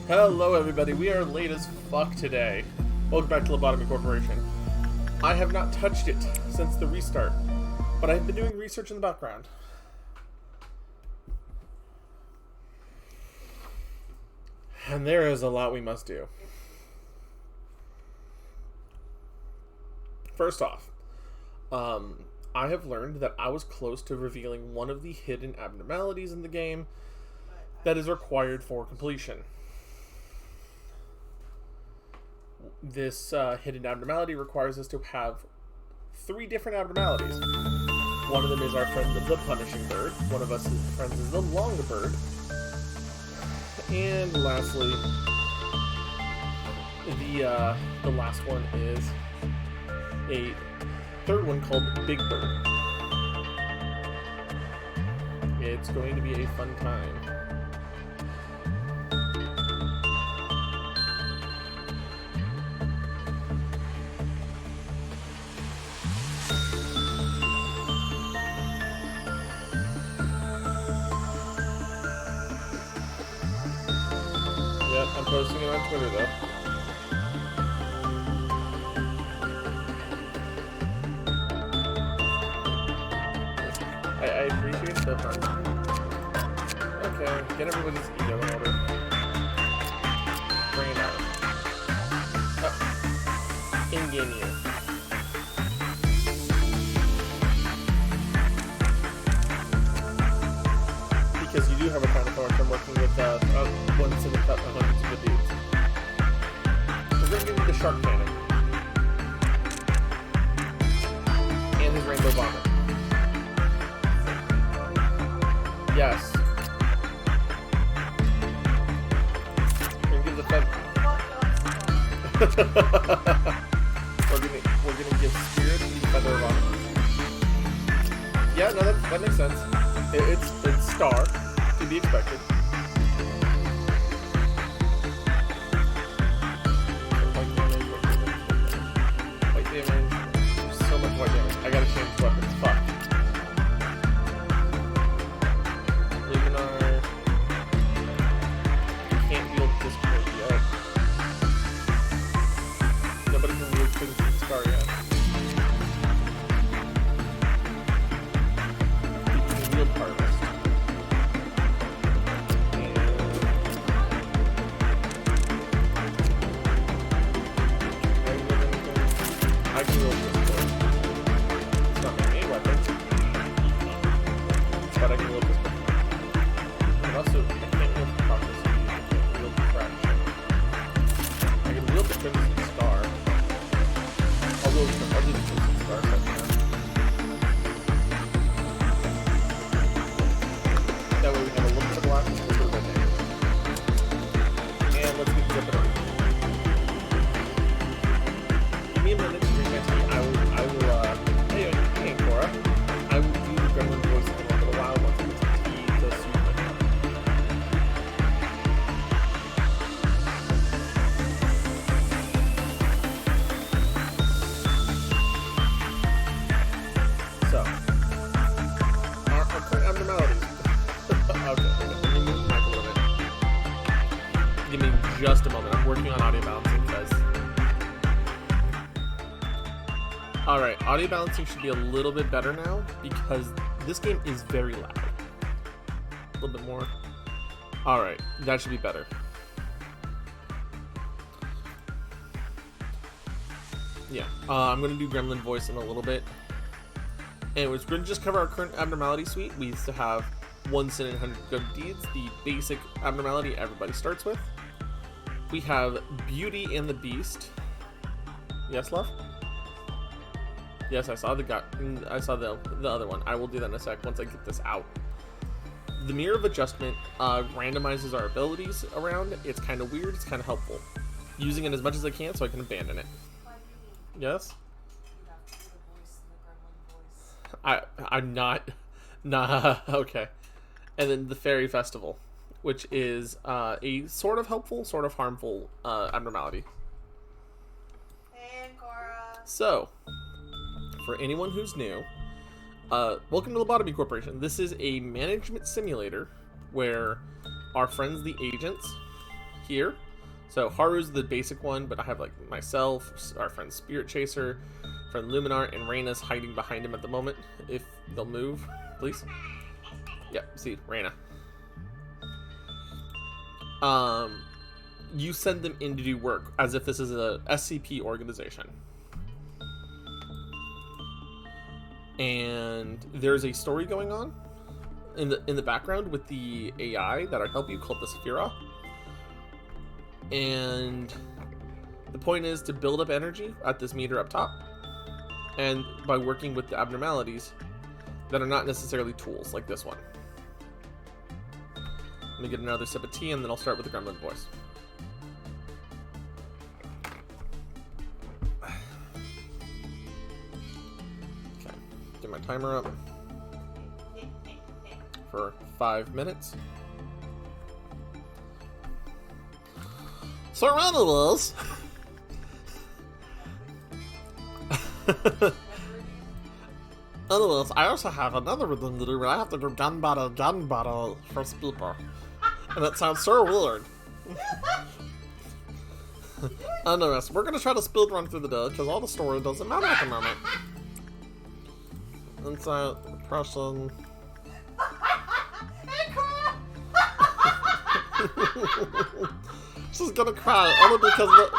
Hello everybody, we are late as fuck today. Welcome back to Lobotomy Corporation. I have not touched it since the restart, but I've been doing research in the background. And there is a lot we must do. First off, I have learned that I was close to revealing one of the hidden abnormalities in the game that is required for completion. This hidden abnormality requires us to have 3 different abnormalities. One of them is our friend the punishing bird. One of us friends is the long bird. And lastly, the last one is a third one called Big Bird. It's going to be a fun time. I'm posting it on Twitter, though. I appreciate the fun. Okay, get everybody's ego in order. Bring it out. Oh. In-game you. Because you do have a kind of power. I'm working with one single cut of hundreds of dudes. We're going to give you the shark cannon. And his rainbow bomber. Yes. We're going to give the fed. we're gonna give Spirit the feather of honor. Yeah, no, that makes sense. It's Star, to be expected. White damage. So much white damage. I gotta change weapons. Fuck. Luminar. Can't wield Discord yet. Nobody can wield Crimson Scar yet. Harvest. I can roll this one. It's not my main weapon, but I can roll this one. And also, I can't wield the prophecy. I can't wield the fraction. I can wield the Crimson Star. I'll do the Crimson Star section. That way we have a little bit of black and a little bit of damage. And let's get zipping on. Give me a minute to drink my tea. Hey, Cora. I will do the gremlin voice in a little while once I get some tea to soothe my mouth. So, our current abnormalities. Okay, let me move the mic a little bit. Give me just a moment. I'm working on audio balancing, guys. Alright, audio balancing should be a little bit better now because this game is very loud. A little bit more. Alright, that should be better. Yeah, I'm going to do Gremlin voice in a little bit. Anyways, we're going to just cover our current abnormality suite. We used to have 1 sin and 100 good deeds, the basic abnormality everybody starts with. We have Beauty and the Beast. Yes, love? Yes, I saw the other one. I will do that in a sec once I get this out. The Mirror of Adjustment randomizes our abilities around. It's kind of weird. It's kind of helpful. Using it as much as I can so I can abandon it. Yes? I'm not. Nah. Okay. And then the Fairy Festival, which is a sort of helpful, sort of harmful abnormality. Hey, Cora. So, for anyone who's new, welcome to Lobotomy Corporation. This is a management simulator where our friends, the agents, here. So Haru's the basic one, but I have like myself, our friend Spirit Chaser, friend Luminar, and Reyna's hiding behind him at the moment. If they'll move, please. Yep, see, Reyna. You send them in to do work as if this is a SCP organization. And there's a story going on in the background with the AI that'll help you, called the Sephira. And the point is to build up energy at this meter up top, and by working with the abnormalities that are not necessarily tools, like this one. Let me get another sip of tea, and then I'll start with the gremlin voice. Okay, get my timer up for 5 minutes. So anyways, I also have another rhythm to do where I have to do gun battle for people. And it sounds so weird. Anyways, we're gonna try to speed run through the day because all the story doesn't matter at the moment. Insight, depression. She's gonna cry only because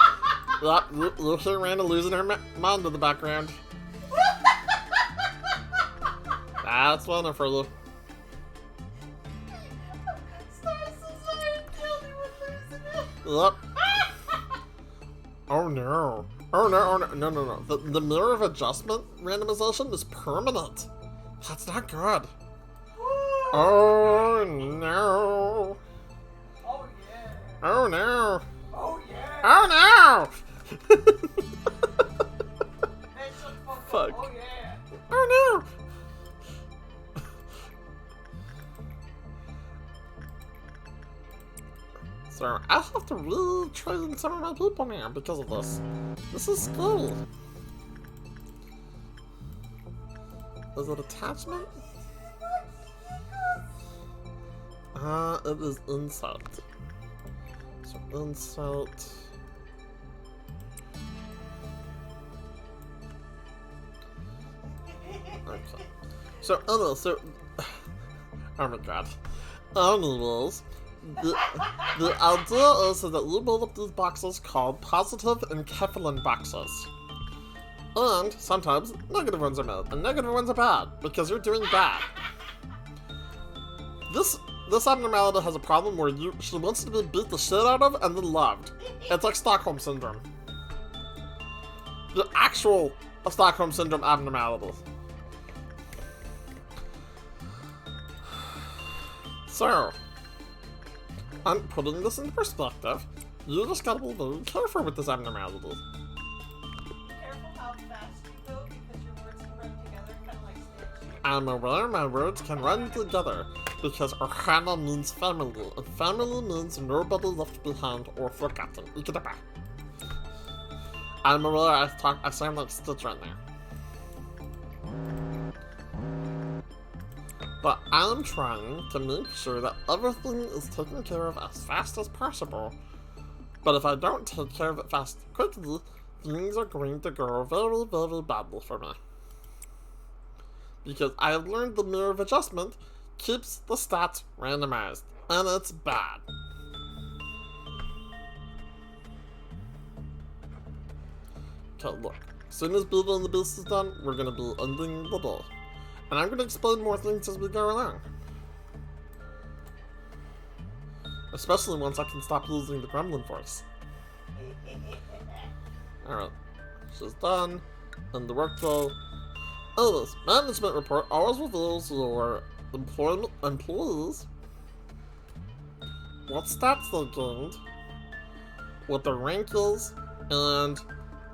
you hear Randa losing her mind in the background. That's wonderful. Yep. Oh no. Oh no, oh no, no. The mirror of adjustment randomization is permanent. That's not good. Oh no. Oh yeah. Oh no. Oh yeah. Oh no. Hey, shut the fuck Fuck. up. Oh yeah. Oh no. So I have to retrain some of my people now because of this. This is scary. Is it attachment? It is insult. So insult. Okay. So oh my god. Anyways, the idea is that you build up these boxes called positive and Kefalin boxes. And sometimes negative ones are made, and negative ones are bad, because you're doing bad. This abnormality has a problem where she wants to be beat the shit out of and then loved. It's like Stockholm Syndrome. The actual Stockholm Syndrome abnormality. So, I'm putting this into perspective. You just gotta be very careful with this abnormality. Careful how fast you go because your words can run together, kind of like snakes. I'm aware my words can run together because Ohana means family, and family means nobody left behind or forgotten. Ikidaba. I'm aware I sound like Stitch right now. But I'm trying to make sure that everything is taken care of as fast as possible. But if I don't take care of it quickly, things are going to go very, very badly for me. Because I have learned the mirror of adjustment keeps the stats randomized, and it's bad. Okay, look. As soon as Beauty and the Beast is done, we're gonna be ending the day. And I'm gonna explain more things as we go along. Especially once I can stop losing the gremlin voice. Alright. She's done. And the workflow. Anyways, management report always reveals your employees, what stats they gained, what their rank is, and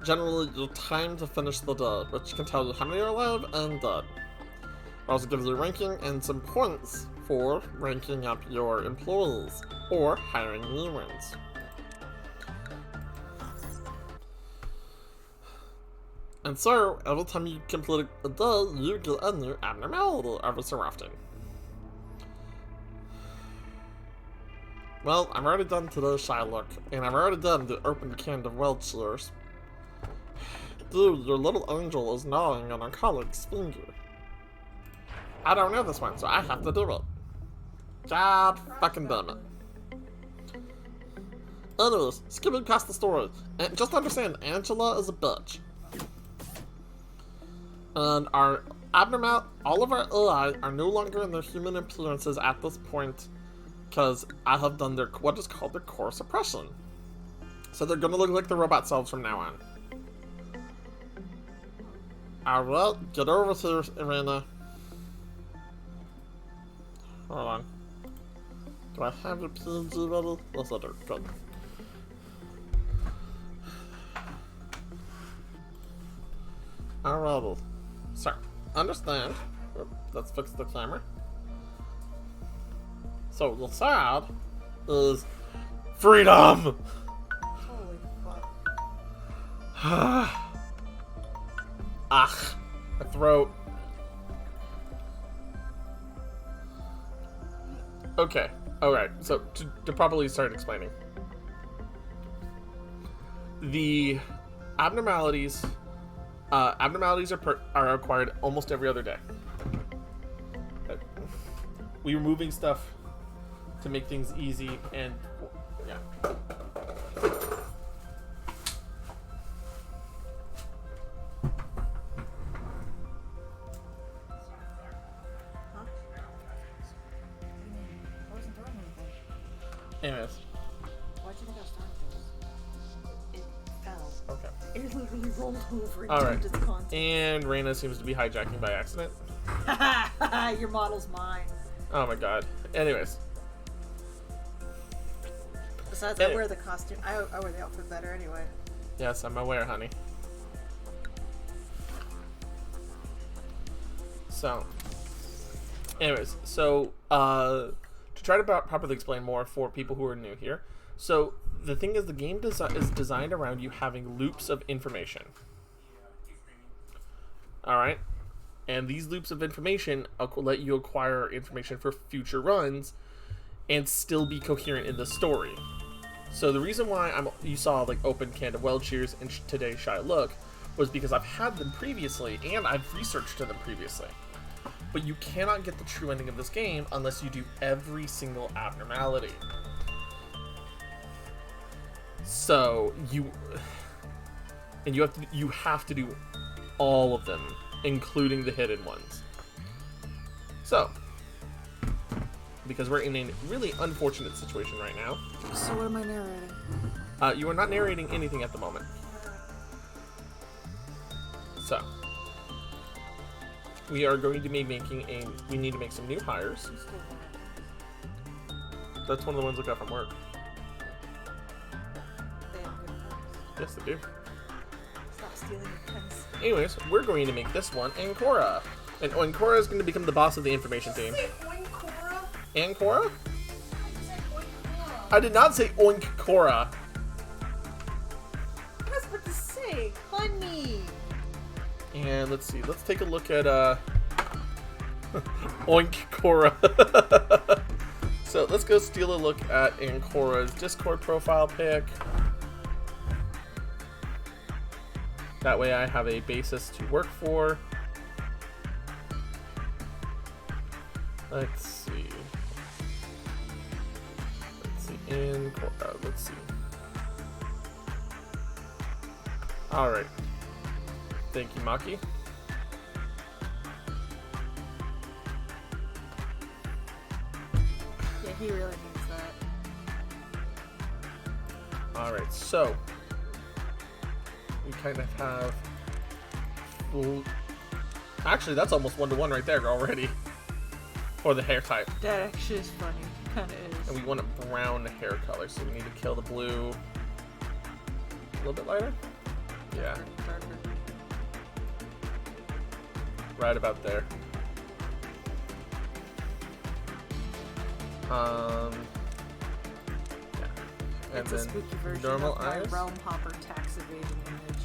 generally your time to finish the day, which can tell you how many are alive and dead. It also gives you a ranking and some points for ranking up your employees, or hiring new ones. And so, every time you complete a day, you get a new abnormality every so often. Well, I'm already done today's Shylock, and I'm already done the open can of Welchers. Dude, your little angel is gnawing on our colleague's finger. I don't know this one, so I have to do it. God fucking damn it. Anyways, skipping past the story, and just understand, Angela is a bitch. And all of our AI are no longer in their human appearances at this point, because I have done their, what is called their core suppression. So they're gonna look like the robot selves from now on. Alright, get over here, Irina. Hold on. Do I have your PNG ready? Yes, I do. Good. Alrighty. So, understand. Let's fix the camera. So, the side is freedom! Holy fuck. Ah, my throat. Okay, alright, so to properly start explaining. The abnormalities are acquired almost every other day. We were moving stuff to make things easy, and yeah. Anyways. Why'd you think I was throwing things? It fell. Okay. It literally rolled over and Alright. into the content. And Reina seems to be hijacking by accident. Your model's mine. Oh my god. Anyways. Besides, I wear the costume. I wear the outfit better anyway. Yes, I'm aware, honey. So. Anyways, so, to try to properly explain more for people who are new here. So, the thing is, the game is designed around you having loops of information. Alright? And these loops of information let you acquire information for future runs and still be coherent in the story. So the reason why you saw like open can of Welchers in today's Shy Look was because I've had them previously and I've researched them previously. But you cannot get the true ending of this game unless you do every single abnormality. So you have to do all of them, including the hidden ones. So, because we're in a really unfortunate situation right now. So what am I narrating? You are not narrating anything at the moment. So, we are going to be we need to make some new hires. That's one of the ones I got from work. They have good pens. Yes, they do. Stop stealing your pens. Anyways, we're going to make this one Ancora. And Ancora is going to become the boss of the information team. Ancora? I did not say Oinkora. I was about to say, honey. And let's see, let's take a look at Oinkora. So let's go steal a look at Ancora's Discord profile pic. That way I have a basis to work for. Let's see. Ancora, let's see. Alright. Thank you, Maki. Yeah, he really needs that. Alright, so we kind of have actually that's almost 1-to-1 right there already for the hair type. That actually is funny. Kinda is. And we want a brown hair color, so we need to kill the blue a little bit lighter. Yeah, right about there. Yeah. And It's a then spooky version normal of my eyes. Realm Hopper tax evasion image.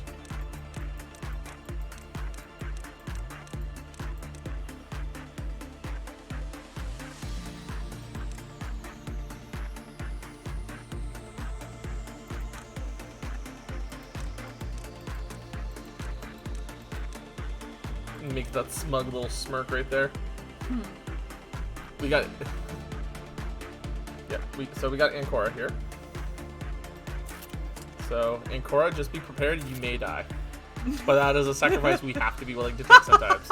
Make that smug little smirk right there. We got... Yeah, so we got Ancora here. So, Ancora, just be prepared, you may die. But that is a sacrifice we have to be willing to take sometimes.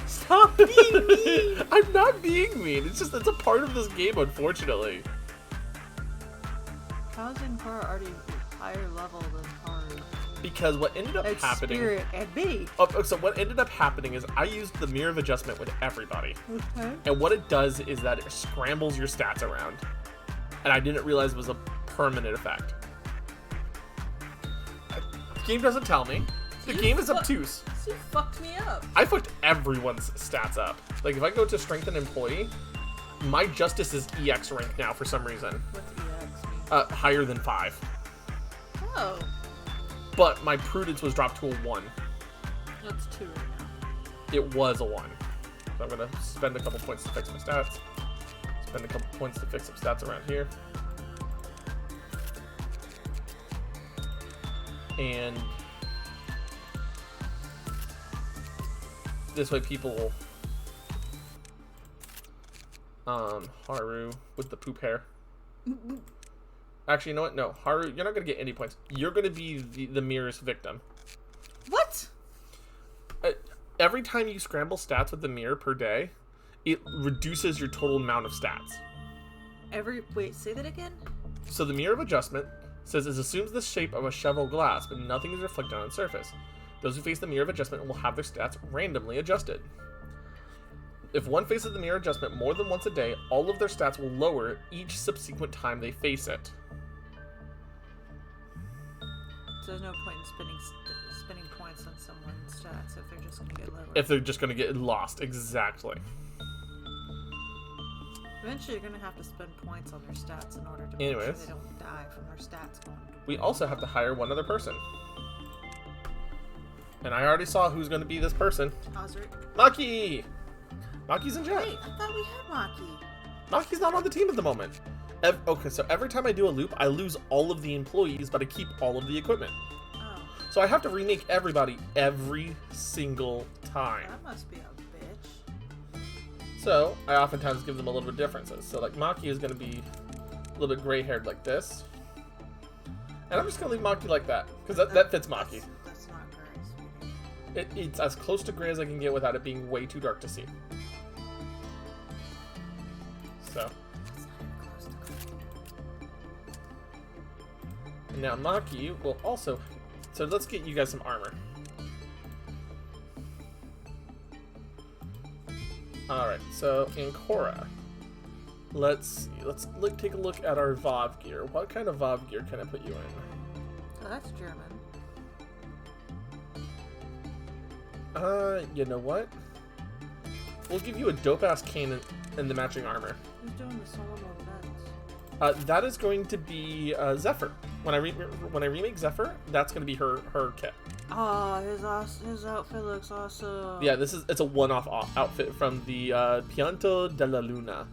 Stop being mean! I'm not being mean. It's just, it's a part of this game, unfortunately. How's Ancora already higher level than Haru? Because what ended up It's happening... Spirit and me. So what ended up happening is I used the Mirror of Adjustment with everybody. Okay. And what it does is that it scrambles your stats around. And I didn't realize it was a permanent effect. The game doesn't tell me. The game is obtuse. You fucked me up. I fucked everyone's stats up. Like, if I go to Strength and Employee, my Justice is EX rank now for some reason. What's EX mean? Higher than 5. Oh. But my Prudence was dropped to a 1. That's 2 right now. It was a 1. So I'm going to spend a couple points to fix my stats. Spend a couple points to fix some stats around here. And this way people Haru with the poop hair. Actually, you know what? No, Haru, you're not gonna get any points. You're gonna be the mirror's victim. What? Every time you scramble stats with the mirror per day, it reduces your total amount of stats. Wait, say that again? So the Mirror of Adjustment says it assumes the shape of a shovel glass, but nothing is reflected on its surface. Those who face the Mirror of Adjustment will have their stats randomly adjusted. If one faces the Mirror Adjustment more than once a day, all of their stats will lower each subsequent time they face it. So there's no point in spending points on someone's stats if they're just going to get lower. If they're just going to get lost, exactly. Eventually, you're going to have to spend points on their stats in order to Anyways, make sure they don't die from their stats going. We also have to hire one other person. And I already saw who's going to be this person. Osric. Maki! Maki's in chat. Wait, I thought we had Maki. Maki's not on the team at the moment. Okay, so every time I do a loop, I lose all of the employees, but I keep all of the equipment. Oh. So I have to remake everybody every single time. That must be a bitch. So I oftentimes give them a little bit of differences. So like Maki is going to be a little bit gray-haired like this. And I'm just going to leave Maki like that, because that fits Maki. That's not gray, sweetie. It's as close to gray as I can get without it being way too dark to see. So. It's not even close to gray. And now Maki will also... So let's get you guys some armor. Alright, so in Korra, let's see. Let's take a look at our VOV gear. What kind of VOV gear can I put you in? Oh, that's German. You know what? We'll give you a dope-ass cane and the matching armor. Who's doing the solo events? That is going to be Zephyr. When I remake Zephyr, that's going to be her kit. Oh, his outfit looks awesome. Yeah, it's a one-off outfit from the Pianto della Luna.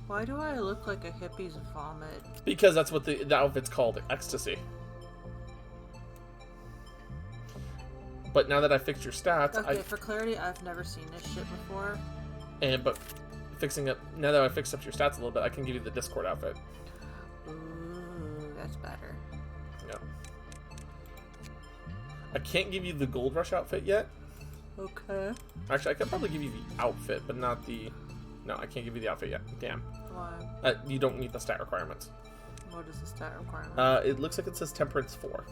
Why do I look like a hippie's vomit? Because that's what the outfit's called, Ecstasy. But now that I fixed your stats, Okay, for clarity, I've never seen this shit before. But now that I fixed up your stats a little bit, I can give you the Discord outfit. Ooh, that's better. Yeah. I can't give you the Gold Rush outfit yet. Okay. Actually, I could probably give you the outfit, but not the... No, I can't give you the outfit yet. Damn. Why? You don't meet the stat requirements. What is the stat requirement? It looks like it says Temperance 4.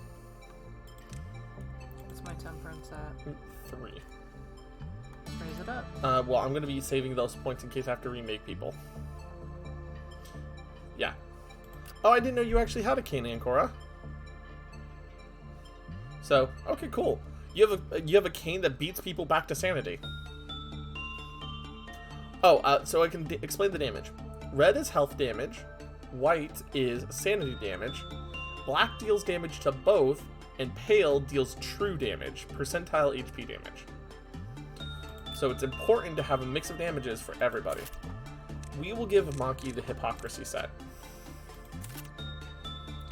What's my temperance at? 3. Raise it up. Well, I'm going to be saving those points in case I have to remake people. Yeah. Oh, I didn't know you actually had a cane, Ancora. So, okay, cool. You have a cane that beats people back to sanity. Oh, so I can explain the damage. Red is health damage. White is sanity damage. Black deals damage to both. And pale deals true damage, percentile HP damage. So it's important to have a mix of damages for everybody. We will give Maki the Hypocrisy set.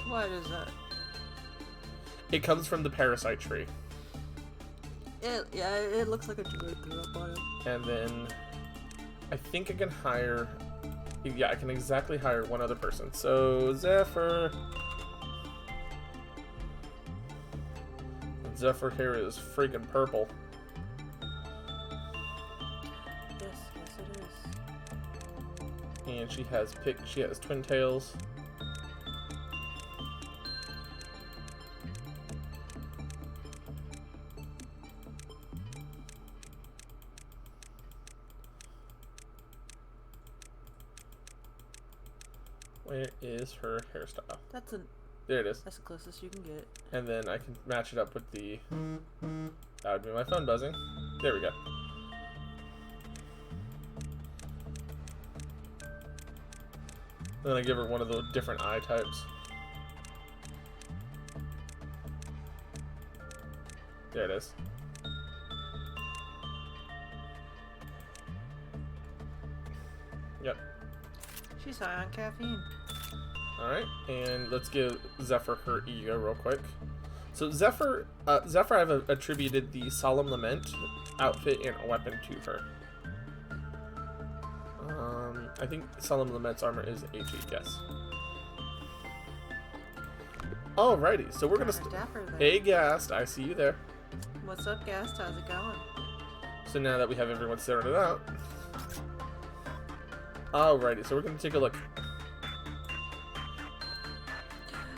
What is that? It comes from the Parasite tree. It looks like a droid threw up on him. And then I think I can hire. Yeah, I can exactly hire one other person. So Zephyr hair is freaking purple. Yes, it is. And she has twin tails. Where is her hairstyle? There it is. That's the closest you can get. And then I can match it up with the... That would be my phone buzzing. There we go. Then I give her one of the different eye types. There it is. Yep. She's high on caffeine. Alright, and let's give Zephyr her ego real quick. So Zephyr I've attributed the Solemn Lament outfit and weapon to her. I think Solemn Lament's armor is 8, yes. Alrighty, so we're gonna Hey Gast, I see you there. What's up, Gast? How's it going? So now that we have everyone sorted out. Alrighty, so we're gonna take a look.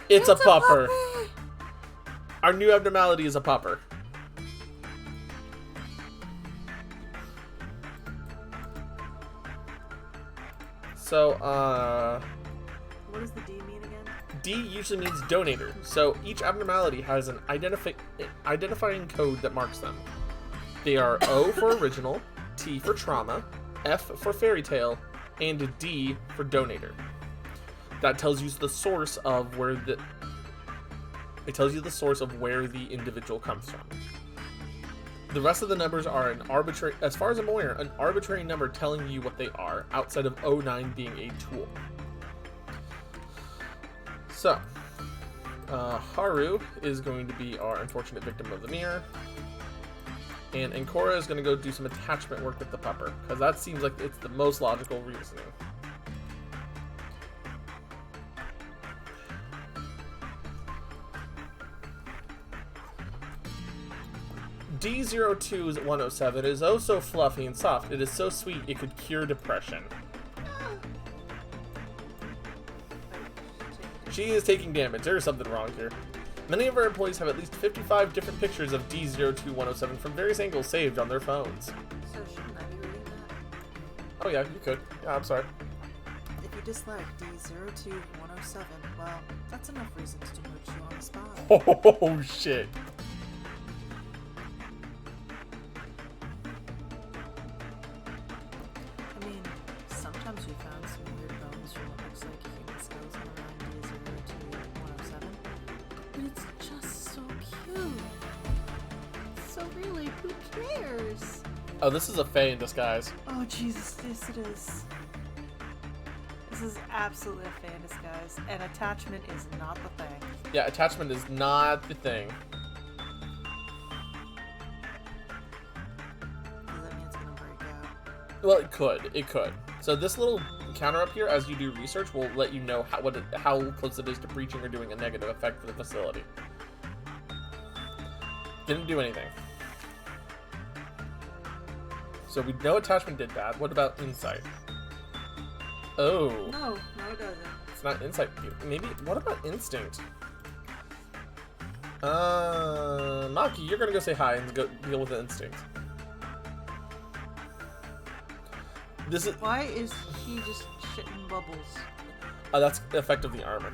It's a pupper. Our new abnormality is a pupper. So, what does the D mean again? D usually means donator. So each abnormality has an identifying code that marks them. They are O for original, T for trauma, F for fairy tale, and D for donator. That tells you the source of where the individual comes from. The rest of the numbers are an arbitrary, as far as I'm aware, an arbitrary number telling you what they are, outside of 09 being a tool. So, Haru is going to be our unfortunate victim of the mirror. And Ancora is going to go do some attachment work with the pupper, because that seems like it's the most logical reasoning. D02-107 is oh so fluffy and soft. It is so sweet it could cure depression. She is taking damage. There is something wrong here. Many of our employees have at least 55 different pictures of D02-107 from various angles saved on their phones. So shouldn't I be reading that? Oh yeah, you could. Yeah, I'm sorry. If you dislike D02-107, well, that's enough reasons to put you on the spot. Oh shit. I mean, sometimes we found some weird bones from what looks like human skulls around D02-107, but it's just so cute. So really, who cares? Oh, this is a fae in disguise. Oh Jesus, yes it is. This is absolutely a fae in disguise, and attachment is not the thing. Yeah, attachment is not the thing. Does that mean it's gonna break out? Well, it could. It could. So this little counter up here, as you do research, will let you know how close it is to breaching or doing a negative effect for the facility. Didn't do anything. So we know attachment did that. What about insight? Oh. No, it doesn't. It's not insight. Maybe. What about instinct? Maki, you're gonna go say hi and go deal with the instinct. This is. Why is he just shitting bubbles? That's the effect of the armor.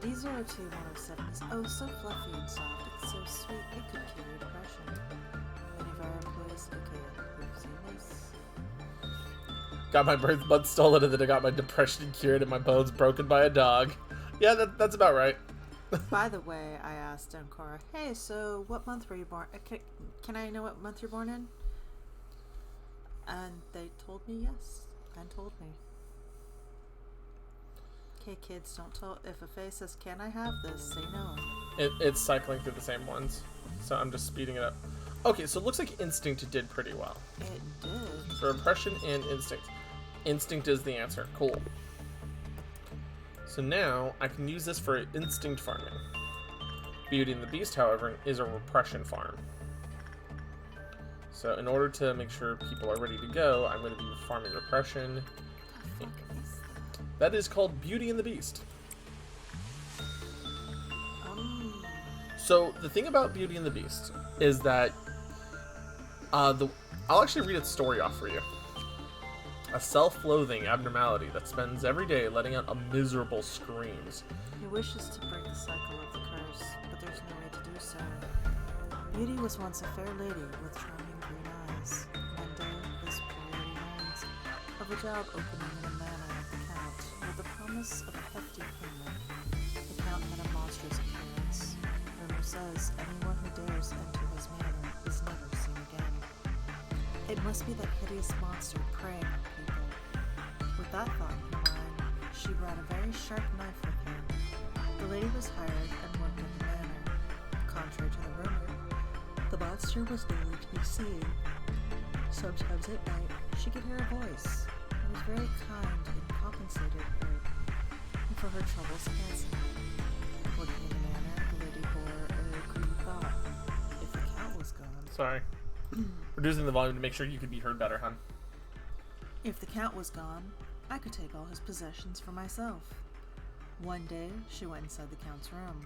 D02-107 is oh so fluffy and soft. It's so sweet. It could cure depression. Many of our employees, okay, we've seen this. Got my birth blood stolen, and then I got my depression cured and my bones broken by a dog. Yeah, that's about right. By the way, I asked Ancora, hey, so what month were you born? Can I know what month you're born in? And they told me yes, and told me. Okay, kids, don't tell. If a fae says, can I have this? Say no. It's cycling through the same ones, so I'm just speeding it up. Okay, so it looks like Instinct did pretty well. It did. So Repression and Instinct. Instinct is the answer. Cool. So now I can use this for Instinct farming. Beauty and the Beast, however, is a Repression farm. So in order to make sure people are ready to go, I'm going to be farming Repression. The fuck is that? That is called Beauty and the Beast. So the thing about Beauty and the Beast is that I'll actually read its story off for you. A self-loathing abnormality that spends every day letting out miserable screams. He wishes to break the cycle of the curse, but there's no way to do so. Beauty was once a fair lady with charming green eyes. One day, this poor lady learns of a job opening in a manor at the Count with the promise of a hefty payment. The Count had a monstrous appearance. Rumor says anyone who dares enter his manor is never seen again. It must be that hideous monster preying on people. With that thought in her mind, she brought a very sharp knife with her. The lady was hired and worked at the manor. Contrary to the rumor, the monster was nowhere to be seen. Sometimes at night, she could hear a voice. It was very kind and compensated her for her troubles handsomely. Working in the manor, the lady bore a green thought. If the Count was gone... Sorry. Reducing the volume to make sure you could be heard better, hon. If the Count was gone, I could take all his possessions for myself. One day, she went inside the Count's room.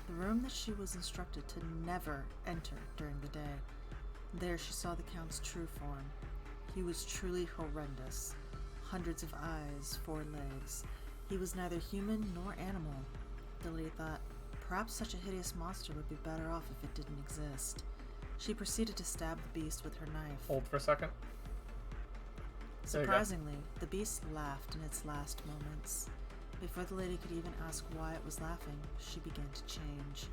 The room that she was instructed to never enter during the day. There she saw the Count's true form. He was truly horrendous. Hundreds of eyes, 4 legs. He was neither human nor animal. The lady thought, perhaps such a hideous monster would be better off if it didn't exist. She proceeded to stab the beast with her knife. Hold for a second. Surprisingly, the beast laughed in its last moments. Before the lady could even ask why it was laughing, she began to change.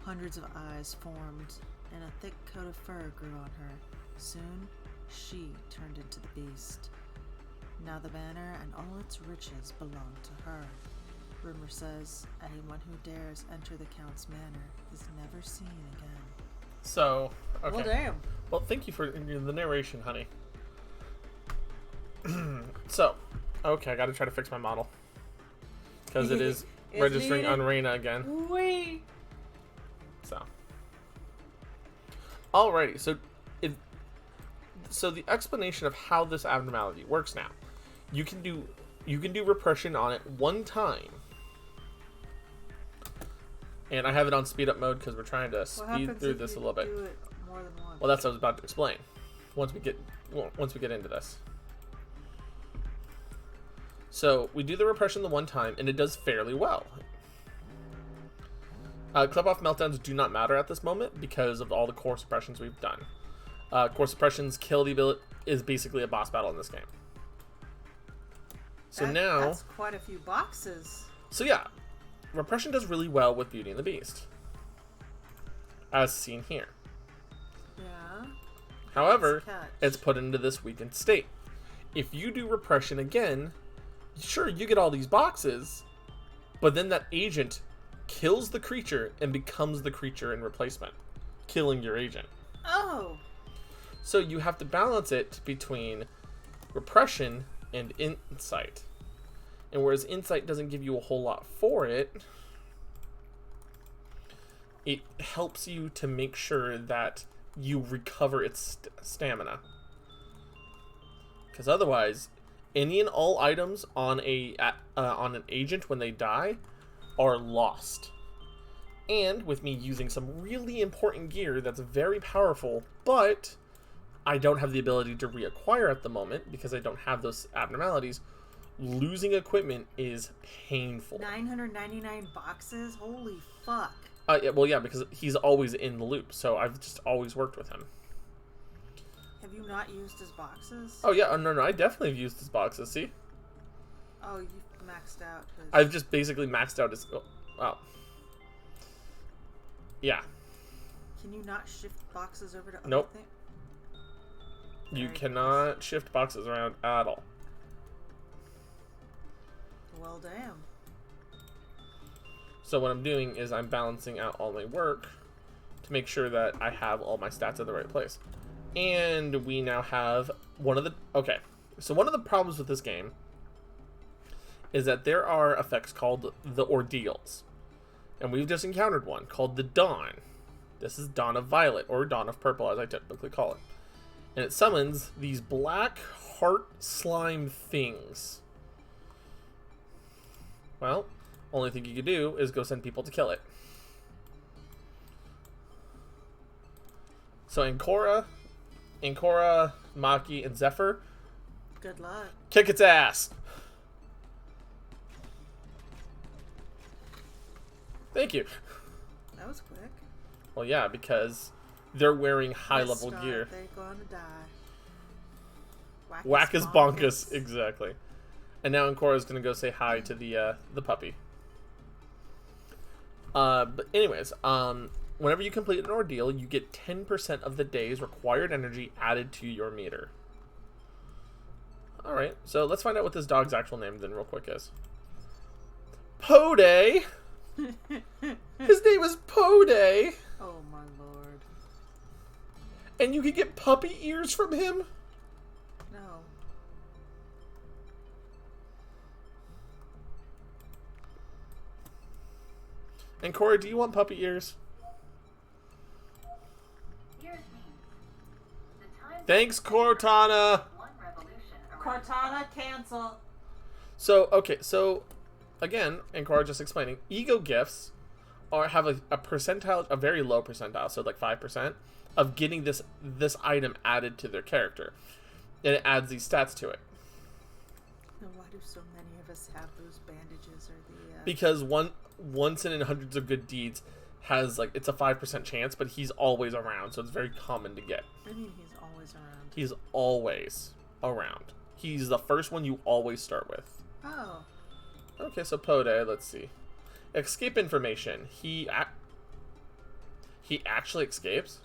Hundreds of eyes formed, and a thick coat of fur grew on her. Soon, she turned into the beast. Now the manor and all its riches belonged to her. Rumor says anyone who dares enter the Count's manor is never seen again. So, okay. Well, damn. Well, thank you for the narration, honey. So, okay, I gotta try to fix my model. Because it is registering on Reina again. Wait. So. Alrighty, so the explanation of how this abnormality works now. You can do repression on it one time. And I have it on speed up mode because we're trying to speed through this a little bit. Do it more than once? Well, that's what I was about to explain. Once we get into this. So we do the repression the one time, and it does fairly well. Clip off meltdowns do not matter at this moment because of all the core suppressions we've done. Core suppressions kill the ability is basically a boss battle in this game. So now that's quite a few boxes. So yeah, repression does really well with Beauty and the Beast, as seen here. Yeah. However, Catch. it's put into this weakened state. If you do repression again, sure, you get all these boxes, but then that agent kills the creature and becomes the creature in replacement, killing your agent. Oh. So you have to balance it between repression and insight. And whereas insight doesn't give you a whole lot for it, it helps you to make sure that you recover its stamina. Because otherwise, any and all items on an agent when they die are lost. And with me using some really important gear that's very powerful, but I don't have the ability to reacquire at the moment because I don't have those abnormalities, losing equipment is painful. 999 boxes? Holy fuck. Yeah, because he's always in the loop, so I've just always worked with him. Have you not used his boxes? Oh yeah, no, I definitely have used his boxes, see? Oh, you've maxed out his... I've just basically maxed out his... Oh, wow. Yeah. Can you not shift boxes over to other Nope. things? You Very cannot shift boxes around at all. Well, damn. So what I'm doing is I'm balancing out all my work to make sure that I have all my stats in the right place. And we now have one of the... Okay, so one of the problems with this game is that there are effects called the Ordeals. And we've just encountered one called the Dawn. This is Dawn of Violet, or Dawn of Purple, as I typically call it. And it summons these black heart slime things. Well, only thing you can do is go send people to kill it. So Ancora, Maki, and Zephyr, Good luck. kick its ass. Thank you. That was quick. Well, yeah, because they're wearing high-level Start, gear. They're gonna die. Whack is bonkus. Exactly. And now Ancora's gonna go say hi to the puppy. But anyways, whenever you complete an ordeal, you get 10% of the day's required energy added to your meter. Alright, so let's find out what this dog's actual name then real quick is. Pode! His name is Pode! Oh my lord. And you can get puppy ears from him? No. And Cora, do you want puppy ears? Thanks, Cortana! Cortana, cancel. So, okay, so, again, and Cora just explaining, ego gifts have a percentile, a very low percentile, so like 5%, of getting this item added to their character. And it adds these stats to it. Then why do so many of us have those bandages or the... Because once in hundreds of good deeds has, like, it's a 5% chance, but he's always around, so it's very common to get. I mean, he's always around. He's always around. He's the first one you always start with. Oh. Okay, so Pode, let's see. Escape information. He actually escapes?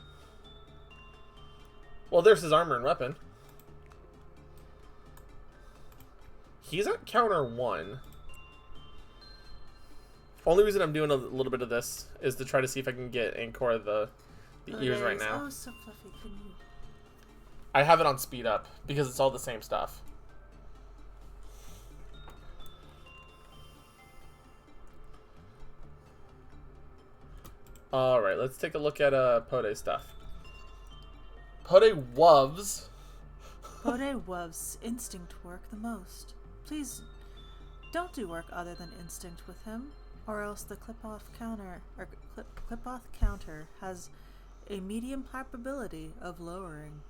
Well, there's his armor and weapon. He's at counter 1. Only reason I'm doing a little bit of this is to try to see if I can get Ancora the ears right now. Oh, so fluffy. Can you... I have it on speed up because it's all the same stuff. Alright, let's take a look at Pode's stuff. Pode loves... Pode loves instinct work the most. Please, don't do work other than instinct with him, or else the clip-off counter has a medium probability of lowering.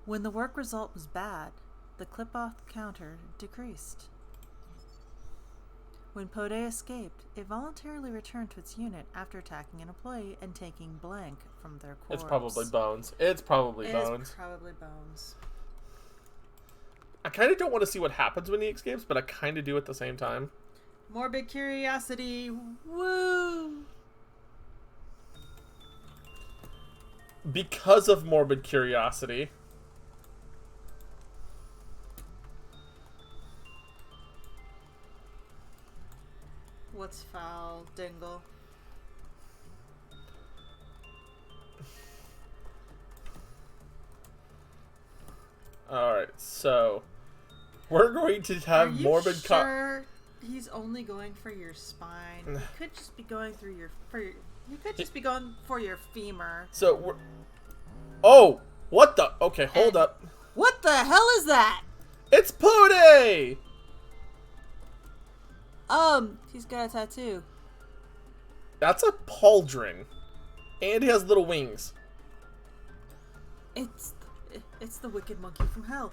When the work result was bad, the clip-off counter decreased. When Pode escaped, it voluntarily returned to its unit after attacking an employee and taking blank from their corpse. It's probably Bones. It's probably Bones. It's probably Bones. I kind of don't want to see what happens when he escapes, but I kind of do at the same time. Morbid curiosity. Woo! Because of morbid curiosity. What's foul, Dingle? Alright, so we're going to have Are you morbid sure he's only going for your spine? He could just be going through your you could just be going for your femur. So we're... Oh! What the... Okay, hold up. What the hell is that? It's Pode! He's got a tattoo. That's a pauldron. And he has little wings. It's the wicked monkey from hell.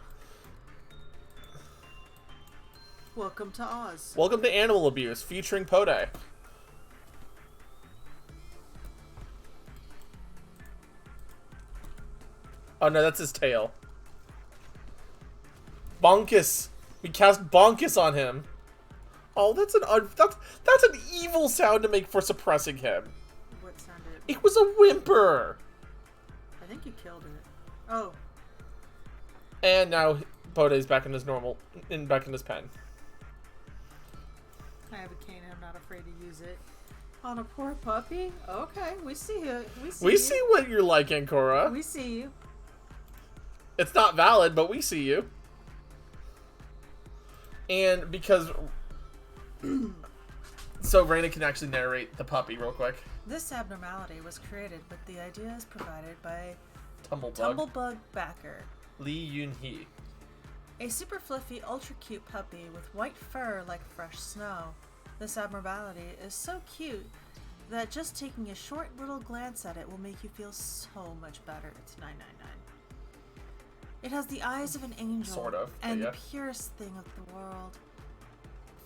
Welcome to Oz. Welcome to Animal Abuse, featuring Pode. Oh no, that's his tail. Bonkus! We cast Bonkus on him. Oh, that's an evil sound to make for suppressing him. What sounded? It was a whimper. I think you killed it. Oh. And now Pode's back in his back in his pen. I have a cane and I'm not afraid to use it. On a poor puppy? Okay, we see you. We see what you're like, Ancora. We see you. It's not valid, but we see you. And because... So Raina can actually narrate the puppy real quick. This abnormality was created, but the idea is provided by Tumblebug. Tumblebug Backer. Lee Yun-hee. A super fluffy, ultra cute puppy with white fur like fresh snow. This abnormality is so cute that just taking a short little glance at it will make you feel so much better. It's $9.99. It has the eyes of an angel, Sort of, and yeah. the purest thing of the world.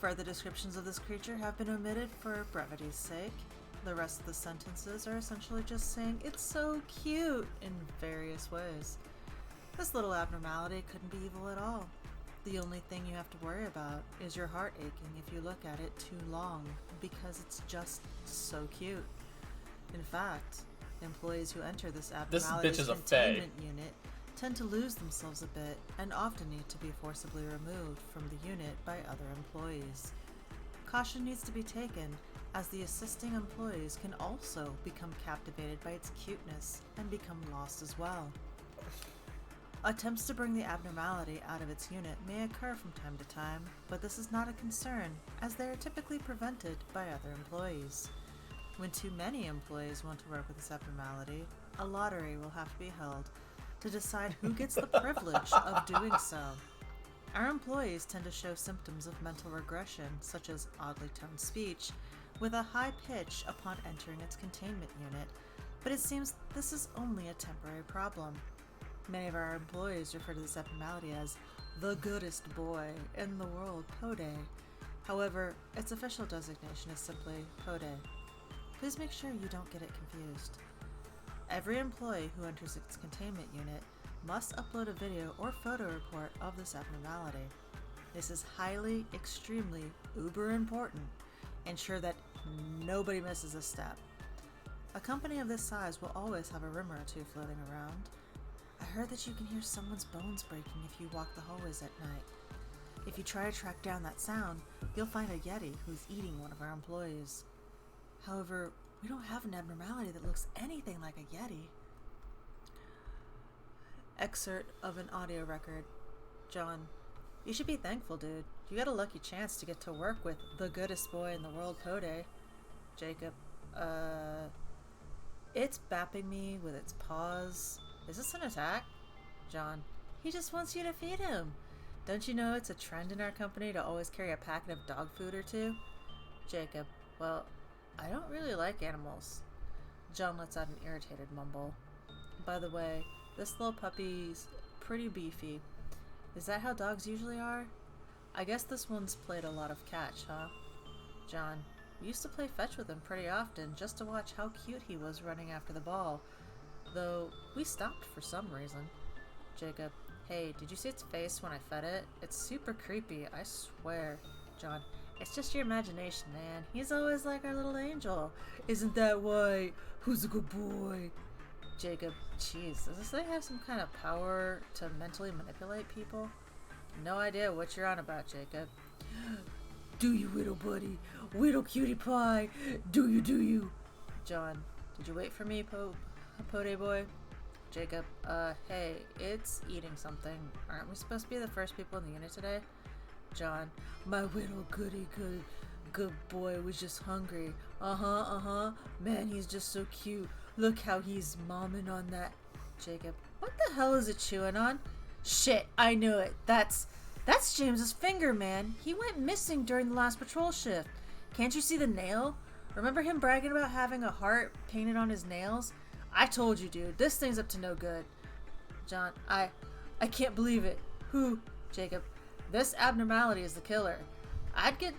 Further descriptions of this creature have been omitted for brevity's sake. The rest of the sentences are essentially just saying it's so cute in various ways. This little abnormality couldn't be evil at all. The only thing you have to worry about is your heart aching if you look at it too long, because it's just so cute. In fact, employees who enter this abnormality's containment unit tend to lose themselves a bit and often need to be forcibly removed from the unit by other employees. Caution needs to be taken, as the assisting employees can also become captivated by its cuteness and become lost as well. Attempts to bring the abnormality out of its unit may occur from time to time, but this is not a concern, as they are typically prevented by other employees. When too many employees want to work with this abnormality, a lottery will have to be held to decide who gets the privilege of doing so. Our employees tend to show symptoms of mental regression, such as oddly toned speech, with a high pitch upon entering its containment unit, but it seems this is only a temporary problem. Many of our employees refer to this abnormality as the goodest boy in the world, Pode. However, its official designation is simply Pode. Please make sure you don't get it confused. Every employee who enters its containment unit must upload a video or photo report of this abnormality. This is highly, extremely, uber important. Ensure that nobody misses a step. A company of this size will always have a rumor or two floating around. I heard that you can hear someone's bones breaking if you walk the hallways at night. If you try to track down that sound, you'll find a Yeti who's eating one of our employees. However, we don't have an abnormality that looks anything like a Yeti. Excerpt of an audio record. John, you should be thankful, dude. You got a lucky chance to get to work with the goodest boy in the world, Pode. Jacob, it's bapping me with its paws. Is this an attack? John, he just wants you to feed him. Don't you know it's a trend in our company to always carry a packet of dog food or two? Jacob, well, I don't really like animals. John lets out an irritated mumble. By the way, this little puppy's pretty beefy. Is that how dogs usually are? I guess this one's played a lot of catch, huh? John, we used to play fetch with him pretty often just to watch how cute he was running after the ball. Though, we stopped for some reason. Jacob, hey, did you see its face when I fed it? It's super creepy, I swear. John, it's just your imagination, man. He's always like our little angel. Isn't that why? Who's a good boy? Jacob, jeez, does this thing have some kind of power to mentally manipulate people? No idea what you're on about, Jacob. Do you, little buddy? Little cutie pie? Do you? John, did you wait for me, Pode boy? Jacob, hey, it's eating something. Aren't we supposed to be the first people in the unit today? John, my little good boy was just hungry. Man, he's just so cute. Look how he's momming on that. Jacob, what the hell is it chewing on? Shit, I knew it. That's James's finger, man. He went missing during the last patrol shift. Can't you see the nail? Remember him bragging about having a heart painted on his nails? I told you, dude. This thing's up to no good. John, I can't believe it. Who? Jacob, this abnormality is the killer. I get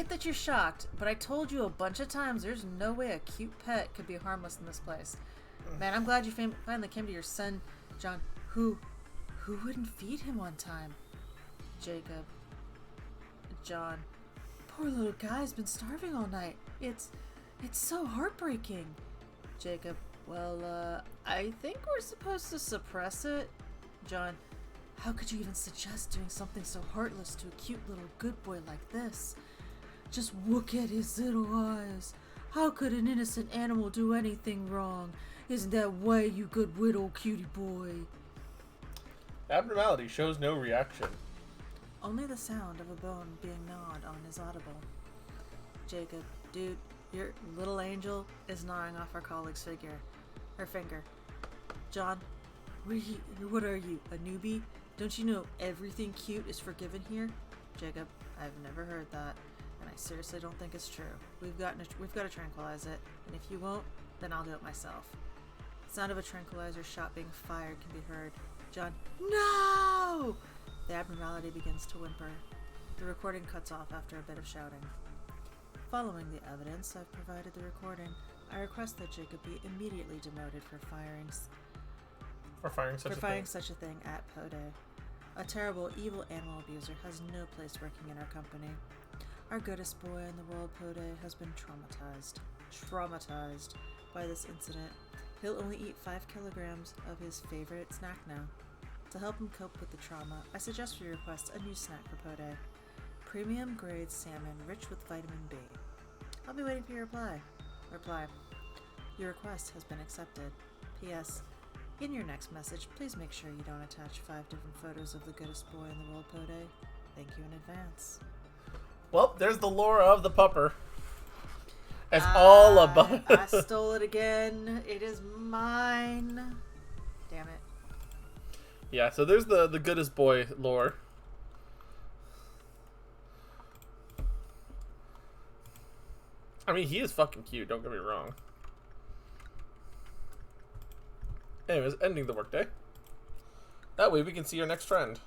that you're shocked, but I told you a bunch of times there's no way a cute pet could be harmless in this place. Man, I'm glad you finally came to your son, John. Who wouldn't feed him on time? Jacob. John. Poor little guy's been starving all night. It's so heartbreaking. Jacob. Well, I think we're supposed to suppress it. John. How could you even suggest doing something so heartless to a cute little good boy like this? Just look at his little eyes. How could an innocent animal do anything wrong? Isn't that way, you good little cutie boy? Abnormality shows no reaction. Only the sound of a bone being gnawed on is audible. Jacob, dude, your little angel is gnawing off our colleague's finger. John, what are you, a newbie? Don't you know everything cute is forgiven here? Jacob, I've never heard that, and I seriously don't think it's true. We've got to tranquilize it, and if you won't, then I'll do it myself. The sound of a tranquilizer shot being fired can be heard. John, no! The abnormality begins to whimper. The recording cuts off after a bit of shouting. Following the evidence I've provided the recording, I request that Jacob be immediately demoted for firing such a thing at Pode. A terrible, evil animal abuser has no place working in our company. Our goodest boy in the world, Pode, has been traumatized by this incident. He'll only eat 5 kilograms of his favorite snack now. To help him cope with the trauma, I suggest we request a new snack for Pode. Premium grade salmon rich with vitamin B. I'll be waiting for your reply. Your request has been accepted. P.S. In your next message, please make sure you don't attach 5 different photos of the goodest boy in the world, Pode. Thank you in advance. Well, there's the lore of the pupper. It's all about... I stole it again. It is mine. Damn it. Yeah, so there's the goodest boy lore. I mean, he is fucking cute, don't get me wrong. Anyways, ending the workday. That way we can see our next friend.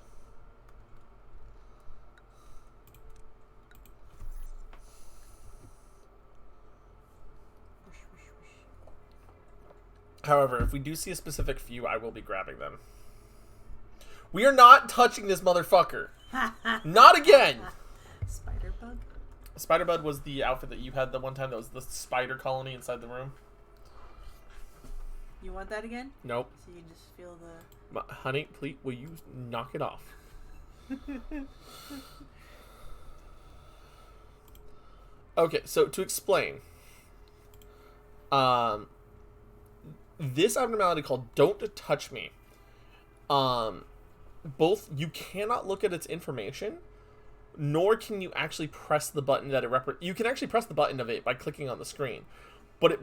However, if we do see a specific few, I will be grabbing them. We are not touching this motherfucker. Not again! Spider-bug? Spider-bug was the outfit that you had the one time that was the spider colony inside the room. You want that again? Nope. So you can just feel the... Honey, please, will you knock it off? Okay, so to explain. This abnormality called Don't Touch Me. Both, you cannot look at its information, nor can you actually press the button that it you can actually press the button of it by clicking on the screen, but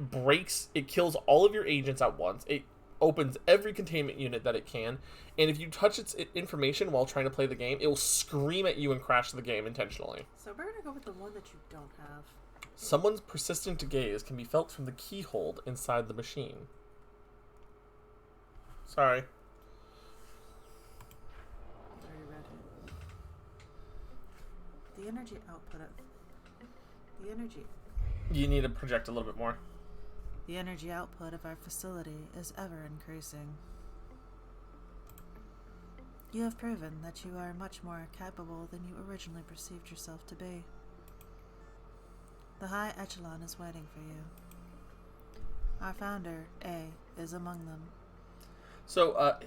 it kills all of your agents at once. It opens every containment unit that it can, and if you touch its information while trying to play the game, it will scream at you and crash the game intentionally. So we're gonna go with the one that you don't have. Someone's persistent gaze can be felt from the keyhole inside the machine. Sorry. The energy output of... The energy... You need to project a little bit more. The energy output of our facility is ever increasing. You have proven that you are much more capable than you originally perceived yourself to be. The high echelon is waiting for you. Our founder, A, is among them. So,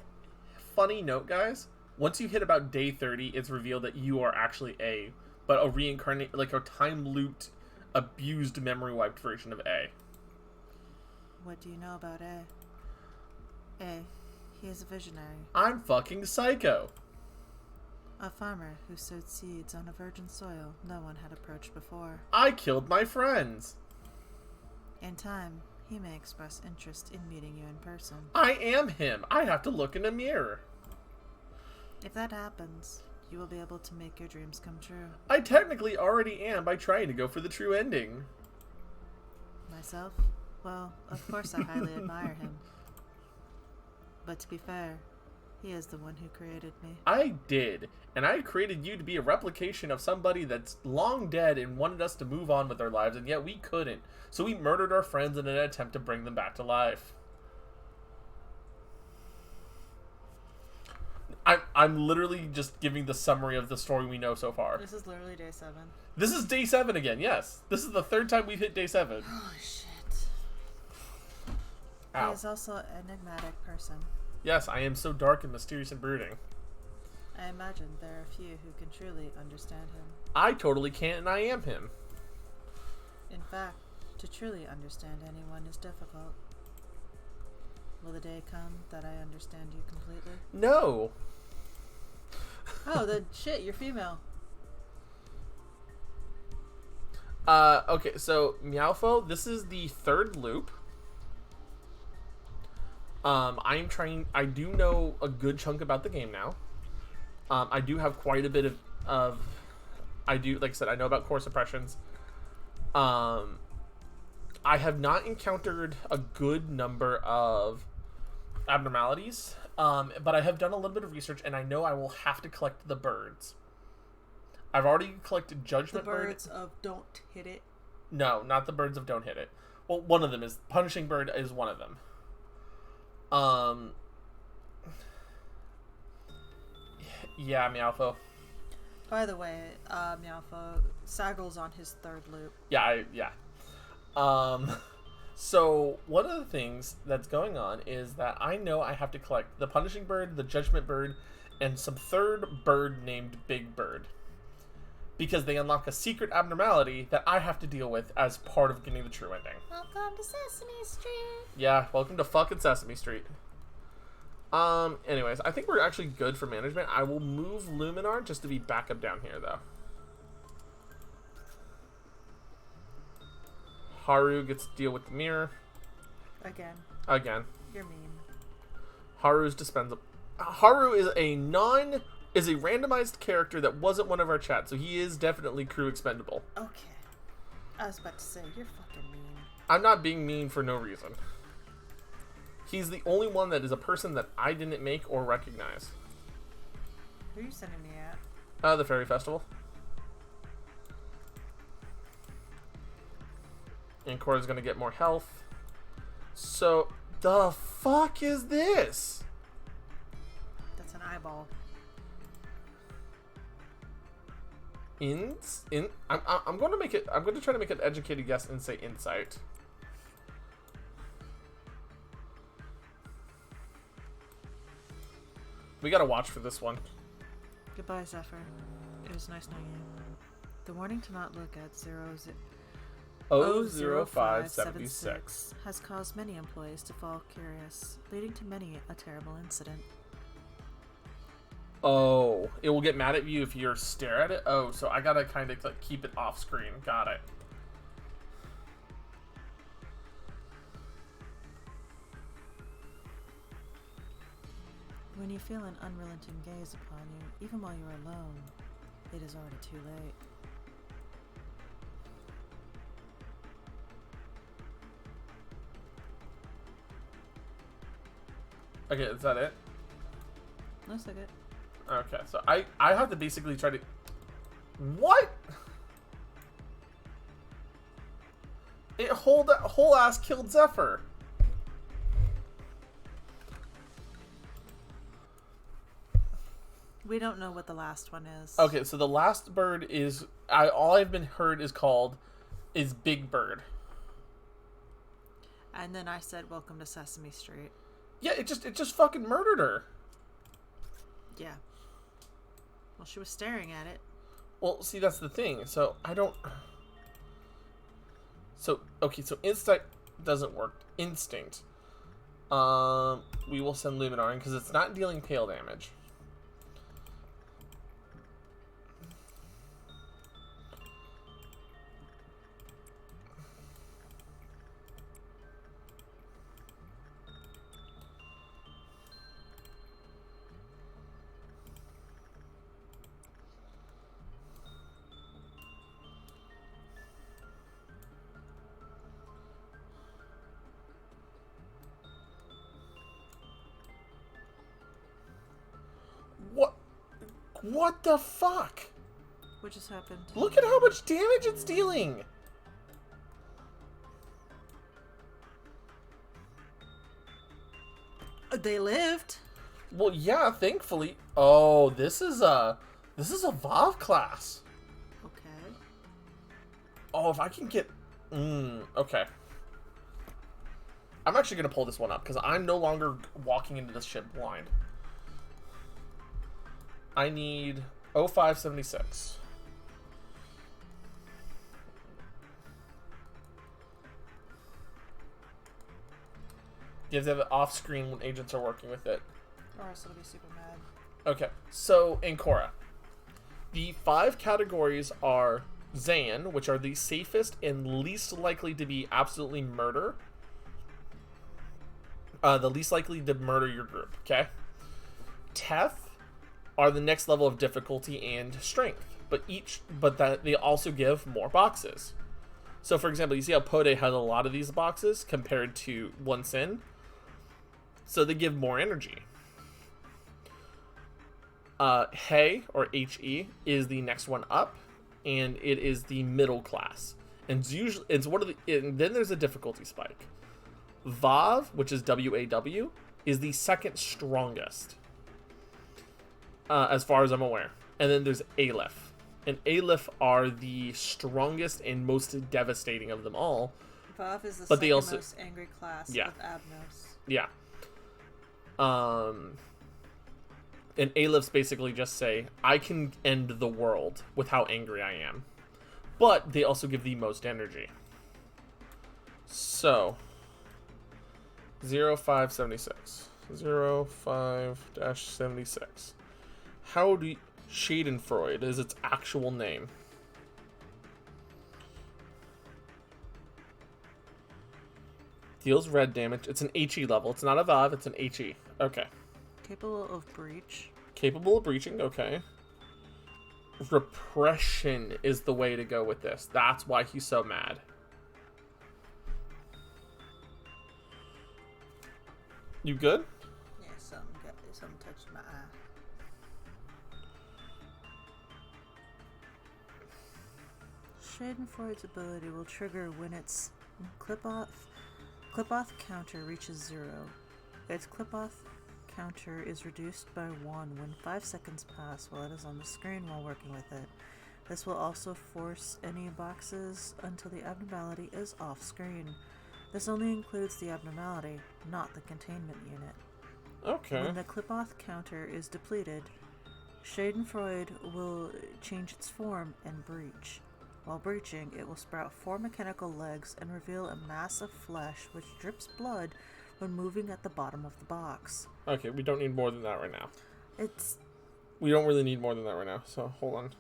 funny note, guys. Once you hit about day 30, it's revealed that you are actually A, but a reincarnate, like a time-looped, abused, memory-wiped version of A. What do you know about A? A, he is a visionary. I'm fucking psycho. A farmer who sowed seeds on a virgin soil no one had approached before. I killed my friends. In time, he may express interest in meeting you in person. I am him. I have to look in a mirror. If that happens, you will be able to make your dreams come true. I technically already am by trying to go for the true ending. Myself? Well, of course I highly admire him. But to be fair, he is the one who created me. I did, and I created you to be a replication of somebody that's long dead and wanted us to move on with our lives, and yet we couldn't. So we murdered our friends in an attempt to bring them back to life. I'm literally just giving the summary of the story we know so far. This is literally day 7. This is day 7 again, yes. This is the 3rd time we've hit day 7. Oh, shit. Ow. He is also an enigmatic person. Yes, I am so dark and mysterious and brooding. I imagine there are few who can truly understand him. I totally can't, and I am him. In fact, to truly understand anyone is difficult. Will the day come that I understand you completely? No. Oh, then shit, you're female. Okay, so Meowfo, this is the third loop. I do know a good chunk about the game now. I do have quite a bit of like I said, I know about core suppressions. I have not encountered a good number of abnormalities, but I have done a little bit of research, and I know I will have to collect the birds. I've already collected Judgment Bird. The birds of Don't Hit It. No, not the birds of Don't Hit It. Well, one of them is Punishing Bird is one of them. Yeah, Meowfo. By the way, Meowfo, Saggle's on his third loop. Yeah. So one of the things that's going on is that I know I have to collect the Punishing Bird, the Judgment Bird, and some third bird named Big Bird. Because they unlock a secret abnormality that I have to deal with as part of getting the true ending. Welcome to Sesame Street. Yeah, welcome to fucking Sesame Street. Anyways, I think we're actually good for management. I will move Luminar just to be back up down here, though. Haru gets to deal with the mirror. Again. You're mean. Haru's dispensable. Haru is a randomized character that wasn't one of our chats, so he is definitely crew expendable. Okay. I was about to say, you're fucking mean. I'm not being mean for no reason. He's the only one that is a person that I didn't make or recognize. Who are you sending me at? The Fairy Festival. And Cora's gonna get more health. So, the fuck is this? That's an eyeball. I'm going to make it. I'm going to try to make an educated guess and say insight. We gotta watch for this one. Goodbye, Zephyr. It was nice knowing you. The warning to not look at 00576 has caused many employees to fall curious, leading to many a terrible incident. Oh, it will get mad at you if you stare at it. Oh, so I gotta kind of like keep it off screen. Got it. When you feel an unrelenting gaze upon you, even while you are alone, it is already too late. Okay, is that it? Looks like it. Okay, so I have to basically try to... What? It whole ass killed Zephyr. We don't know what the last one is. Okay, so the last bird is... all I've been heard is Big Bird. And then I said, welcome to Sesame Street. Yeah, it just fucking murdered her. Yeah. Well, she was staring at it. Well, see, that's the thing. So, I don't... So, okay, so Insight doesn't work. Instinct. We will send Luminar in because it's not dealing pale damage. What the fuck? What just happened? Look at how much damage it's dealing. They lived. Well, yeah, thankfully. Oh, this is a VoV class. Okay. Oh, if I can get... okay. I'm actually going to pull this one up because I'm no longer walking into this shit blind. I need 0576. You have to have it off screen when agents are working with it. Or else it'll be super mad. Okay, so in Korra, the 5 categories are Zan, which are the safest and least likely to be absolutely murder. The least likely to murder your group, okay? Teth are the next level of difficulty and strength, but that they also give more boxes. So for example, you see how Pode has a lot of these boxes compared to One Sin? So they give more energy. He, or He, is the next one up, and it is the middle class. And it's one of the, and then there's a difficulty spike. Vav, which is WAW, is the second strongest, as far as I'm aware. And then there's Aleph. And Aleph are the strongest and most devastating of them all. Vav is the But second they also- most angry class Yeah. with Abnos. Yeah. And Alephs basically just say, I can end the world with how angry I am. But they also give the most energy. So, 0576. 05-76. How do you... Schadenfreude is its actual name. Deals red damage. It's an HE level. It's not a Vav, it's an HE. Okay. Capable of breach. Capable of breaching, okay. Repression is the way to go with this. That's why he's so mad. You good? Yeah, some touched my eye. Schadenfreude's ability will trigger when its clip-off counter reaches 0. Its clip-off counter is reduced by 1 when 5 seconds pass while it is on the screen while working with it. This will also force any boxes until the abnormality is off screen. This only includes the abnormality, not the containment unit. Okay. When the clip-off counter is depleted, Schadenfreude will change its form and breach. While breaching, it will sprout 4 mechanical legs and reveal a mass of flesh which drips blood when moving at the bottom of the box. Okay, we don't need more than that right now. It's... We don't really need more than that right now, so hold on.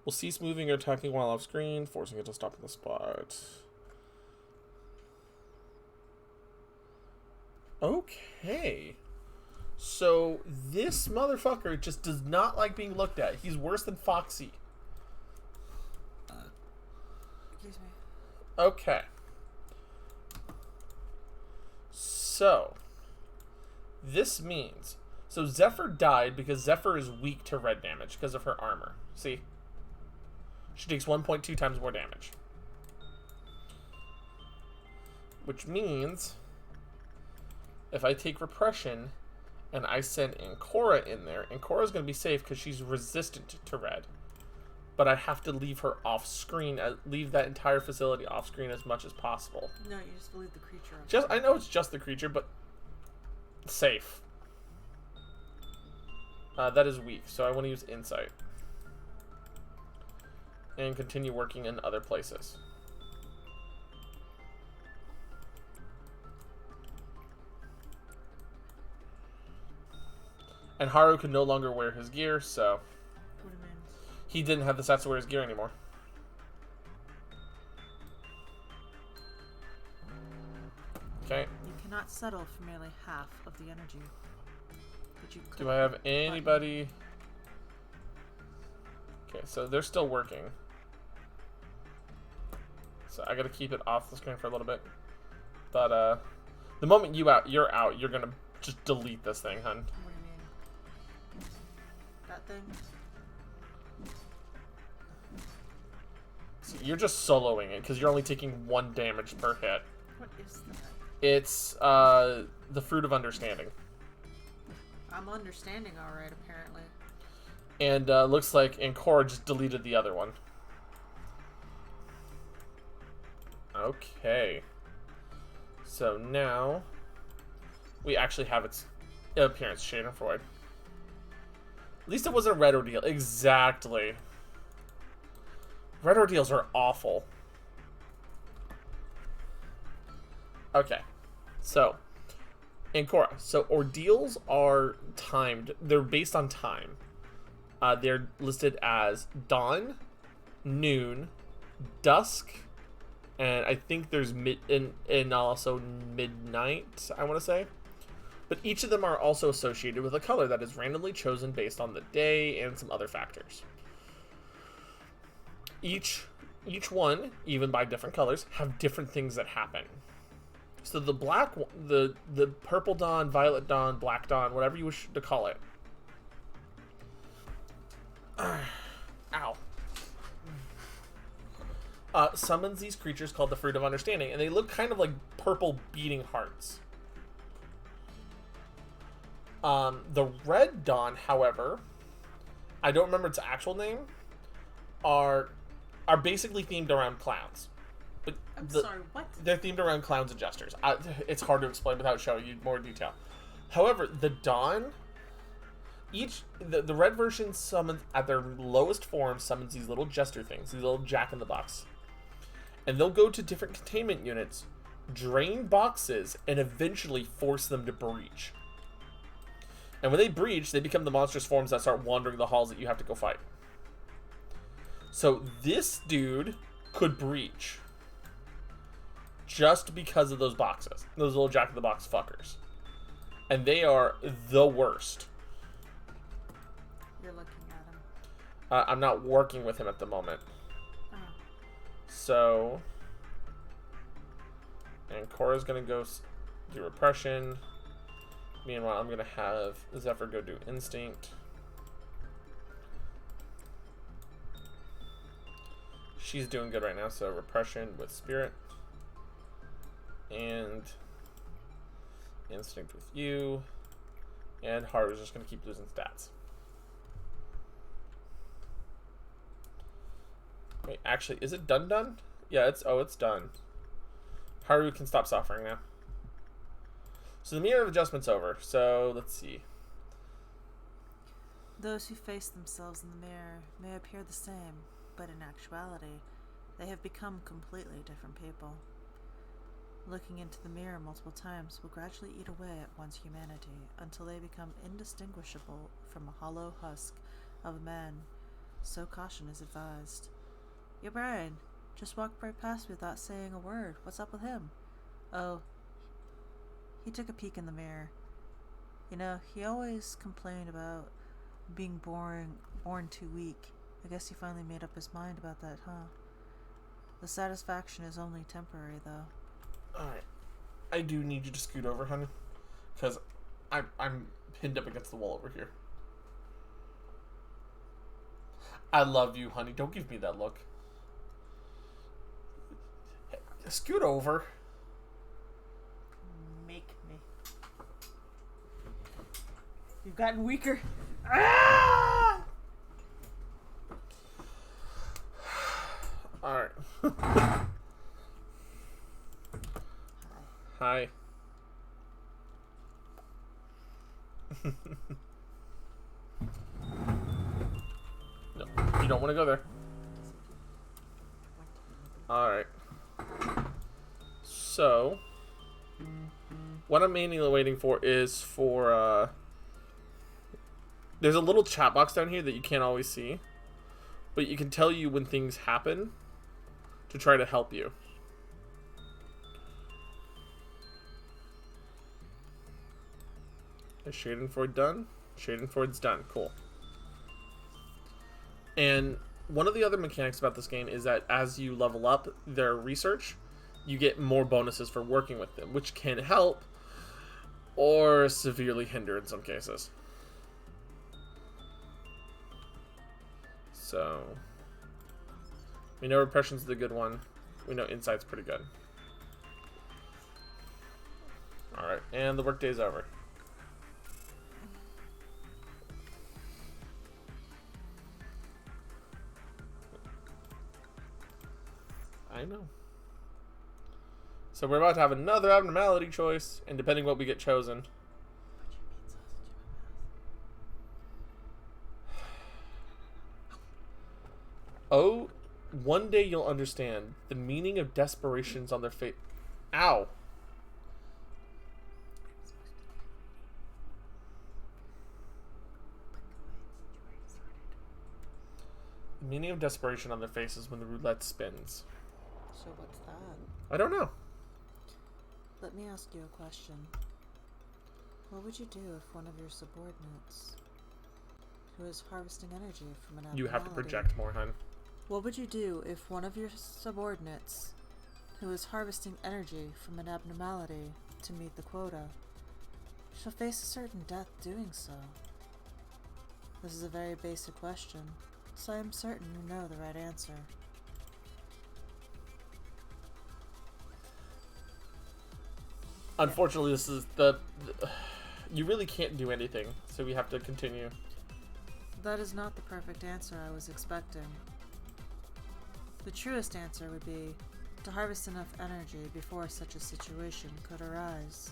Will cease moving or attacking while off screen, forcing it to stop in the spot. Okay. So, this motherfucker just does not like being looked at. He's worse than Foxy. Excuse me. Okay. So, this means... So, Zephyr died because Zephyr is weak to red damage because of her armor. See? She takes 1.2 times more damage. Which means... If I take Repression and I send Ancora in there, Ancora's going to be safe because she's resistant to red. But I have to leave her off screen, leave that entire facility off screen as much as possible. No, you just leave the creature on. I know it's just the creature, but safe. That is weak, so I want to use Insight. And continue working in other places. And Haru could no longer wear his gear, so... What do you mean? He didn't have the stats to wear his gear anymore. Okay. You cannot settle for merely half of the energy. But you Do I have anybody... Okay, so they're still working. So I gotta keep it off the screen for a little bit. But, the moment you're out, you're gonna just delete this thing, hun. What do you mean? That thing? So you're just soloing it, because you're only taking 1 damage per hit. What is that? It's, the Fruit of Understanding. I'm understanding alright, apparently. And, looks like Ancora just deleted the other one. Okay. So now, we actually have its appearance, Schadenfreude. At least it wasn't a red ordeal. Exactly. Red ordeals are awful. Okay. So, And Cora, so ordeals are timed. They're based on time. They're listed as dawn, noon, dusk, and I think there's and also midnight, I want to say. But each of them are also associated with a color that is randomly chosen based on the day and some other factors. Each one, even by different colors, have different things that happen. So the black, the purple dawn, violet dawn, black dawn, whatever you wish to call it. Ow. Summons these creatures called the Fruit of Understanding, and they look kind of like purple beating hearts. The red dawn, however, I don't remember its actual name, are basically themed around clowns. But I'm sorry, what? They're themed around clowns and jesters. It's hard to explain without showing you more detail. However, the dawn, the red version summons, at their lowest form, summons these little jester things, these little jack-in-the-box. And they'll go to different containment units, drain boxes, and eventually force them to breach. And when they breach, they become the monstrous forms that start wandering the halls that you have to go fight. So this dude could breach just because of those boxes. Those little jack-in-the-box fuckers. And they are the worst. You're looking at him. I'm not working with him at the moment. Oh. So... And Cora's gonna go do repression. Meanwhile, I'm gonna have Zephyr go do instinct. She's doing good right now, so repression with spirit. And instinct with you. And Haru's just gonna keep losing stats. Wait, actually, is it done? Yeah, it's done. Haru can stop suffering now. So the mirror of adjustment's over. So let's see. Those who face themselves in the mirror may appear the same, but in actuality, they have become completely different people. Looking into the mirror multiple times will gradually eat away at one's humanity until they become indistinguishable from a hollow husk of a man. So caution is advised. Your Brian just walked right past me without saying a word. What's up with him? Oh, he took a peek in the mirror. You know, he always complained about being born too weak. I guess he finally made up his mind about that, huh? The satisfaction is only temporary, though. Alright. I do need you to scoot over, honey. Because I'm pinned up against the wall over here. I love you, honey. Don't give me that look. Scoot over. Make me. You've gotten weaker. Ah! Alright. Hi. No, you don't want to go there. Alright. So, what I'm mainly waiting for is for, there's a little chat box down here that you can't always see, but you can tell you when things happen to try to help you. Is Schadenfreude done? Schadenfreude's done. Cool. And one of the other mechanics about this game is that as you level up their research, you get more bonuses for working with them, which can help or severely hinder in some cases. So, we know repression's the good one. We know insight's pretty good. Alright, and the workday's over. I know. So we're about to have another abnormality choice, and depending what we get chosen. Oh, one day you'll understand the meaning of desperations on their face. Ow. meaning of desperation on their faces when the roulette spins. So what's that? I don't know. Let me ask you a question. What would you do if one of your subordinates, who is harvesting energy from an abnormality... You have to project more, hun. What would you do if one of your subordinates, who is harvesting energy from an abnormality to meet the quota, shall face a certain death doing so? This is a very basic question, so I am certain you know the right answer. Unfortunately, this is you really can't do anything, so we have to continue. That is not the perfect answer I was expecting. The truest answer would be to harvest enough energy before such a situation could arise.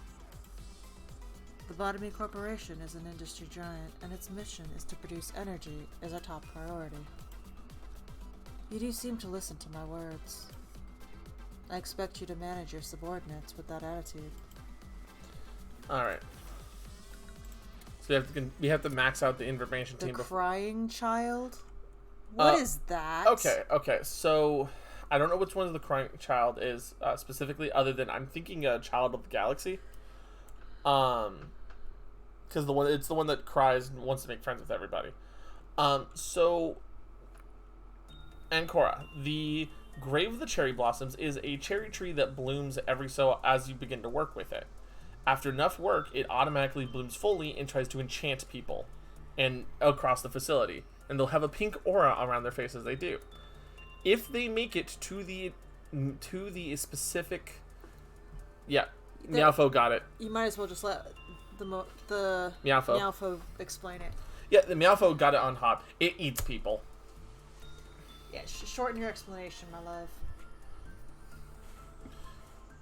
The Lobotomy Corporation is an industry giant, and its mission is to produce energy as a top priority. You do seem to listen to my words. I expect you to manage your subordinates with that attitude. Alright. So we have to max out the information The team crying child? What is that? Okay. So, I don't know which one of the crying child is specifically, other than I'm thinking a child of the galaxy. Because it's the one that cries and wants to make friends with everybody. So, Ancora, the Grave of the Cherry Blossoms is a cherry tree that blooms every so as you begin to work with it. After enough work, it automatically blooms fully and tries to enchant people and across the facility. And they'll have a pink aura around their face as they do. If they make it to the specific... Yeah, Meowfo got it. You might as well just let the Meowfo explain it. Yeah, the Meowfo got it on top. It eats people. Yeah, shorten your explanation, my love.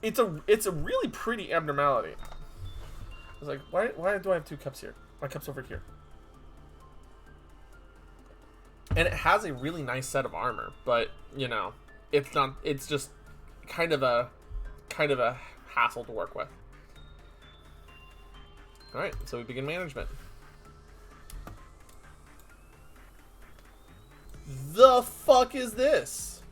It's a really pretty abnormality. I was like, why do I have two cups here? My cup's over here. And it has a really nice set of armor, but it's not. It's just kind of a hassle to work with. All right, so we begin management. The fuck is this?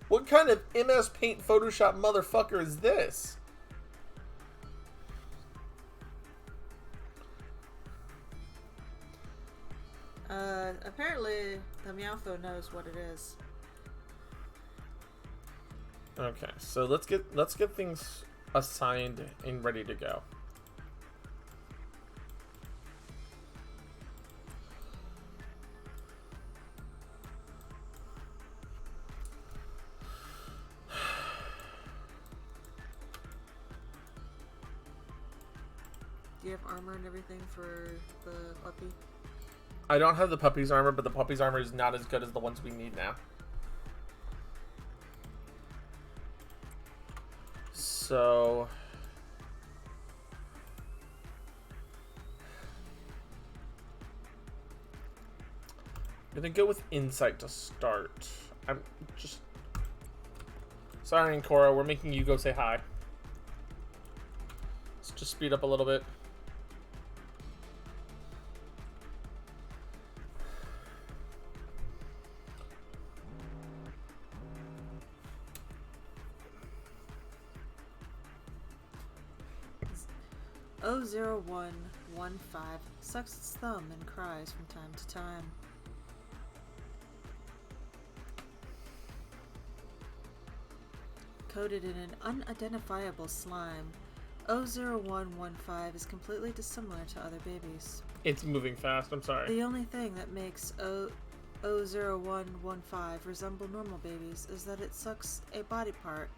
What kind of MS Paint Photoshop motherfucker is this? Apparently the Meowfo knows what it is. Okay, so let's get things assigned and ready to go. Do you have armor and everything for the puppy? I don't have the puppy's armor, but the puppy's armor is not as good as the ones we need now. So... I'm gonna go with insight to start. I'm just... Sorry, Ancora, we're making you go say hi. Let's just speed up a little bit. O0115 sucks its thumb and cries from time to time. Coated in an unidentifiable slime, O0115 is completely dissimilar to other babies. It's moving fast, I'm sorry. The only thing that makes O0115 resemble normal babies is that it sucks a body part,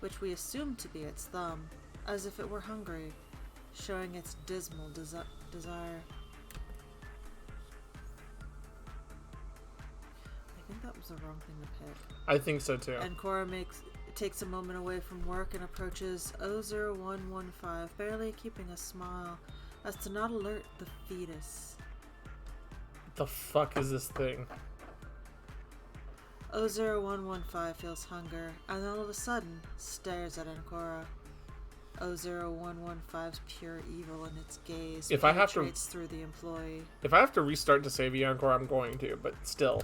which we assume to be its thumb, as if it were hungry, showing its dismal desire. I think that was the wrong thing to pick. I think so too. And Cora takes a moment away from work and approaches O0115, barely keeping a smile, as to not alert the fetus. What the fuck is this thing? O0115 feels hunger, and all of a sudden stares at Ancora. 00115's pure evil in its gaze If I have to- penetrates through the employee. If I have to restart to save Encore, I'm going to, but still.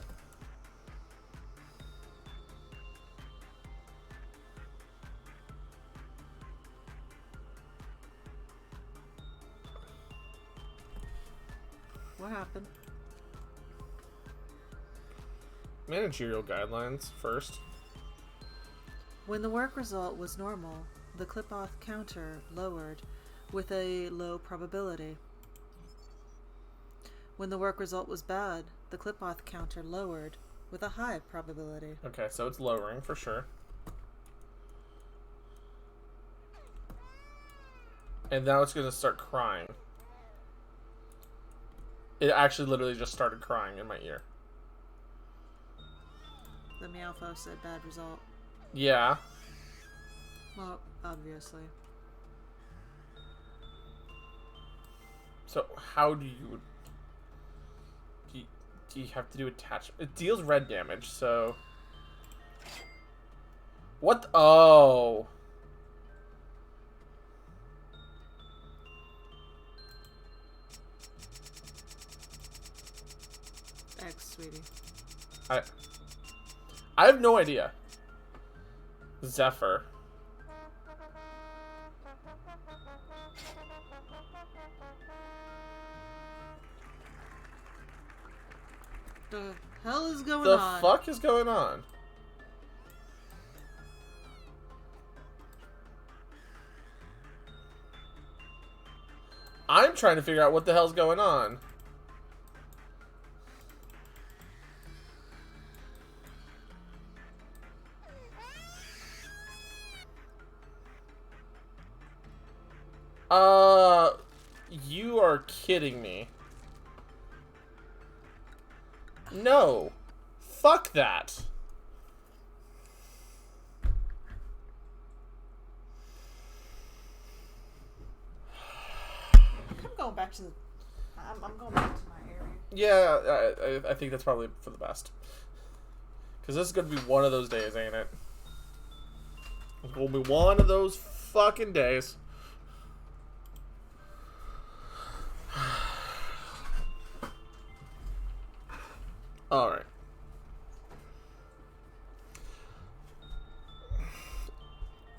What happened? Managerial guidelines first. When the work result was normal, the clip-off counter lowered with a low probability. When the work result was bad, the clip-off counter lowered with a high probability. Okay, so it's lowering for sure. And now it's going to start crying. It actually literally just started crying in my ear. The Meowfo said bad result. Yeah. Well, obviously. So how do you... Do you have to do attachment? It deals red damage, so... What? Oh. X, sweetie. I have no idea. Zephyr. The hell is going The on? fuck is going on? I'm trying to figure out what the hell's going on. You are kidding me. No. Fuck that. I'm going back to the... I'm going back to my area. Yeah, I think that's probably for the best. Because this is going to be one of those days, ain't it? It's going to be one of those fucking days. Alright.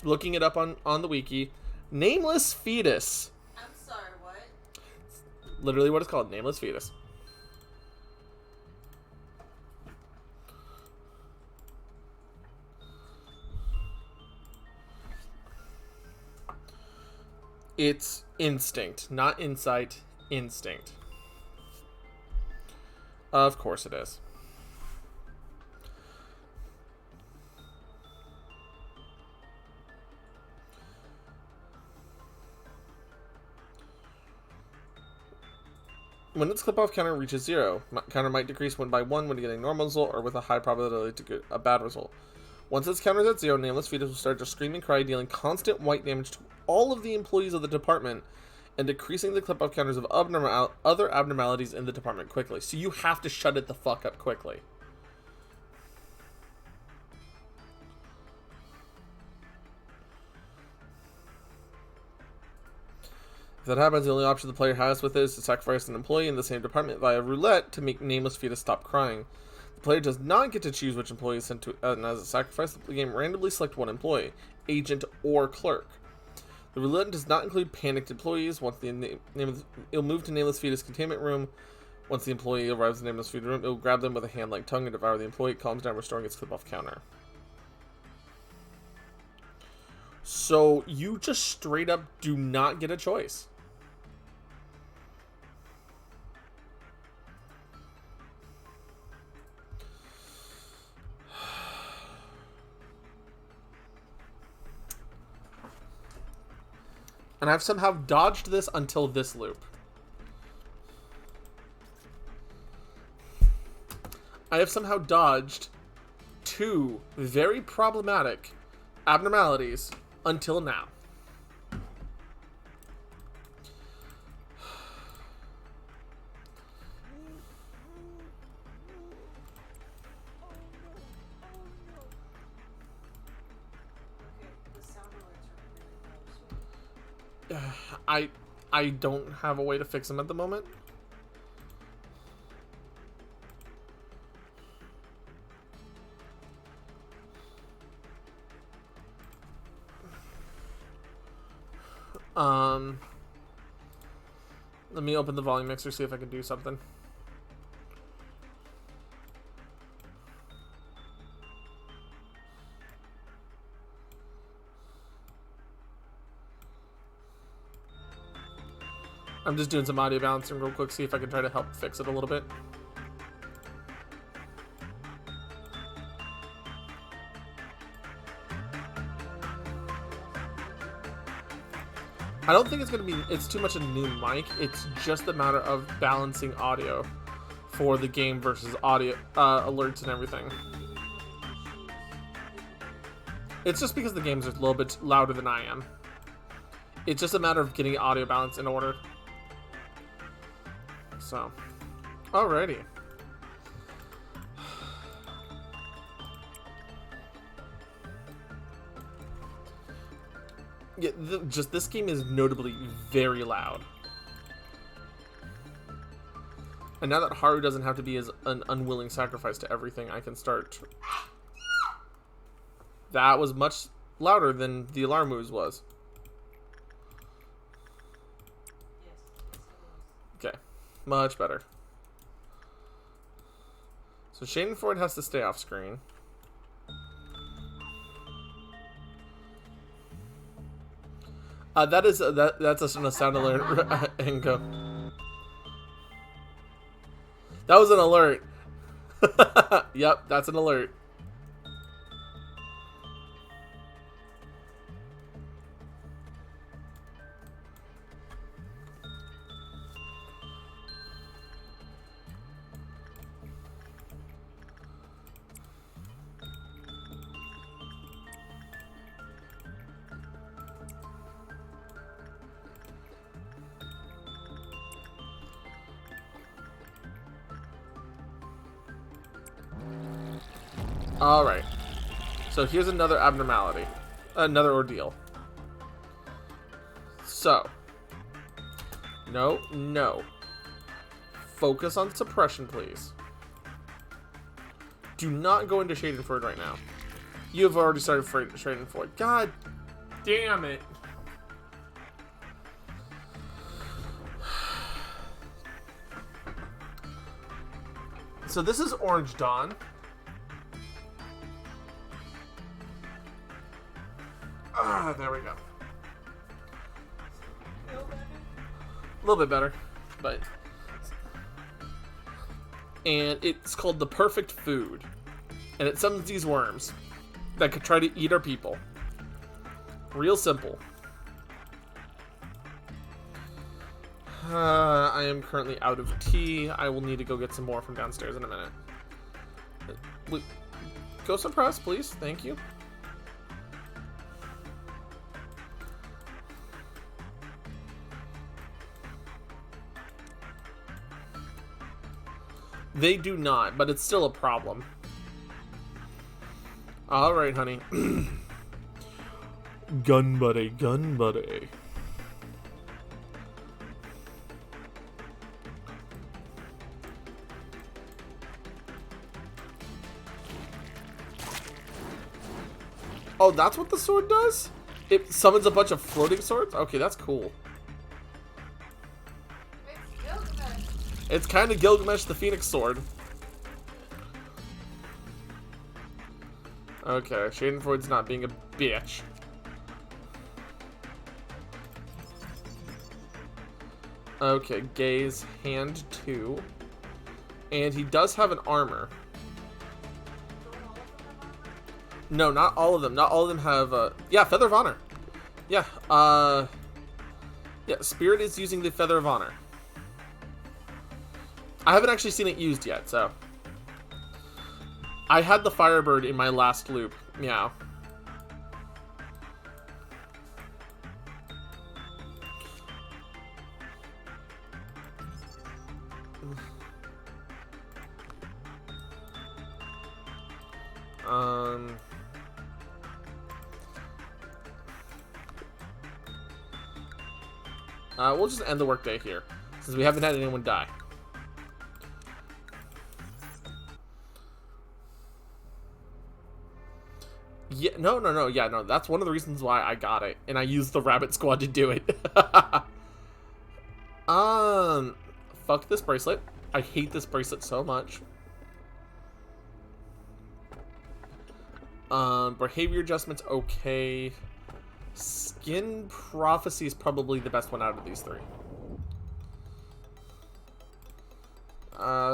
Looking it up on the wiki. Nameless fetus. I'm sorry, what? Literally what it's called. Nameless fetus. It's instinct, not insight. Instinct. Of course it is. When its clip-off counter reaches 0, counter might decrease 1 by 1 when getting a normal result or with a high probability to get a bad result. Once its counter is at 0, Nameless Fetus will start to scream and cry, dealing constant white damage to all of the employees of the department and decreasing the clip-off counters of other abnormalities in the department quickly. So you have to shut it the fuck up quickly. If that happens, the only option the player has with it is to sacrifice an employee in the same department via roulette to make Nameless Fetus stop crying. The player does not get to choose which employee is sent to as a sacrifice. The game randomly select one employee, agent or clerk. The roulette does not include panicked employees. Once it'll move to Nameless Fetus containment room. Once the employee arrives in the Nameless Fetus room, it will grab them with a hand-like tongue and devour the employee. It calms down, restoring its clip-off counter. So you just straight up do not get a choice. And I've somehow dodged this until this loop. I have somehow dodged 2 very problematic abnormalities until now. Okay, the sound alerts are really low, I don't have a way to fix them at the moment. Let me open the volume mixer, see if I can do something. I'm just doing some audio balancing real quick, see if I can try to help fix it a little bit. I don't think it's going to be, it's too much a new mic. It's just a matter of balancing audio for the game versus audio alerts and everything. It's just because the games are a little bit louder than I am. It's just a matter of getting audio balance in order. So, alrighty. Yeah, just this game is notably very loud. And now that Haru doesn't have to be as an unwilling sacrifice to everything, I can start. That was much louder than the alarm moves was. Okay, much better. So Schadenfreude has to stay off screen. That's a sound alert. Ingo. That was an alert. Yep, that's an alert. Alright. So here's another abnormality. Another ordeal. So. No, no. Focus on suppression, please. Do not go into Schadenfreude right now. You have already started Schadenfreude. God damn it. So this is Orange Dawn. There we go. A little bit better, but... And it's called the perfect food. And it summons these worms that could try to eat our people. Real simple. I am currently out of tea. I will need to go get some more from downstairs in a minute. Go suppress, please. Thank you. They do not, but it's still a problem. Alright, honey. Gun buddy, gun buddy. Oh, that's what the sword does? It summons a bunch of floating swords? Okay, that's cool. It's kind of Gilgamesh the Phoenix Sword. Okay, Schadenfreude's not being a bitch. Okay, Gaze, hand 2. And he does have an armor. No, not all of them. Not all of them have, yeah, Feather of Honor. Yeah, yeah, Spirit is using the Feather of Honor. I haven't actually seen it used yet, so. I had the Firebird in my last loop. Meow. We'll just end the workday here, since we haven't had anyone die. Yeah, no. Yeah, no. That's one of the reasons why I got it, and I used the rabbit squad to do it. Fuck this bracelet. I hate this bracelet so much. Behavior adjustments, okay. Skin prophecy is probably the best one out of these three.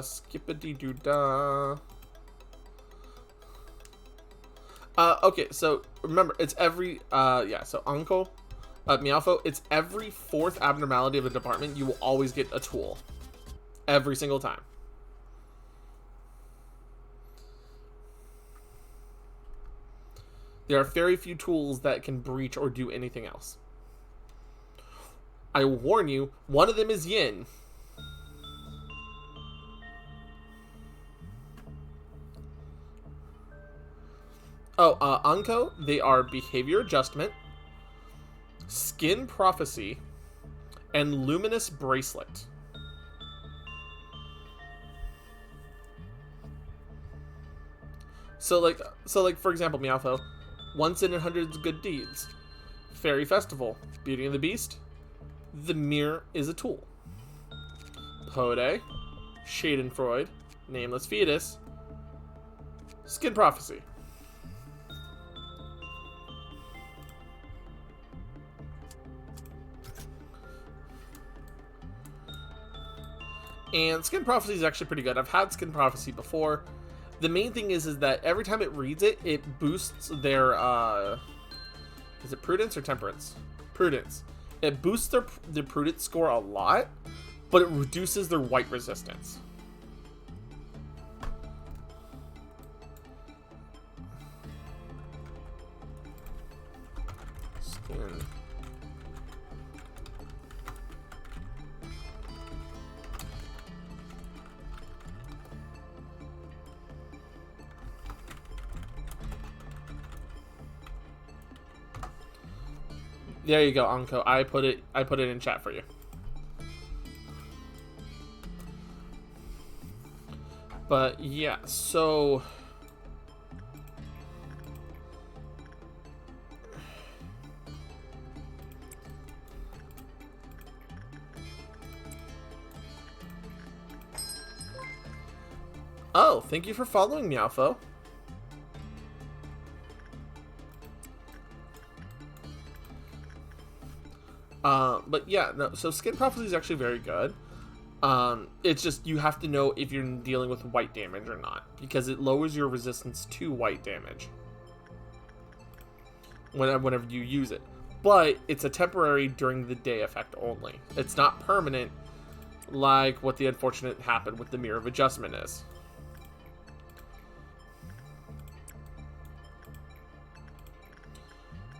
Skippity-doo-dah. Okay, so remember, it's every, yeah, so Uncle, Meowfo, it's every 4th abnormality of a department, you will always get a tool. Every single time. There are very few tools that can breach or do anything else. I will warn you, one of them is Yin. Oh, Anko, they are behavior adjustment, skin prophecy, and luminous bracelet. So like for example, Meowfo, once in 100 good deeds, Fairy Festival, Beauty and the Beast, the mirror is a tool. Pode, Schadenfreude, Nameless Fetus, Skin Prophecy. And Skin Prophecy is actually pretty good. I've had Skin Prophecy before. The main thing is that every time it reads it, it boosts their, is it Prudence or Temperance? Prudence. It boosts their Prudence score a lot, but it reduces their white resistance. Skin. There you go, Anko. I put it in chat for you. But yeah, so oh, thank you for following, Meowfo. But yeah, no, so Skin Prophecy is actually very good. It's just you have to know if you're dealing with white damage or not, because it lowers your resistance to white damage whenever you use it. But it's a temporary during the day effect only. It's not permanent, like what the unfortunate happened with the Mirror of Adjustment is.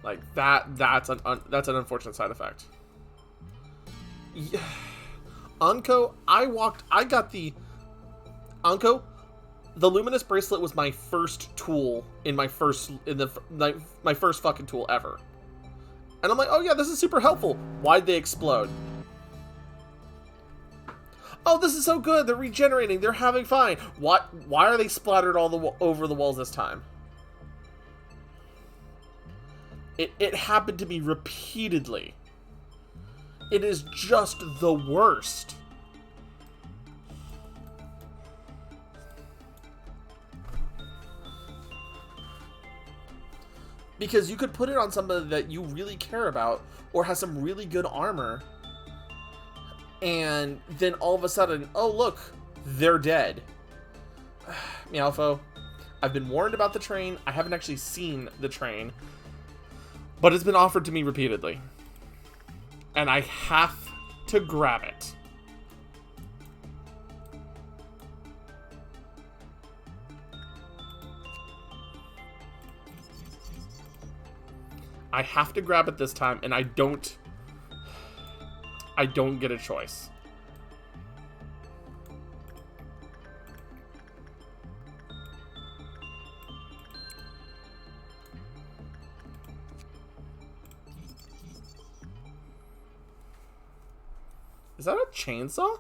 Like that's an unfortunate side effect. Yeah. Anko, I got the Anko. The Luminous Bracelet was my first tool my first fucking tool ever. And I'm like, oh yeah, this is super helpful. Why'd they explode? Oh, this is so good. They're regenerating. They're having fun. Why are they splattered all over the walls this time? It happened to me repeatedly. It is just the worst. Because you could put it on somebody that you really care about or has some really good armor, and then all of a sudden, oh look, they're dead. Meowfo, I've been warned about the train. I haven't actually seen the train, but it's been offered to me repeatedly. And I have to grab it. I have to grab it this time, and I don't get a choice. Is that a chainsaw?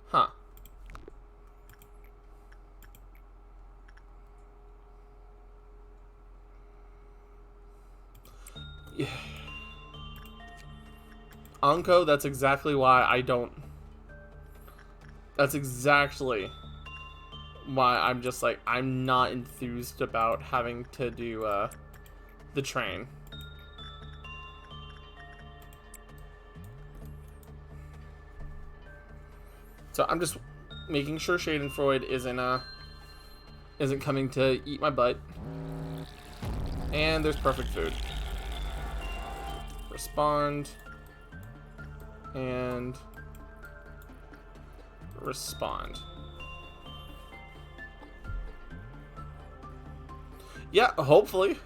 Huh. Yeah. Anko, that's exactly why I don't... That's exactly why I'm just like, I'm not enthused about having to do the train. So I'm just making sure Schadenfreude isn't coming to eat my butt. And there's perfect food. Respond. And respond. Yeah, hopefully.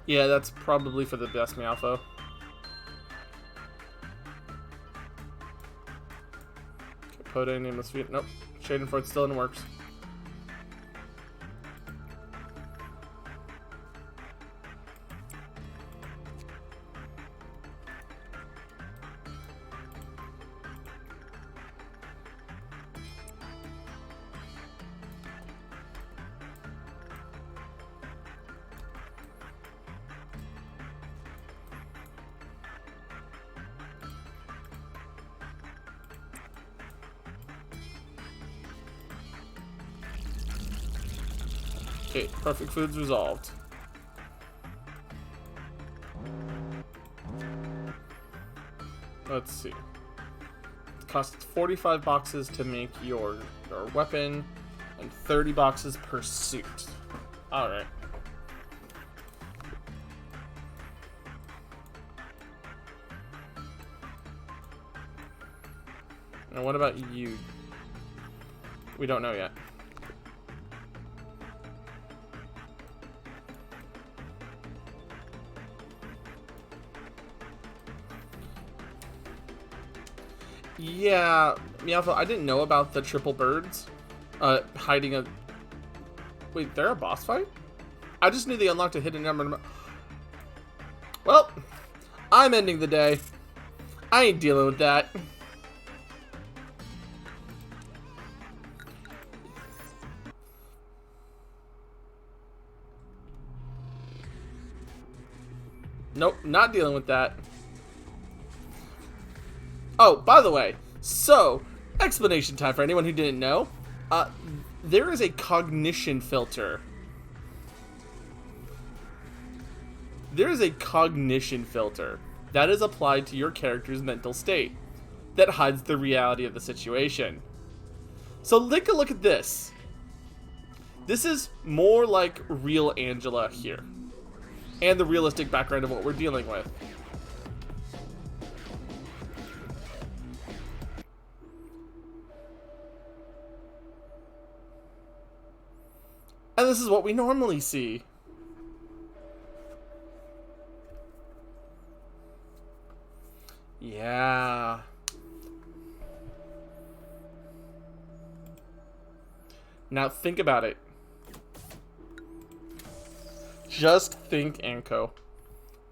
Yeah, that's probably for the best, Meowfo. Okay, Pode, nameless feet. Nope. Schadenfreude still in the works. Okay, perfect food's resolved. Let's see. It costs 45 boxes to make your weapon, and 30 boxes per suit. Alright. And what about you? We don't know yet. Yeah, Meowfo, I didn't know about the triple birds hiding a... Wait, they're a boss fight? I just knew they unlocked a hidden number. Well, I'm ending the day. I ain't dealing with that. Nope, not dealing with that. Oh, by the way, so, explanation time for anyone who didn't know. There is a cognition filter. There is a cognition filter that is applied to your character's mental state that hides the reality of the situation. So take a look at this. This is more like real Angela here. And the realistic background of what we're dealing with. And this is what we normally see. Yeah. Now think about it. Just think, Anko.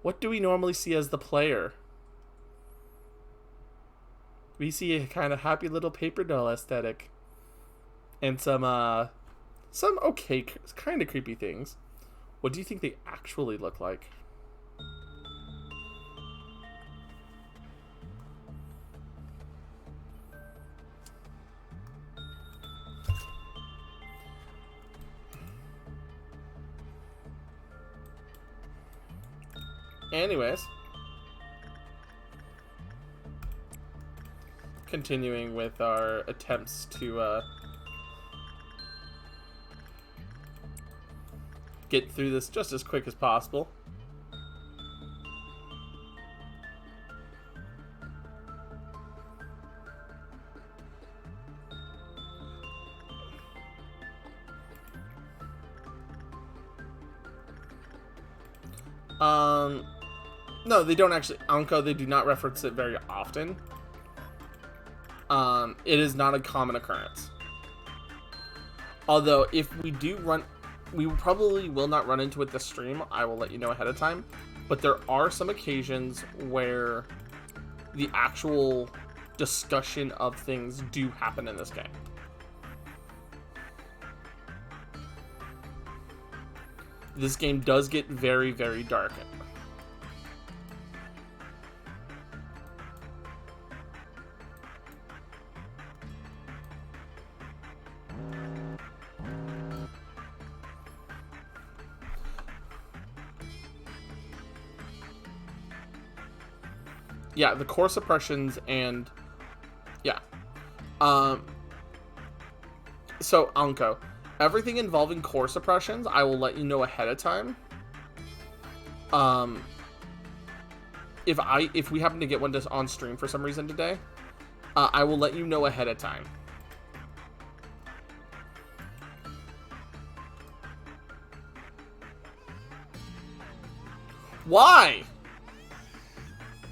What do we normally see as the player? We see a kind of happy little paper doll aesthetic. And some okay, kind of creepy things. What do you think they actually look like? Anyways, continuing with our attempts to get through this just as quick as possible. No, they don't actually. Anko, they do not reference it very often. It is not a common occurrence. Although, if we do run... We probably will not run into it this stream. I will let you know ahead of time. But there are some occasions where the actual discussion of things do happen in this game. This game does get very, very dark. Yeah, the core suppressions and... Yeah. So, Anko, everything involving core suppressions, I will let you know ahead of time. If we happen to get one just on stream for some reason today, I will let you know ahead of time. Why?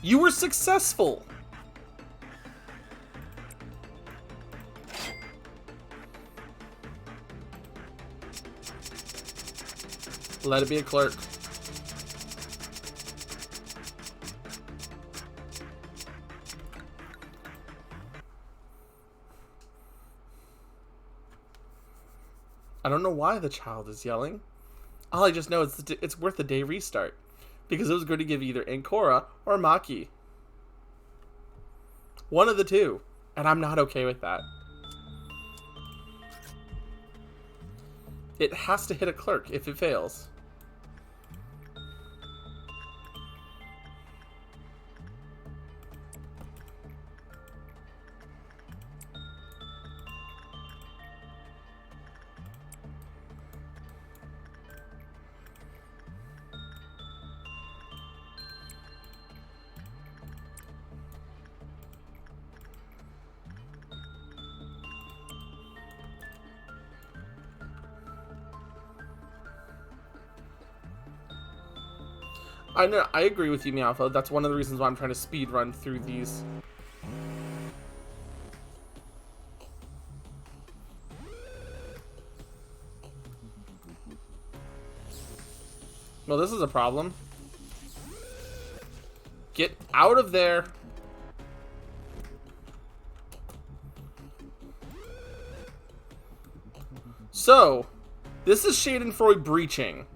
You were successful. Let it be a clerk. I don't know why the child is yelling. All I just know is it's worth a day restart. Because it was going to give either Ankora or Maki. One of the two. And I'm not okay with that. It has to hit a clerk if it fails. I know, I agree with you, Meowfo. That's one of the reasons why I'm trying to speed run through these. Well, this is a problem. Get out of there. So, this is Schadenfreude breaching.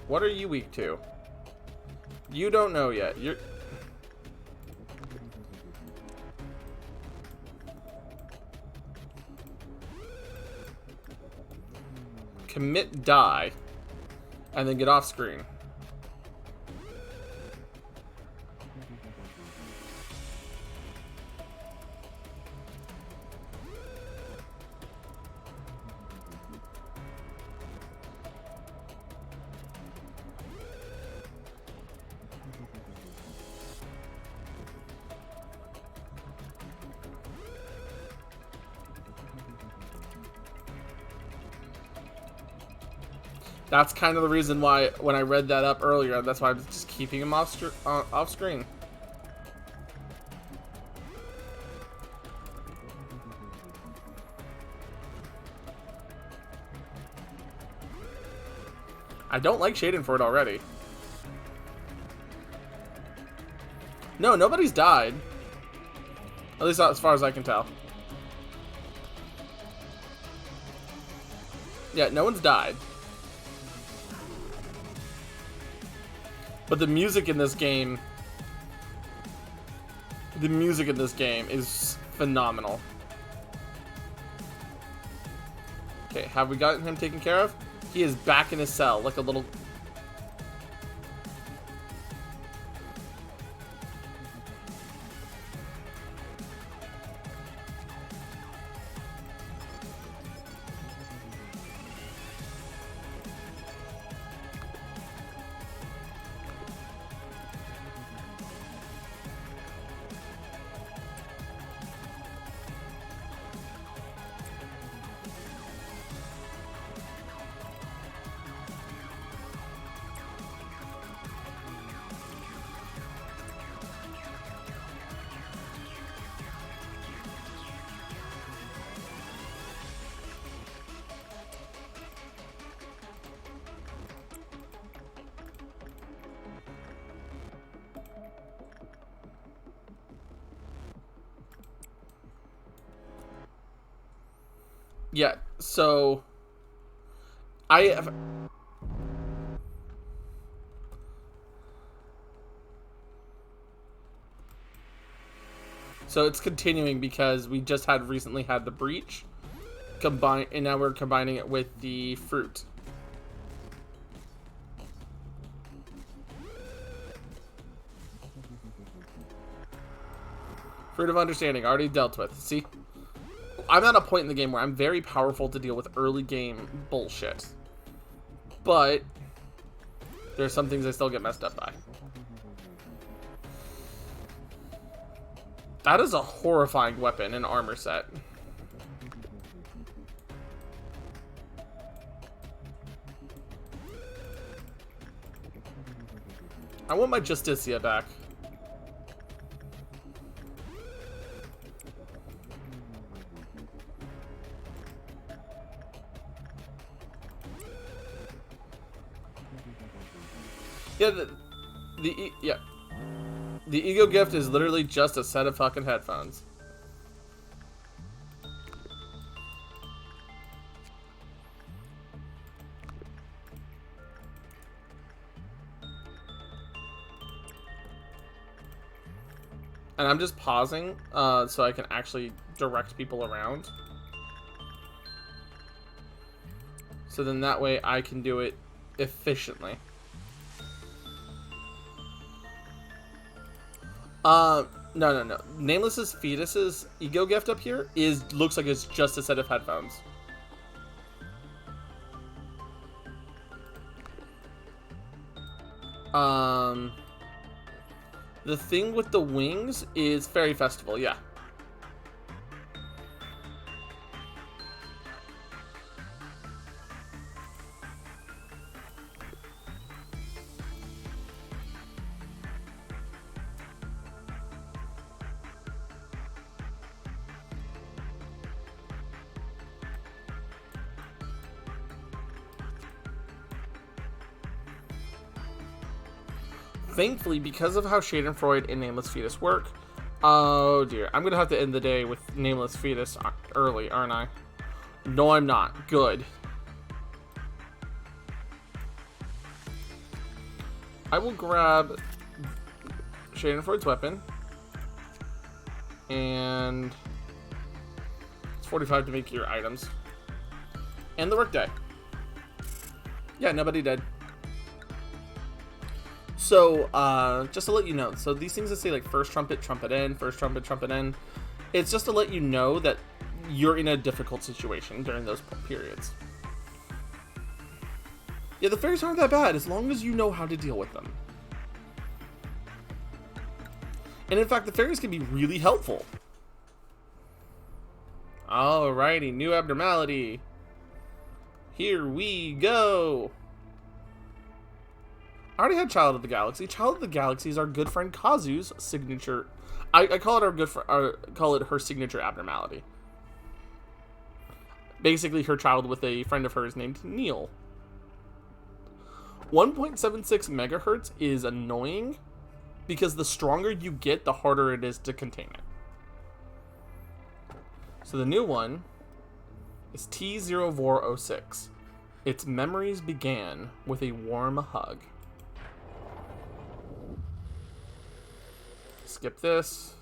What are you weak to? You don't know yet. You're... Commit die. And then get off screen. That's kind of the reason why, when I read that up earlier, that's why I'm just keeping him off screen. I don't like Schadenfreude already. No, nobody's died. At least not as far as I can tell. Yeah, no one's died. But the music in this game... The music in this game is phenomenal. Okay, have we gotten him taken care of? He is back in his cell, like a little... Yeah, so I have... So it's continuing because we just recently had the breach combine, and now we're combining it with the fruit. Fruit of understanding already dealt with. See, I'm at a point in the game where I'm very powerful to deal with early game bullshit, but there's some things I still get messed up by. That is a horrifying weapon and armor set. I want my Justicia back. Yeah, yeah. The ego gift is literally just a set of fucking headphones. And I'm just pausing so I can actually direct people around. So then that way I can do it efficiently. No. Nameless's fetus's ego gift up here looks like it's just a set of headphones. The thing with the wings is Fairy Festival, yeah. Thankfully, because of how Schadenfreude and Nameless Fetus work, oh dear, I'm gonna have to end the day with Nameless Fetus early, aren't I? No, I'm not. Good. I will grab Schadenfreude's weapon, and it's 45 to make your items, and the workday. Yeah, nobody did. So, just to let you know, so these things that say like first trumpet, trumpet in, first trumpet, trumpet in, it's just to let you know that you're in a difficult situation during those periods. Yeah, the fairies aren't that bad as long as you know how to deal with them. And in fact, the fairies can be really helpful. Alrighty, new abnormality. Here we go. I already had Child of the Galaxy. Child of the Galaxy is our good friend Kazu's signature. I call it call it her signature abnormality. Basically, her child with a friend of hers named Neil. 1.76 megahertz is annoying because the stronger you get, the harder it is to contain it. So the new one is T0406. Its memories began with a warm hug. Skip this.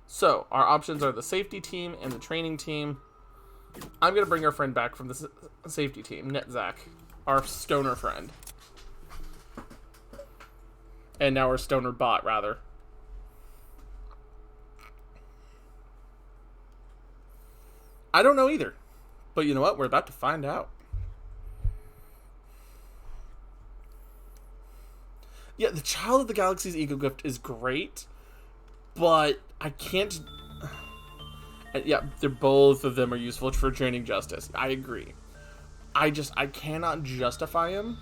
So, our options are the safety team and the training team. I'm going to bring our friend back from the safety team, Netzach, our stoner friend. And now our stoner bot, rather. I don't know either. But you know what? We're about to find out. Yeah, the Child of the Galaxy's ego gift is great, but I can't... Yeah, both of them are useful for draining justice. I agree. I cannot justify him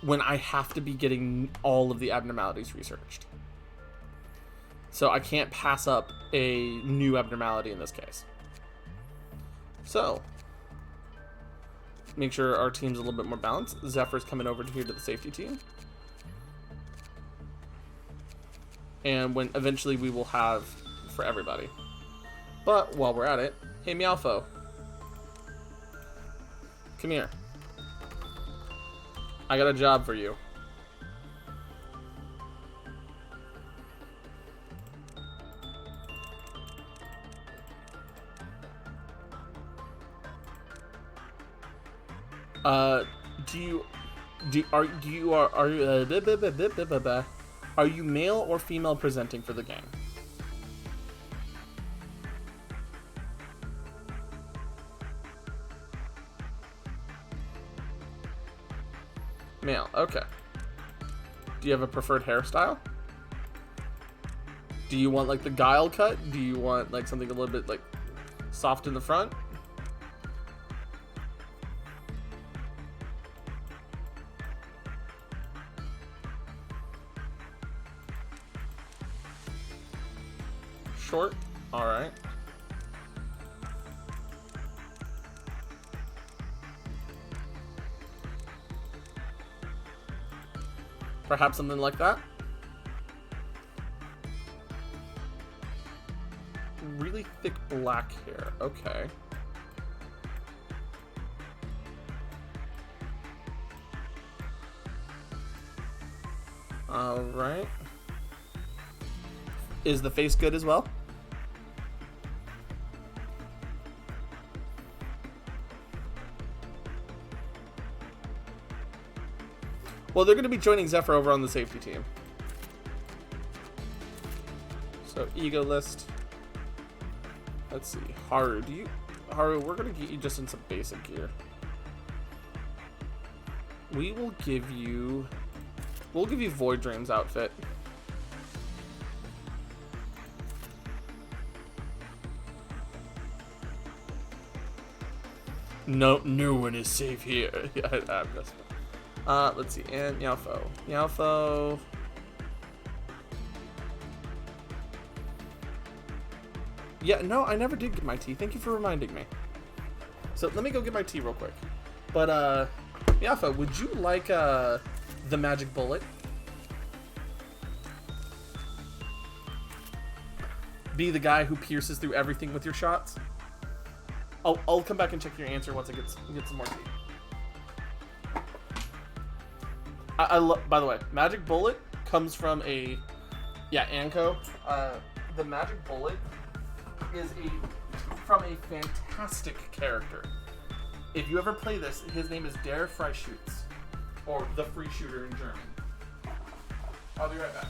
when I have to be getting all of the abnormalities researched. So I can't pass up a new abnormality in this case. So, make sure our team's a little bit more balanced. Zephyr's coming over here to the safety team. And when eventually we will have for everybody. But while we're at it, hey Meowfo. Come here. I got a job for you. Are you male or female presenting for the game? Male, okay. Do you have a preferred hairstyle? Do you want like the guile cut? Do you want like something a little bit like soft in the front? Short? Alright. Perhaps something like that? Really thick black hair. Okay. Alright. Is the face good as well? Well, they're going to be joining Zephyr over on the safety team. So, ego list. Let's see. Haru, Haru, we're going to get you just in some basic gear. We'll give you Void Dream's outfit. No one is safe here. I'm just... let's see, and Meowfo. Meowfo. Yeah, no, I never did get my tea. Thank you for reminding me. So let me go get my tea real quick. But, Meowfo, would you like, the magic bullet? Be the guy who pierces through everything with your shots? I'll come back and check your answer once I get some more tea. By the way, Magic Bullet comes from Anko. The Magic Bullet is from a fantastic character. If you ever play this, his name is Der Freischütz, or the Free Shooter in German. I'll be right back.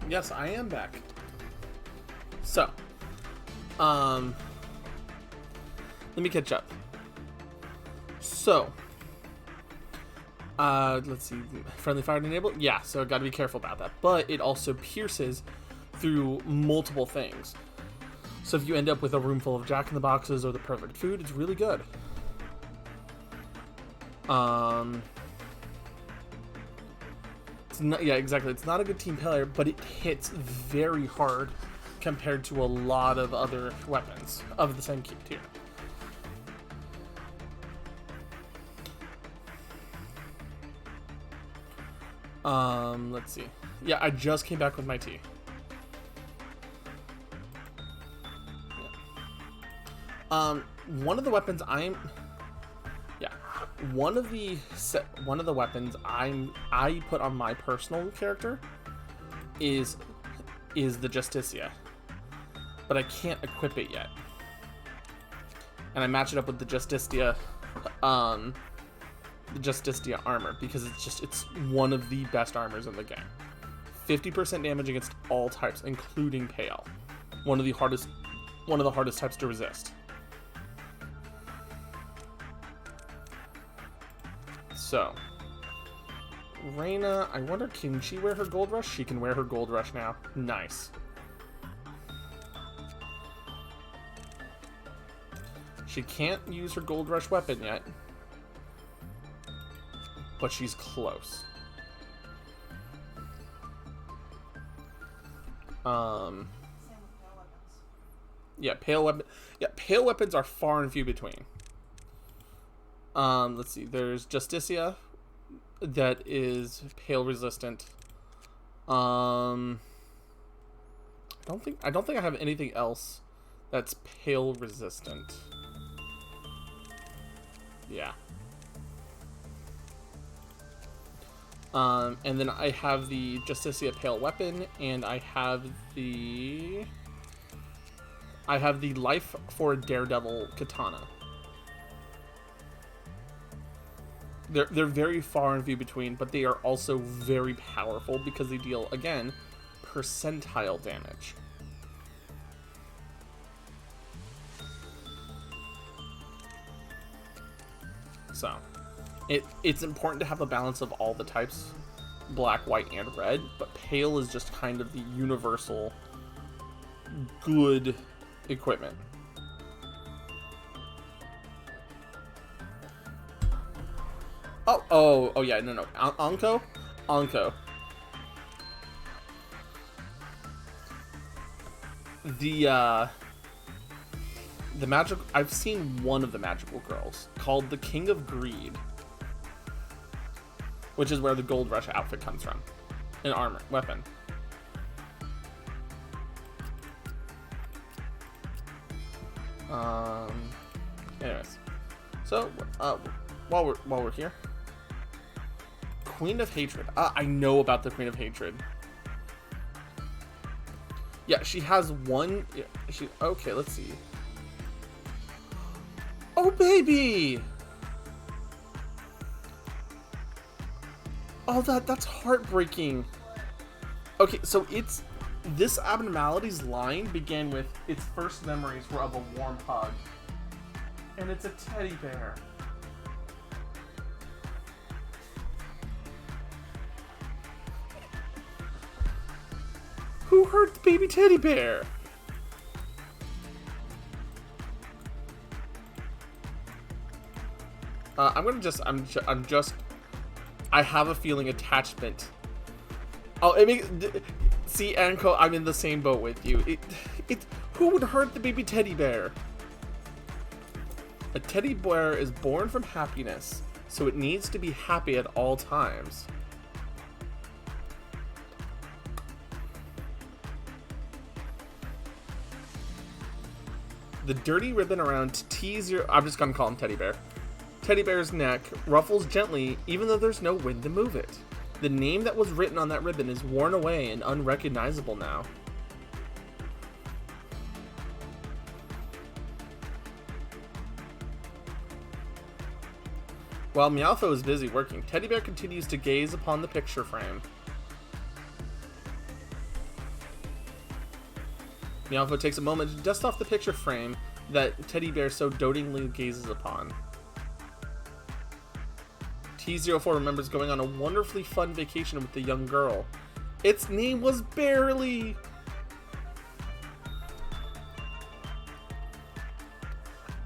Yes, I am back. So, let me catch up. So, let's see, friendly fire enabled? Yeah, so gotta be careful about that. But it also pierces through multiple things. So if you end up with a room full of jack-in-the-boxes or the perfect food, it's really good. It's not, yeah, exactly. It's not a good team player, but it hits very hard compared to a lot of other weapons of the same tier. Let's see. Yeah, I just came back with my tea. Yeah. One of the weapons one of the weapons I put on my personal character is the Justicia, but I can't equip it yet, and I match it up with the Justicia armor because it's one of the best armors in the game. 50% damage against all types, including pale. One of the hardest types to resist. So, Reyna, I wonder, can she wear her Gold Rush? She can wear her Gold Rush now. Nice. She can't use her Gold Rush weapon yet, but she's close. Yeah, pale weapons are far and few between. Let's see. There's Justicia that is pale resistant. I don't think I have anything else that's pale resistant. Yeah. And then I have the Justicia pale weapon, and I have the life for Daredevil katana. They're very far and few between, but they are also very powerful because they deal, again, percentile damage. So, it's important to have a balance of all the types, black, white, and red, but pale is just kind of the universal good equipment. Oh yeah, no. Anko. The magic, I've seen one of the magical girls called the King of Greed, which is where the Gold Rush outfit comes from. An armor weapon. Anyways. So, while we're here, Queen of Hatred. I know about the Queen of Hatred. Yeah, she has one. Yeah, okay, let's see. Oh, baby! Oh, that's heartbreaking. Okay, so this abnormality's line began with its first memories were of a warm hug. And it's a teddy bear. Who hurt the baby teddy bear? I have a feeling attachment. Oh, see, Anko, I'm in the same boat with you. Who would hurt the baby teddy bear? A teddy bear is born from happiness, so it needs to be happy at all times. The dirty ribbon around T0, I'm just gonna call him Teddy Bear. Teddy Bear's neck ruffles gently even though there's no wind to move it. The name that was written on that ribbon is worn away and unrecognizable now. While Meowtho is busy working, Teddy Bear continues to gaze upon the picture frame. Meowfo takes a moment to dust off the picture frame that teddy bear so dotingly gazes upon. T04 remembers going on a wonderfully fun vacation with the young girl. Its name was Barely!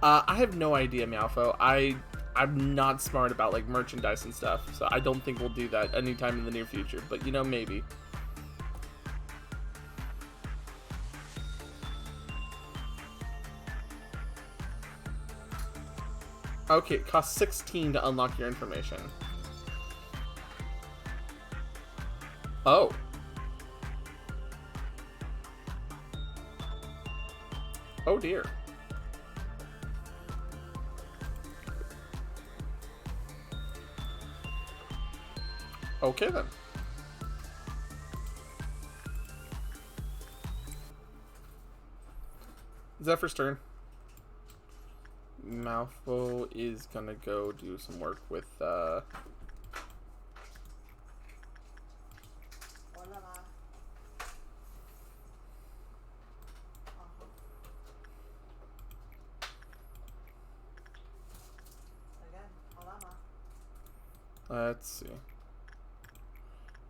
I have no idea, Meowfo. I'm not smart about like merchandise and stuff, so I don't think we'll do that anytime in the near future, but you know, maybe. Okay, it costs 16 to unlock your information. Oh. Oh dear. Okay then. Zephyr's turn. Malfo is gonna go do some work with Hola, ma. Again, hola, ma. let's see.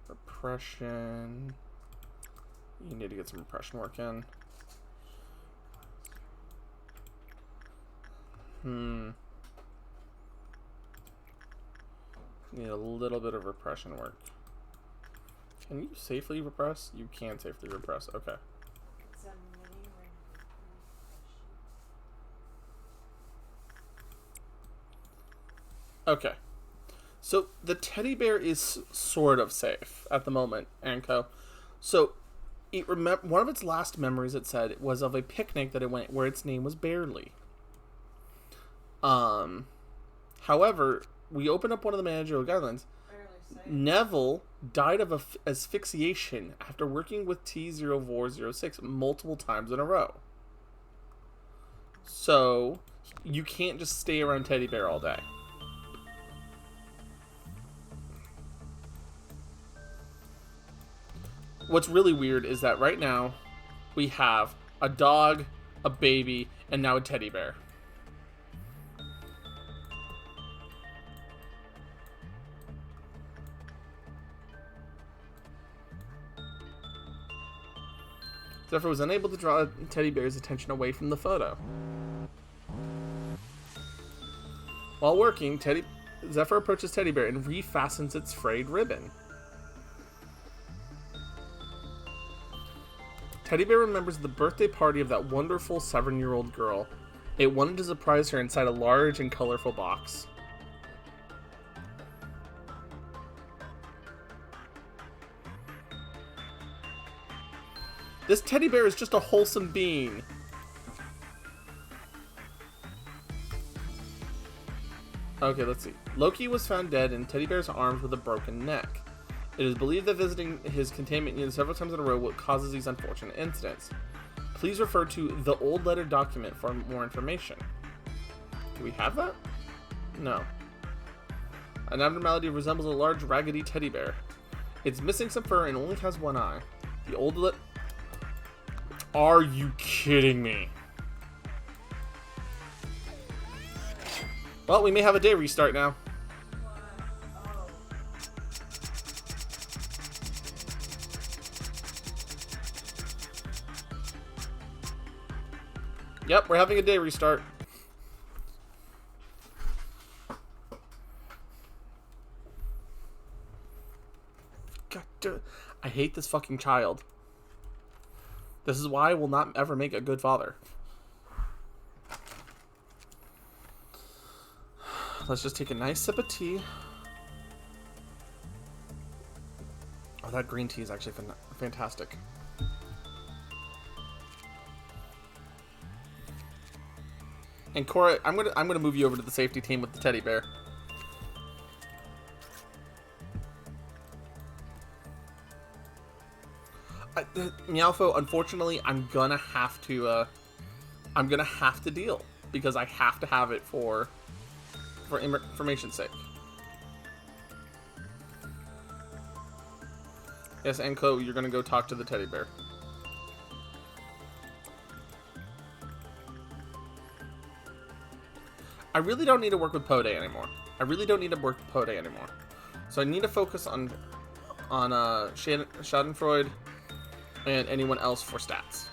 Repression. You need to get some repression work in. Need a little bit of repression work. Can you safely repress? You can safely repress. Okay. It's a mini ring. Okay. So the teddy bear is sort of safe at the moment, Anko. So it one of its last memories, it said, was of a picnic that it went where its name was Barely. However, we open up one of the managerial guidelines. Barely safe. Neville died of asphyxiation after working with T0406 multiple times in a row. So you can't just stay around teddy bear all day. What's really weird is that right now we have a dog, a baby, and now a teddy bear. Zephyr was unable to draw teddy bear's attention away from the photo. While working, Zephyr approaches teddy bear and refastens its frayed ribbon. Teddy bear remembers the birthday party of that wonderful 7-year-old girl. It wanted to surprise her inside a large and colorful box. This teddy bear is just a wholesome being. Okay, let's see. Loki was found dead in teddy bear's arms with a broken neck. It is believed that visiting his containment unit several times in a row causes these unfortunate incidents. Please refer to the old letter document for more information. Do we have that? No. An abnormality resembles a large raggedy teddy bear. It's missing some fur and only has one eye. The old Are you kidding me? Well, we may have a day restart now. Yep, we're having a day restart. God damn, I hate this fucking child. This is why I will not ever make a good father. Let's just take a nice sip of tea. Oh, that green tea is actually fantastic. And Cora, I'm gonna move you over to the safety team with the teddy bear. Meowfo, unfortunately, I'm gonna have to deal because I have to have it for information's sake. Yes, Anko, you're gonna go talk to the teddy bear. I really don't need to work with Pode anymore. So I need to focus on Schadenfreude and anyone else for stats.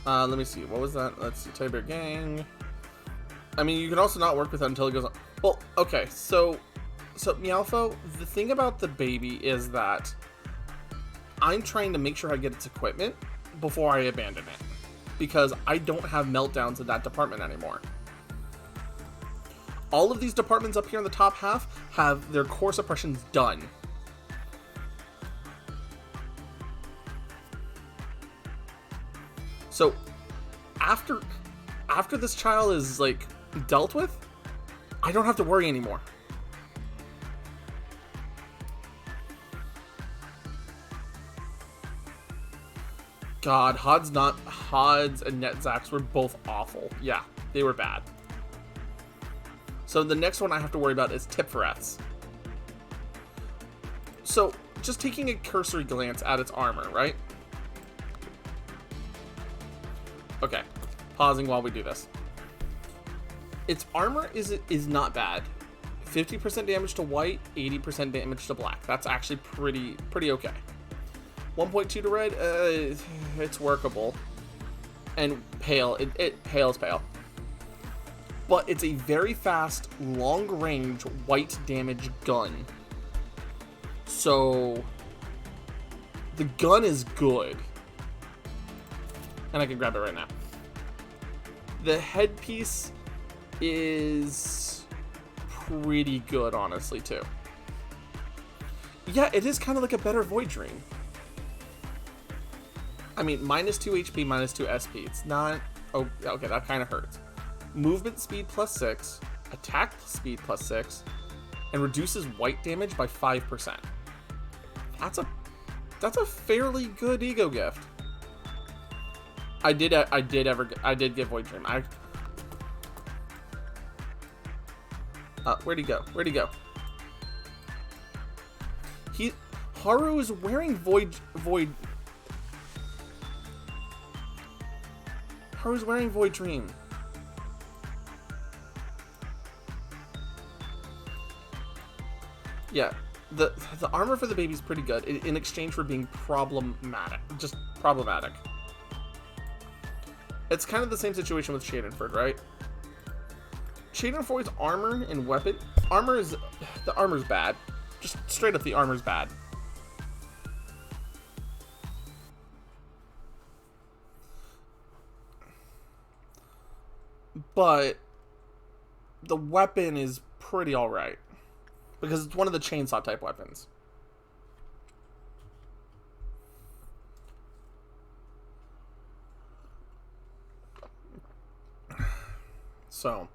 Let me see. What was that? Let's see. Teddy Bear Gang. I mean, you can also not work with it until it goes on. Well, okay. So Meowfo, the thing about the baby is that I'm trying to make sure I get its equipment before I abandon it, because I don't have meltdowns in that department anymore. All of these departments up here in the top half have their core suppressions done. So after this child is like dealt with, I don't have to worry anymore. God, Hod's and Netzax were both awful. Yeah, they were bad. So the next one I have to worry about is Tipfereths. So just taking a cursory glance at its armor, right? Okay, pausing while we do this. Its armor is not bad. 50% damage to white, 80% damage to black. That's actually pretty okay. 1.2 to red, it's workable. And pale, it pale is pale. But it's a very fast, long-range, white damage gun. So the gun is good. And I can grab it right now. The headpiece is pretty good, honestly, too. Yeah, it is kind of like a better Void Dream. I mean, minus 2 HP, minus 2 SP. It's not... Oh, okay, that kind of hurts. Movement speed plus 6, attack speed plus 6, and reduces white damage by 5%. That's a fairly good ego gift. I did get Void Dream. Where'd he go? Haru is wearing Haru's wearing Void Dream. Yeah, the armor for the baby's pretty good in exchange for being problematic. Just problematic. It's kind of the same situation with Schadenfreude, right? Schadenfreude's armor and weapon... The armor's bad. Just straight up, the armor's bad. But the weapon is pretty alright. Because it's one of the chainsaw type weapons. So,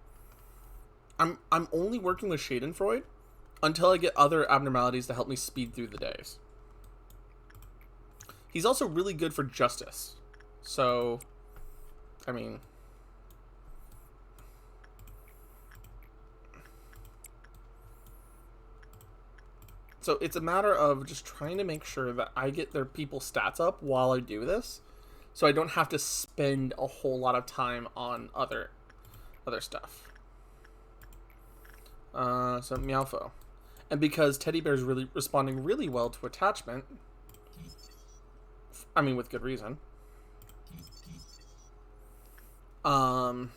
I'm only working with Schadenfreude until I get other abnormalities to help me speed through the days. He's also really good for justice. So, I mean... So it's a matter of just trying to make sure that I get their people's stats up while I do this, so I don't have to spend a whole lot of time on other stuff. So Meowfo. And because Teddy Bear's really responding really well to attachment, I mean with good reason. I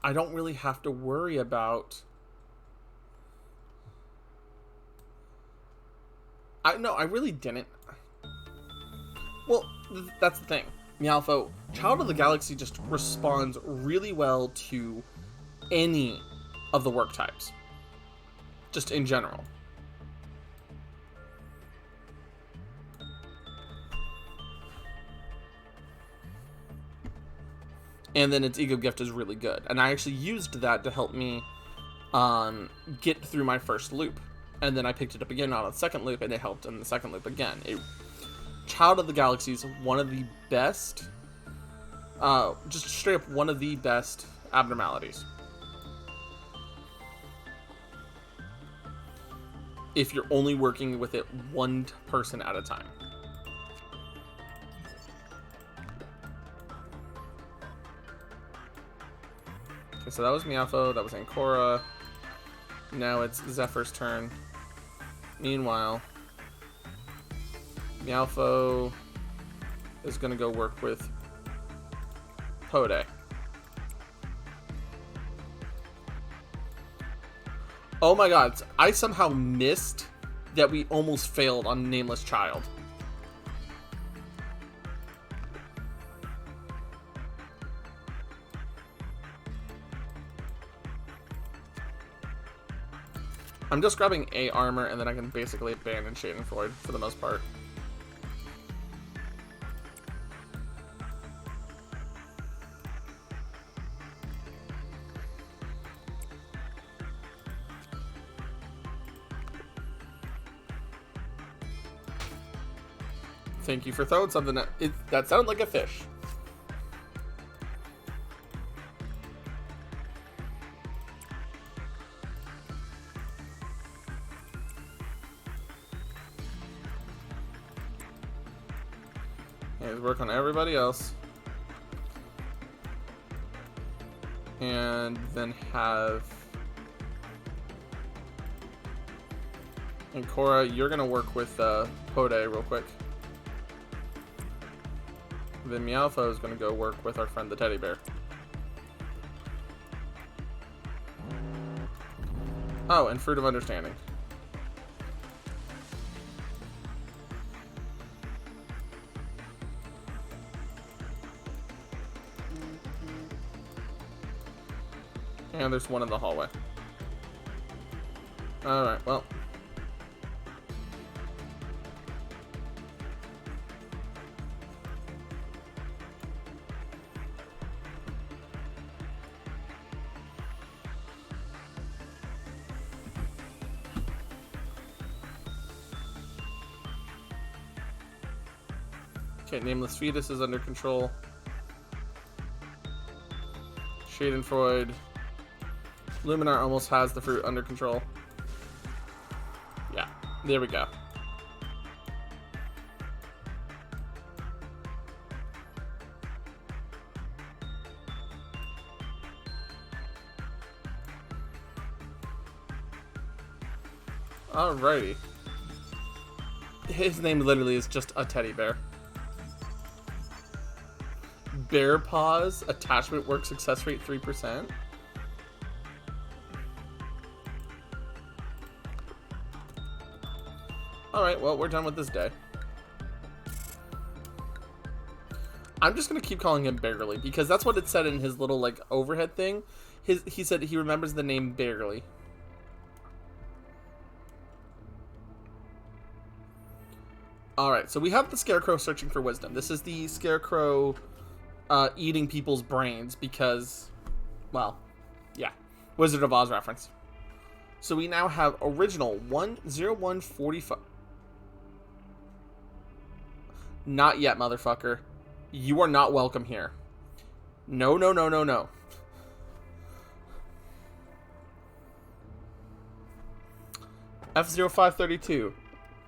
don't really have to worry about... No, I really didn't. Well, that's the thing. Meowfo, Child of the Galaxy just responds really well to any of the work types. Just in general. And then its Ego Gift is really good. And I actually used that to help me get through my first loop. And then I picked it up again on the second loop, and it helped in the second loop again. Child of the Galaxies, one of the best, just straight up one of the best abnormalities. If you're only working with it one person at a time. Okay, so that was Meowfo, that was Ancora. Now it's Zephyr's turn. Meanwhile, Meowfo is going to go work with Pode. Oh my god, I somehow missed that we almost failed on Nameless Child. I'm just grabbing A armor and then I can basically abandon Schadenfreude for the most part. Thank you for throwing something that sounded like a fish. Let's work on everybody else. And then have... And Cora, you're going to work with Pode real quick. Then Meowfo is going to go work with our friend the teddy bear. Oh, and Fruit of Understanding. And there's one in the hallway. Alright, well. Okay, Nameless Fetus is under control. Schadenfreude. Luminar almost has the fruit under control. Yeah, there we go. Alrighty. His name literally is just a teddy bear. Bear Paws, attachment work success rate 3%. Alright, well, we're done with this day. I'm just going to keep calling him Barely, because that's what it said in his little, like, overhead thing. He said he remembers the name Barely. Alright, so we have the Scarecrow searching for wisdom. This is the Scarecrow eating people's brains because, well, yeah, Wizard of Oz reference. So we now have original 10145. Not yet, motherfucker. You are not welcome here. No, no, no, no, no. F0532.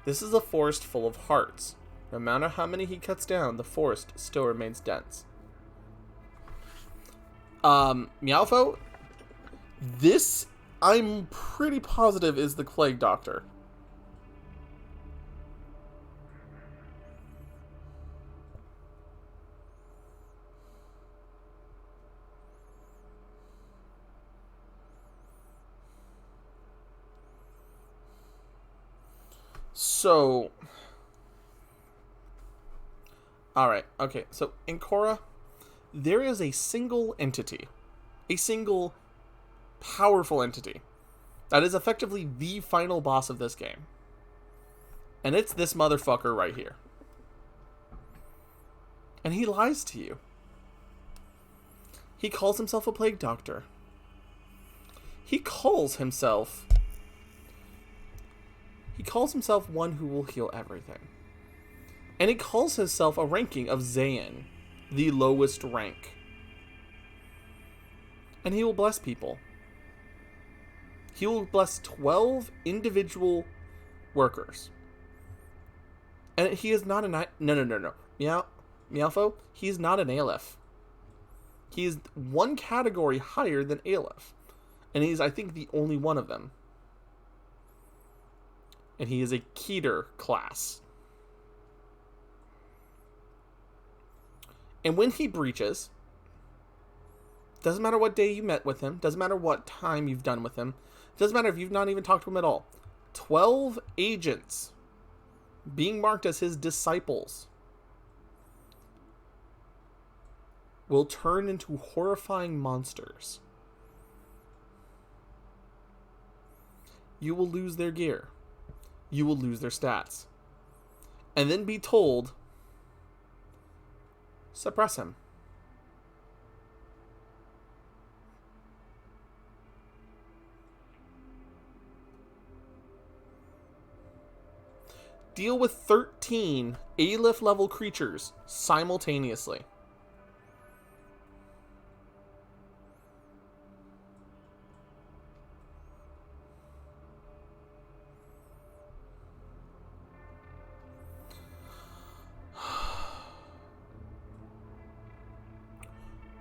This is a forest full of hearts. No matter how many he cuts down, the forest still remains dense. Meowfo, this, I'm pretty positive, is the Plague Doctor. So, alright, okay, so in Korra, there is a single entity, a single powerful entity, that is effectively the final boss of this game. And it's this motherfucker right here. And he lies to you. He calls himself a plague doctor. He calls himself one who will heal everything. And he calls himself a ranking of Zayn, the lowest rank. And he will bless people. He will bless 12 individual workers. And he is not a... No. Meowfo, he's not an Aleph. He is one category higher than Aleph. And he's, I think, the only one of them. And he is a Keter class. And when he breaches, doesn't matter what day you met with him, doesn't matter what time you've done with him, doesn't matter if you've not even talked to him at all, 12 agents being marked as his disciples will turn into horrifying monsters. You will lose their gear. You will lose their stats. And then be told, suppress him. Deal with 13 Aleph level creatures simultaneously.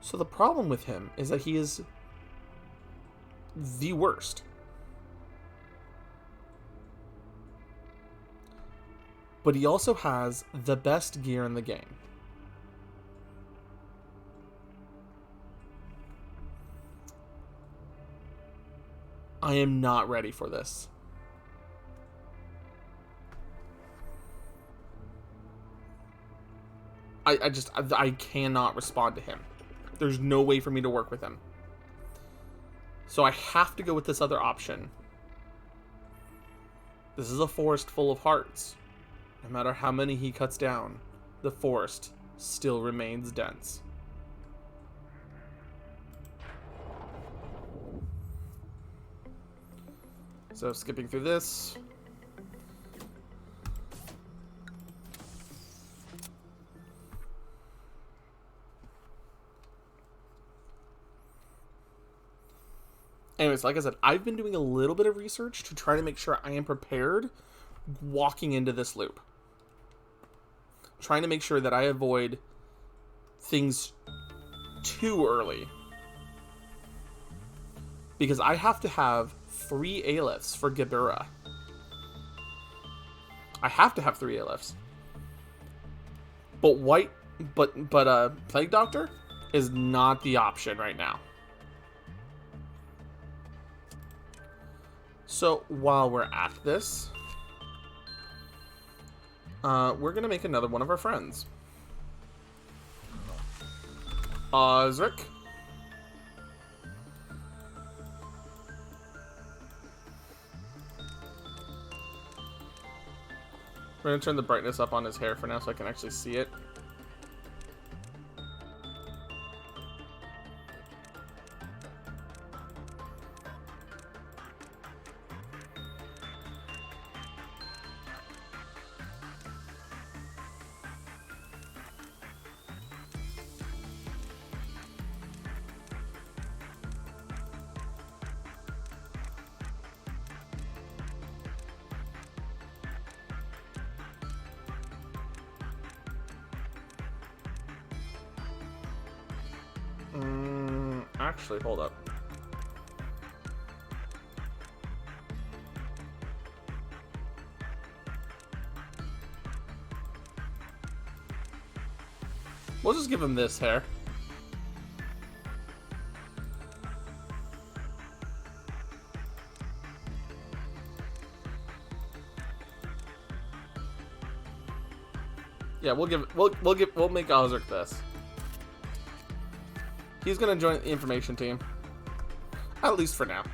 So the problem with him is that he is the worst. But he also has the best gear in the game. I am not ready for this. I cannot respond to him. There's no way for me to work with him. So I have to go with this other option. This is a forest full of hearts. No matter how many he cuts down, the forest still remains dense. So skipping through this. Anyways, like I said, I've been doing a little bit of research to try to make sure I am prepared walking into this loop. Trying to make sure that I avoid things too early. Because I have to have 3 Alephs for Gebura. I have to have 3 Alephs. But Plague Doctor is not the option right now. So while we're at this, we're gonna make another one of our friends. Osric. We're gonna turn the brightness up on his hair for now so I can actually see it. Actually, hold up. We'll just give him this hair. Yeah, we'll make Osric this. He's gonna join the information team. At least for now.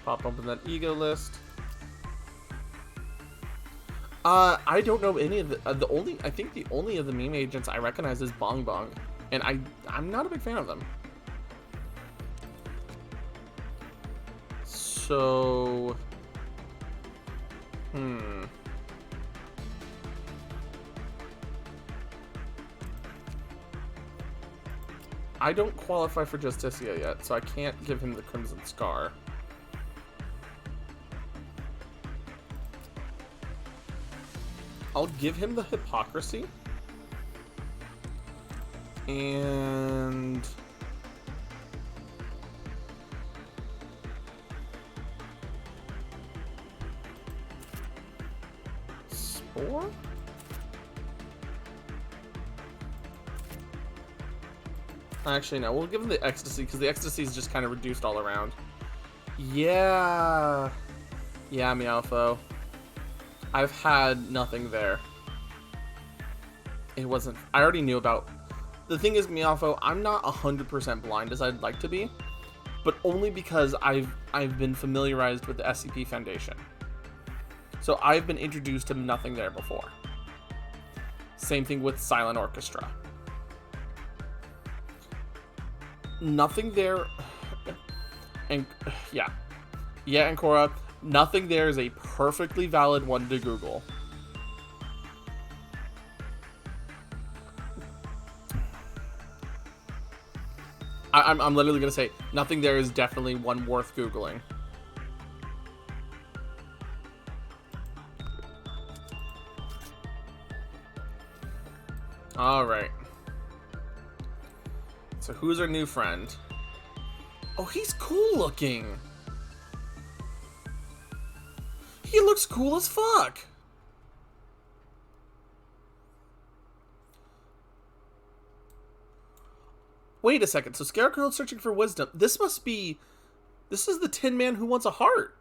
Pop open that ego list. I don't know any of the I think the only of the meme agents I recognize is Bong Bong, and I'm not a big fan of them. So Hmm. I don't qualify for Justicia yet, so I can't give him the Crimson Scar. I'll give him the Hypocrisy. And... Spore? Actually, no. We'll give him the Ecstasy, because the Ecstasy is just kind of reduced all around. Yeah. Yeah, Meowfo. I've had nothing there. It wasn't... I already knew about... The thing is, Meowfo, I'm not 100% blind as I'd like to be, but only because I've been familiarized with the SCP Foundation. So I've been introduced to nothing there before. Same thing with Silent Orchestra. Nothing there... And yeah. Yeah, and Cora, nothing there is a perfectly valid one to Google. I'm literally gonna say nothing there is definitely one worth Googling. Alright. So who's our new friend? Oh, he's cool looking. He looks cool as fuck. Wait a second. So Scarecrow searching for wisdom. This must be... This is the Tin Man who wants a heart.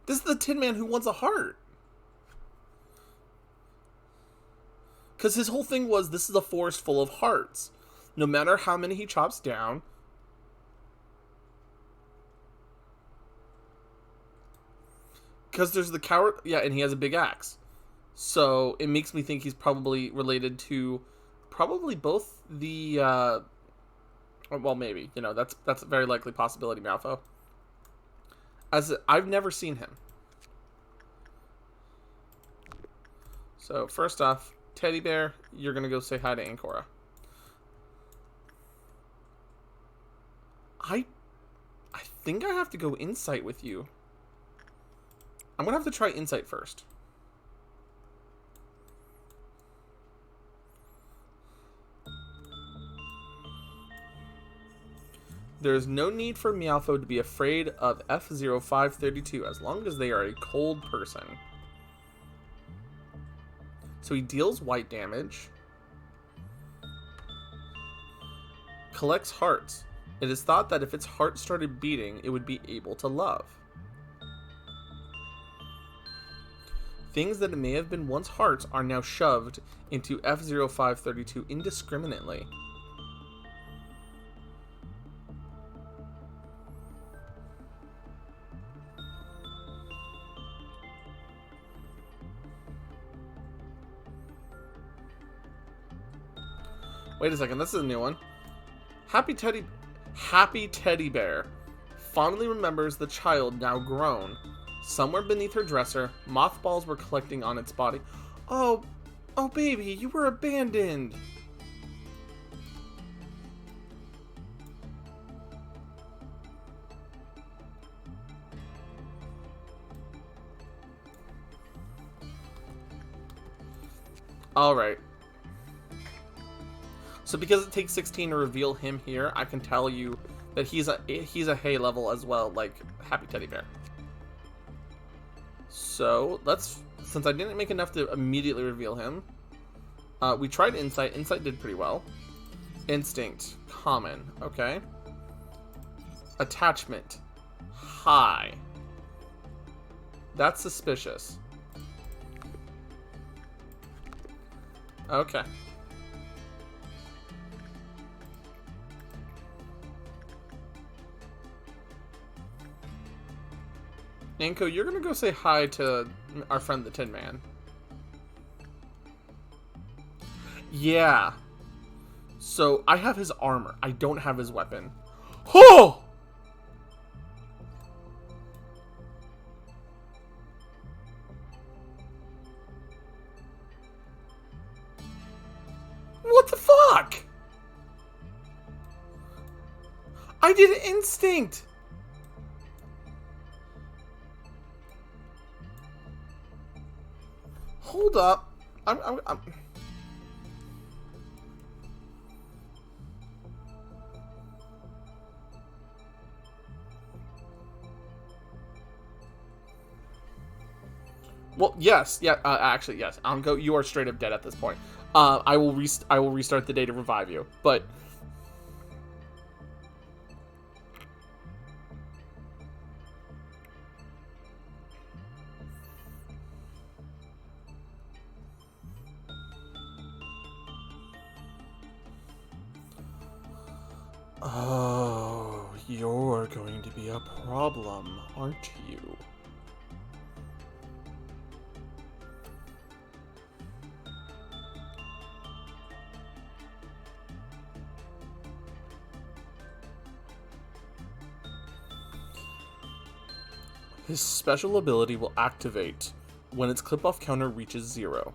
This is the Tin Man who wants a heart. Because his whole thing was, this is a forest full of hearts. No matter how many he chops down. Because there's the coward... Yeah, and he has a big axe. So, it makes me think he's probably related to... Probably both the... well, maybe. You know, that's a very likely possibility, Malfo. As I've never seen him. So, first off, Teddy Bear, you're going to go say hi to Ancora. I think I have to go Insight with you. I'm going to have to try Insight first. There is no need for Meowfo to be afraid of F0532 as long as they are a cold person. So he deals white damage. Collects hearts. It is thought that if its heart started beating, it would be able to love. Things that may have been once hearts are now shoved into F0532 indiscriminately. Wait a second, this is a new one. Happy Teddy Bear fondly remembers the child now grown. Somewhere beneath her dresser, mothballs were collecting on its body. Oh baby, you were abandoned. Alright. So because it takes 16 to reveal him here, I can tell you that he's a hay level as well, like Happy Teddy Bear. So let's, since I didn't make enough to immediately reveal him, we tried Insight. Insight did pretty well. Instinct, common, okay. Attachment, high. That's suspicious. Okay. Nanko, you're gonna go say hi to our friend the Tin Man. Yeah. So I have his armor. I don't have his weapon. Oh! What the fuck? I did instinct. Hold up. I'm... Well, yes, yeah. Actually, yes. Anko, you are straight up dead at this point. I will restart the day to revive you, but. Oh, you're going to be a problem, aren't you? His special ability will activate when its clip-off counter reaches 0.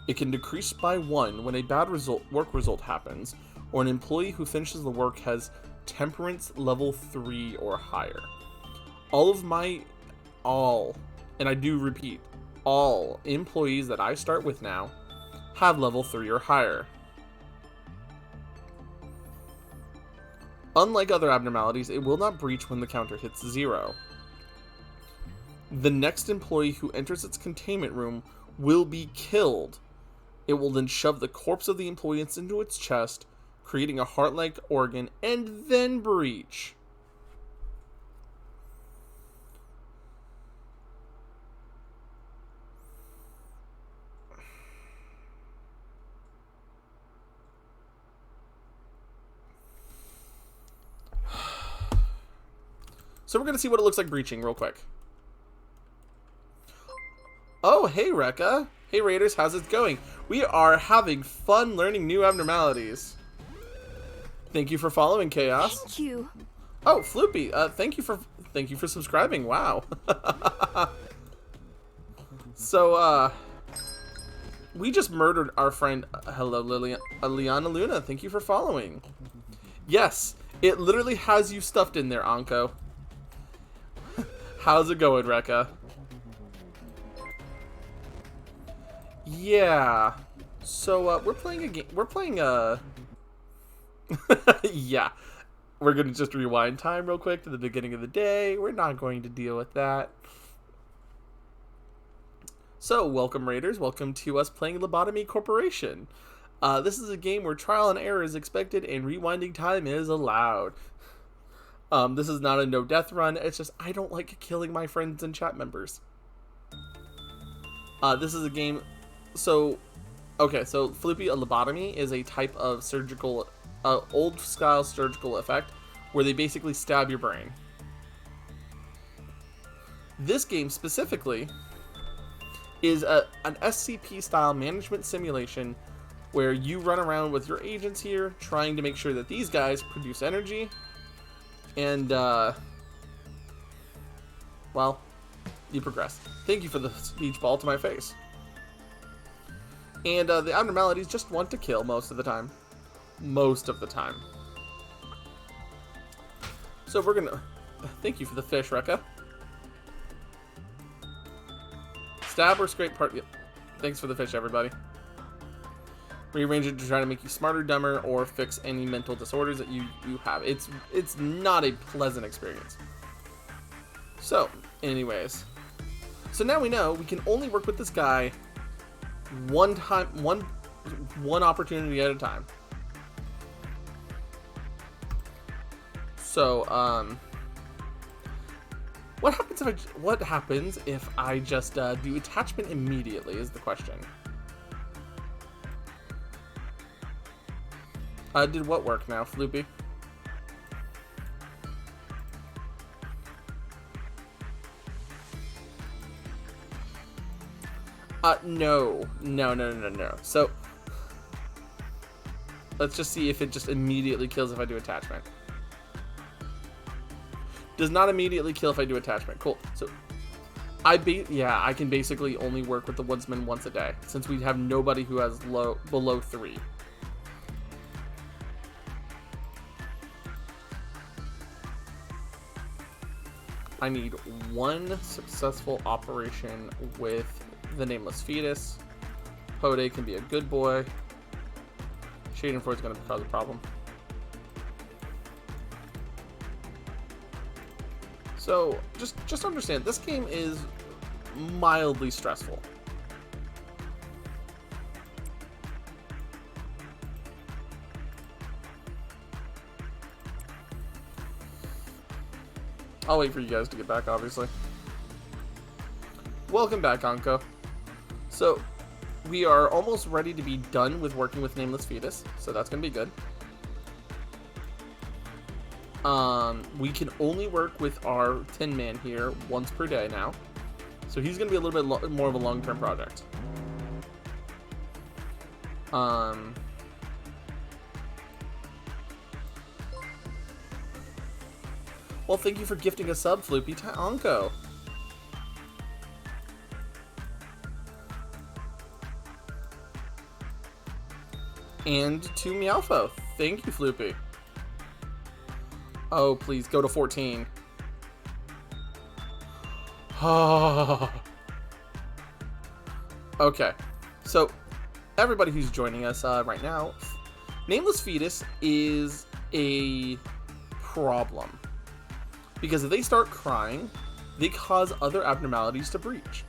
It can decrease by 1 when a bad work result happens, or an employee who finishes the work has temperance level 3 or higher. And I do repeat, all employees that I start with now have level 3 or higher. Unlike other abnormalities, it will not breach when the counter hits 0. The next employee who enters its containment room will be killed. It will then shove the corpse of the employee into its chest, creating a heart-like organ, and then breach. So we're going to see what it looks like breaching real quick. Oh, hey, Rekka. Hey, Raiders, how's it going? We are having fun learning new abnormalities. Thank you for following, Chaos. Thank you. Oh, Floopy, thank you for subscribing. Wow. So, we just murdered our friend. Hello, Liana Luna. Thank you for following. Yes, it literally has you stuffed in there, Anko. How's it going, Rekka? Yeah. So, we're playing a game. We're playing yeah. We're going to just rewind time real quick to the beginning of the day. We're not going to deal with that. So, welcome, Raiders. Welcome to us playing Lobotomy Corporation. This is a game where trial and error is expected and rewinding time is allowed. This is not a no-death run. It's just I don't like killing my friends and chat members. This is a game... So, okay, so Floopy, a lobotomy is a type of surgical, old-style surgical effect where they basically stab your brain. This game specifically is an SCP-style management simulation where you run around with your agents here trying to make sure that these guys produce energy and, well, you progress. Thank you for the speech ball to my face. And the abnormalities just want to kill most of the time. Most of the time. So we're gonna... Thank you for the fish, Rekka. Stab or scrape part... Yep. Thanks for the fish, everybody. Rearrange it to try to make you smarter, dumber, or fix any mental disorders that you have. It's not a pleasant experience. So, anyways. So now we know we can only work with this guy one opportunity at a time. So, what happens if I just do attachment immediately is the question. Did what work now, Floopy? No. So, Let's just see if it just immediately kills if I do attachment. Does not immediately kill if I do attachment. Cool. So I can basically only work with the woodsman once a day since we have nobody who has below 3. I need 1 successful operation with the nameless fetus. Pode can be a good boy. Schadenfreude's going to cause a problem. So, just understand, this game is mildly stressful. I'll wait for you guys to get back, obviously. Welcome back, Anko. So, we are almost ready to be done with working with Nameless Fetus, so that's going to be good. We can only work with our Tin Man here once per day now. So he's going to be a little bit more of a long-term project. Well, thank you for gifting a sub, Floopy, to Anko. And to Meowfo. Thank you, Floopy. Oh, please, go to 14. Okay, so everybody who's joining us right now, Nameless Fetus is a problem. Because if they start crying, they cause other abnormalities to breach.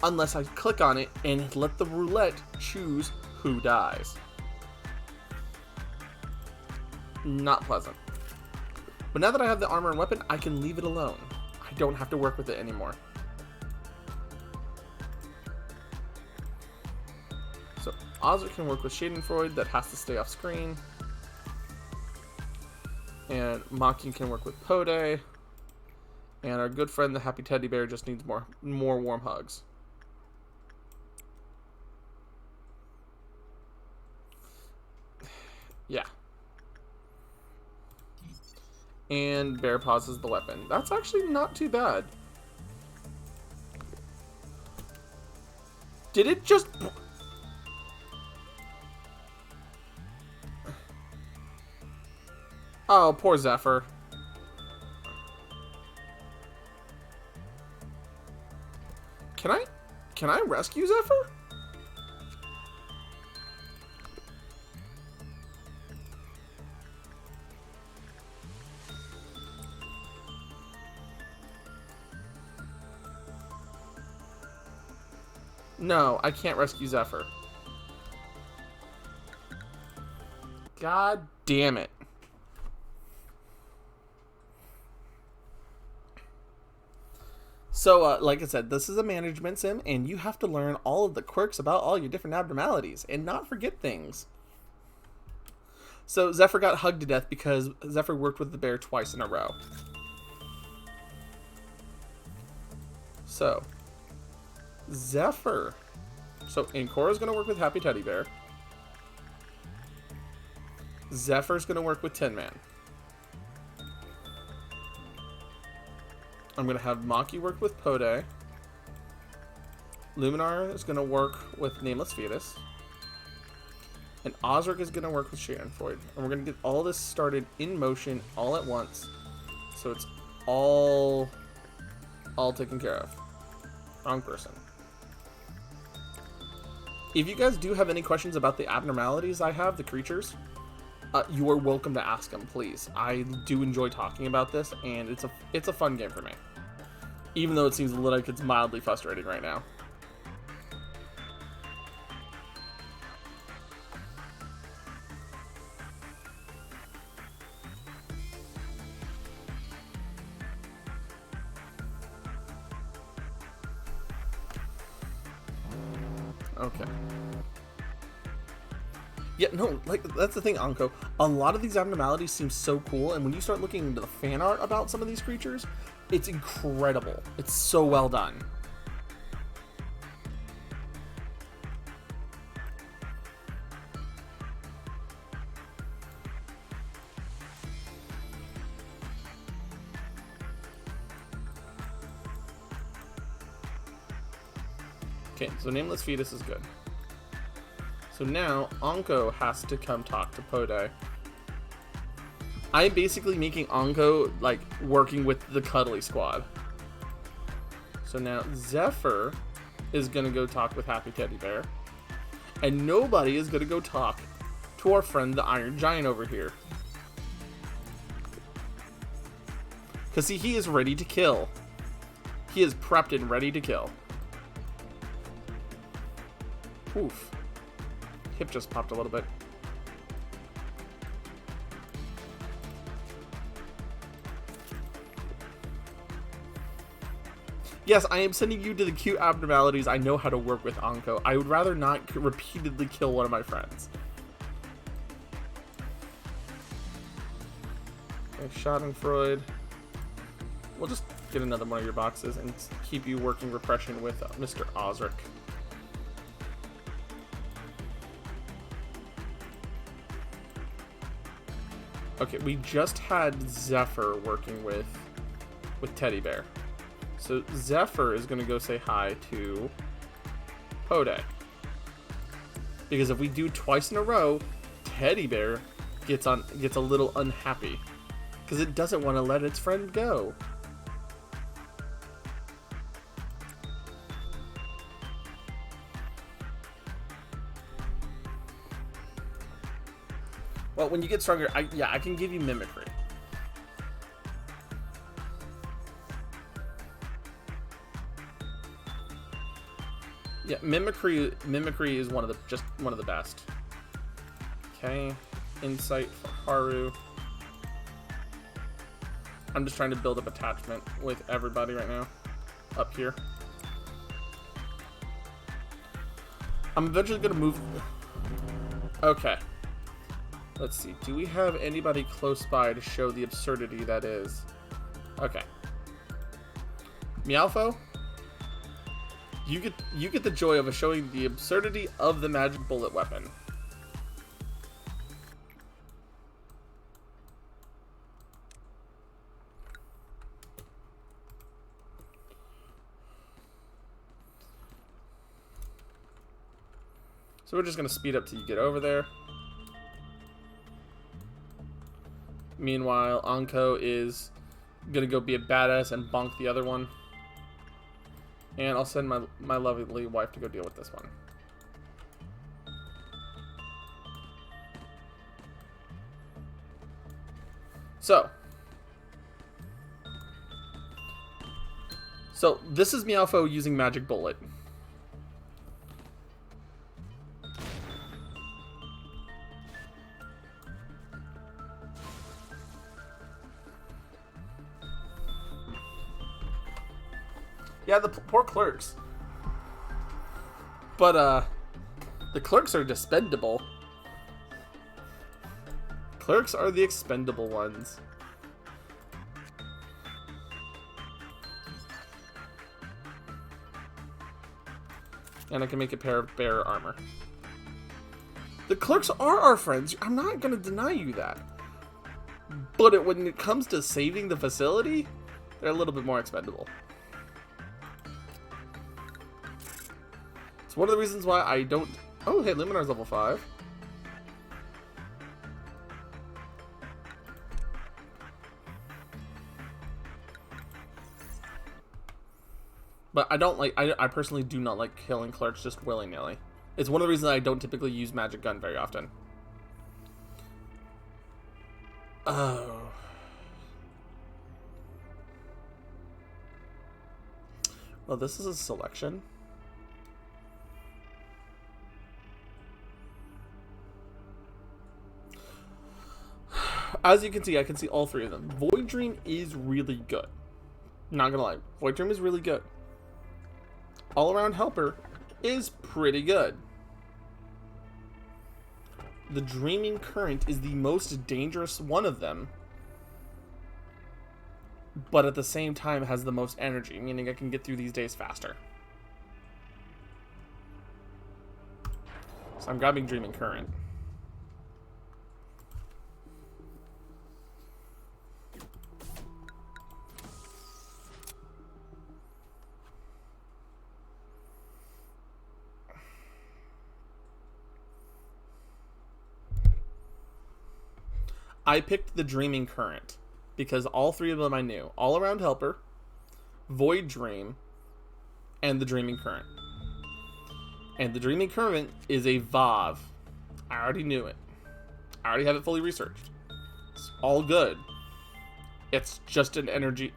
Unless I click on it and let the roulette choose who dies. Not pleasant. But now that I have the armor and weapon, I can leave it alone. I don't have to work with it anymore. So Ozra can work with Schadenfreude, that has to stay off screen. And Mocking can work with Pode. And our good friend, the Happy Teddy Bear, just needs more warm hugs. Yeah. And Bear pauses the weapon. That's actually not too bad. Did it just... Oh, poor Zephyr. Can I rescue Zephyr? No, I can't rescue Zephyr. God damn it. So, like I said, this is a management sim, and you have to learn all of the quirks about all your different abnormalities, and not forget things. So, Zephyr got hugged to death because Zephyr worked with the bear twice in a row. So, Zephyr. So, Incora's going to work with Happy Teddy Bear. Zephyr's going to work with Tin Man. I'm going to have Maki work with Pode. Luminar is going to work with Nameless Fetus. And Osric is going to work with Schadenfreude. And we're going to get all this started in motion all at once. So it's all taken care of. Wrong person. If you guys do have any questions about the abnormalities I have, the creatures, you are welcome to ask them, please. I do enjoy talking about this, and it's a fun game for me. Even though it seems like it's mildly frustrating right now. Okay. Yeah, no, like, that's the thing, Anko. A lot of these abnormalities seem so cool, and when you start looking into the fan art about some of these creatures, it's incredible. It's so well done. Okay, so Nameless Fetus is good. So now, Anko has to come talk to Pode. I'm basically making Anko, like, working with the Cuddly Squad. So now, Zephyr is gonna go talk with Happy Teddy Bear. And nobody is gonna go talk to our friend the Iron Giant over here. Because, see, he is ready to kill. He is prepped and ready to kill. Oof. Hip just popped a little bit. Yes, I am sending you to the cute abnormalities. I know how to work with Anko. I would rather not repeatedly kill one of my friends. Okay, Schadenfreude. We'll just get another one of your boxes and keep you working repression with Mr. Osric. Okay, we just had Zephyr working with Teddy Bear. So Zephyr is going to go say hi to Pode. Because if we do twice in a row, Teddy Bear gets a little unhappy. Because it doesn't want to let its friend go. Well, when you get stronger, I can give you Mimicry. Yeah, Mimicry is one of the best. Okay, Insight for Haru. I'm just trying to build up attachment with everybody right now, up here. I'm eventually gonna move. Okay. Let's see. Do we have anybody close by to show the absurdity that is? Okay. Meowfo, you get the joy of showing the absurdity of the magic bullet weapon. So we're just gonna speed up till you get over there. Meanwhile, Anko is gonna go be a badass and bonk the other one. And I'll send my lovely wife to go deal with this one. So this is Meowfo using Magic Bullet. Yeah, the poor clerks. But, the clerks are expendable. Clerks are the expendable ones. And I can make a pair of bear armor. The clerks are our friends. I'm not going to deny you that. But when it comes to saving the facility, they're a little bit more expendable. It's one of the reasons why I don't... Oh, hey, Luminar's level 5. But I don't like... I personally do not like killing clerks just willy-nilly. It's one of the reasons I don't typically use Magic Gun very often. Oh... Well, this is a selection. As you can see, I can see all three of them. Void Dream is really good. Not gonna lie, Void Dream is really good. All Around Helper is pretty good. The Dreaming Current is the most dangerous one of them, but at the same time has the most energy, meaning I can get through these days faster. So I'm grabbing Dreaming Current. I picked the Dreaming Current because all three of them I knew. All Around Helper, Void Dream, and the Dreaming Current. And the Dreaming Current is a VAV. I already knew it. I already have it fully researched. It's all good. It's just an energy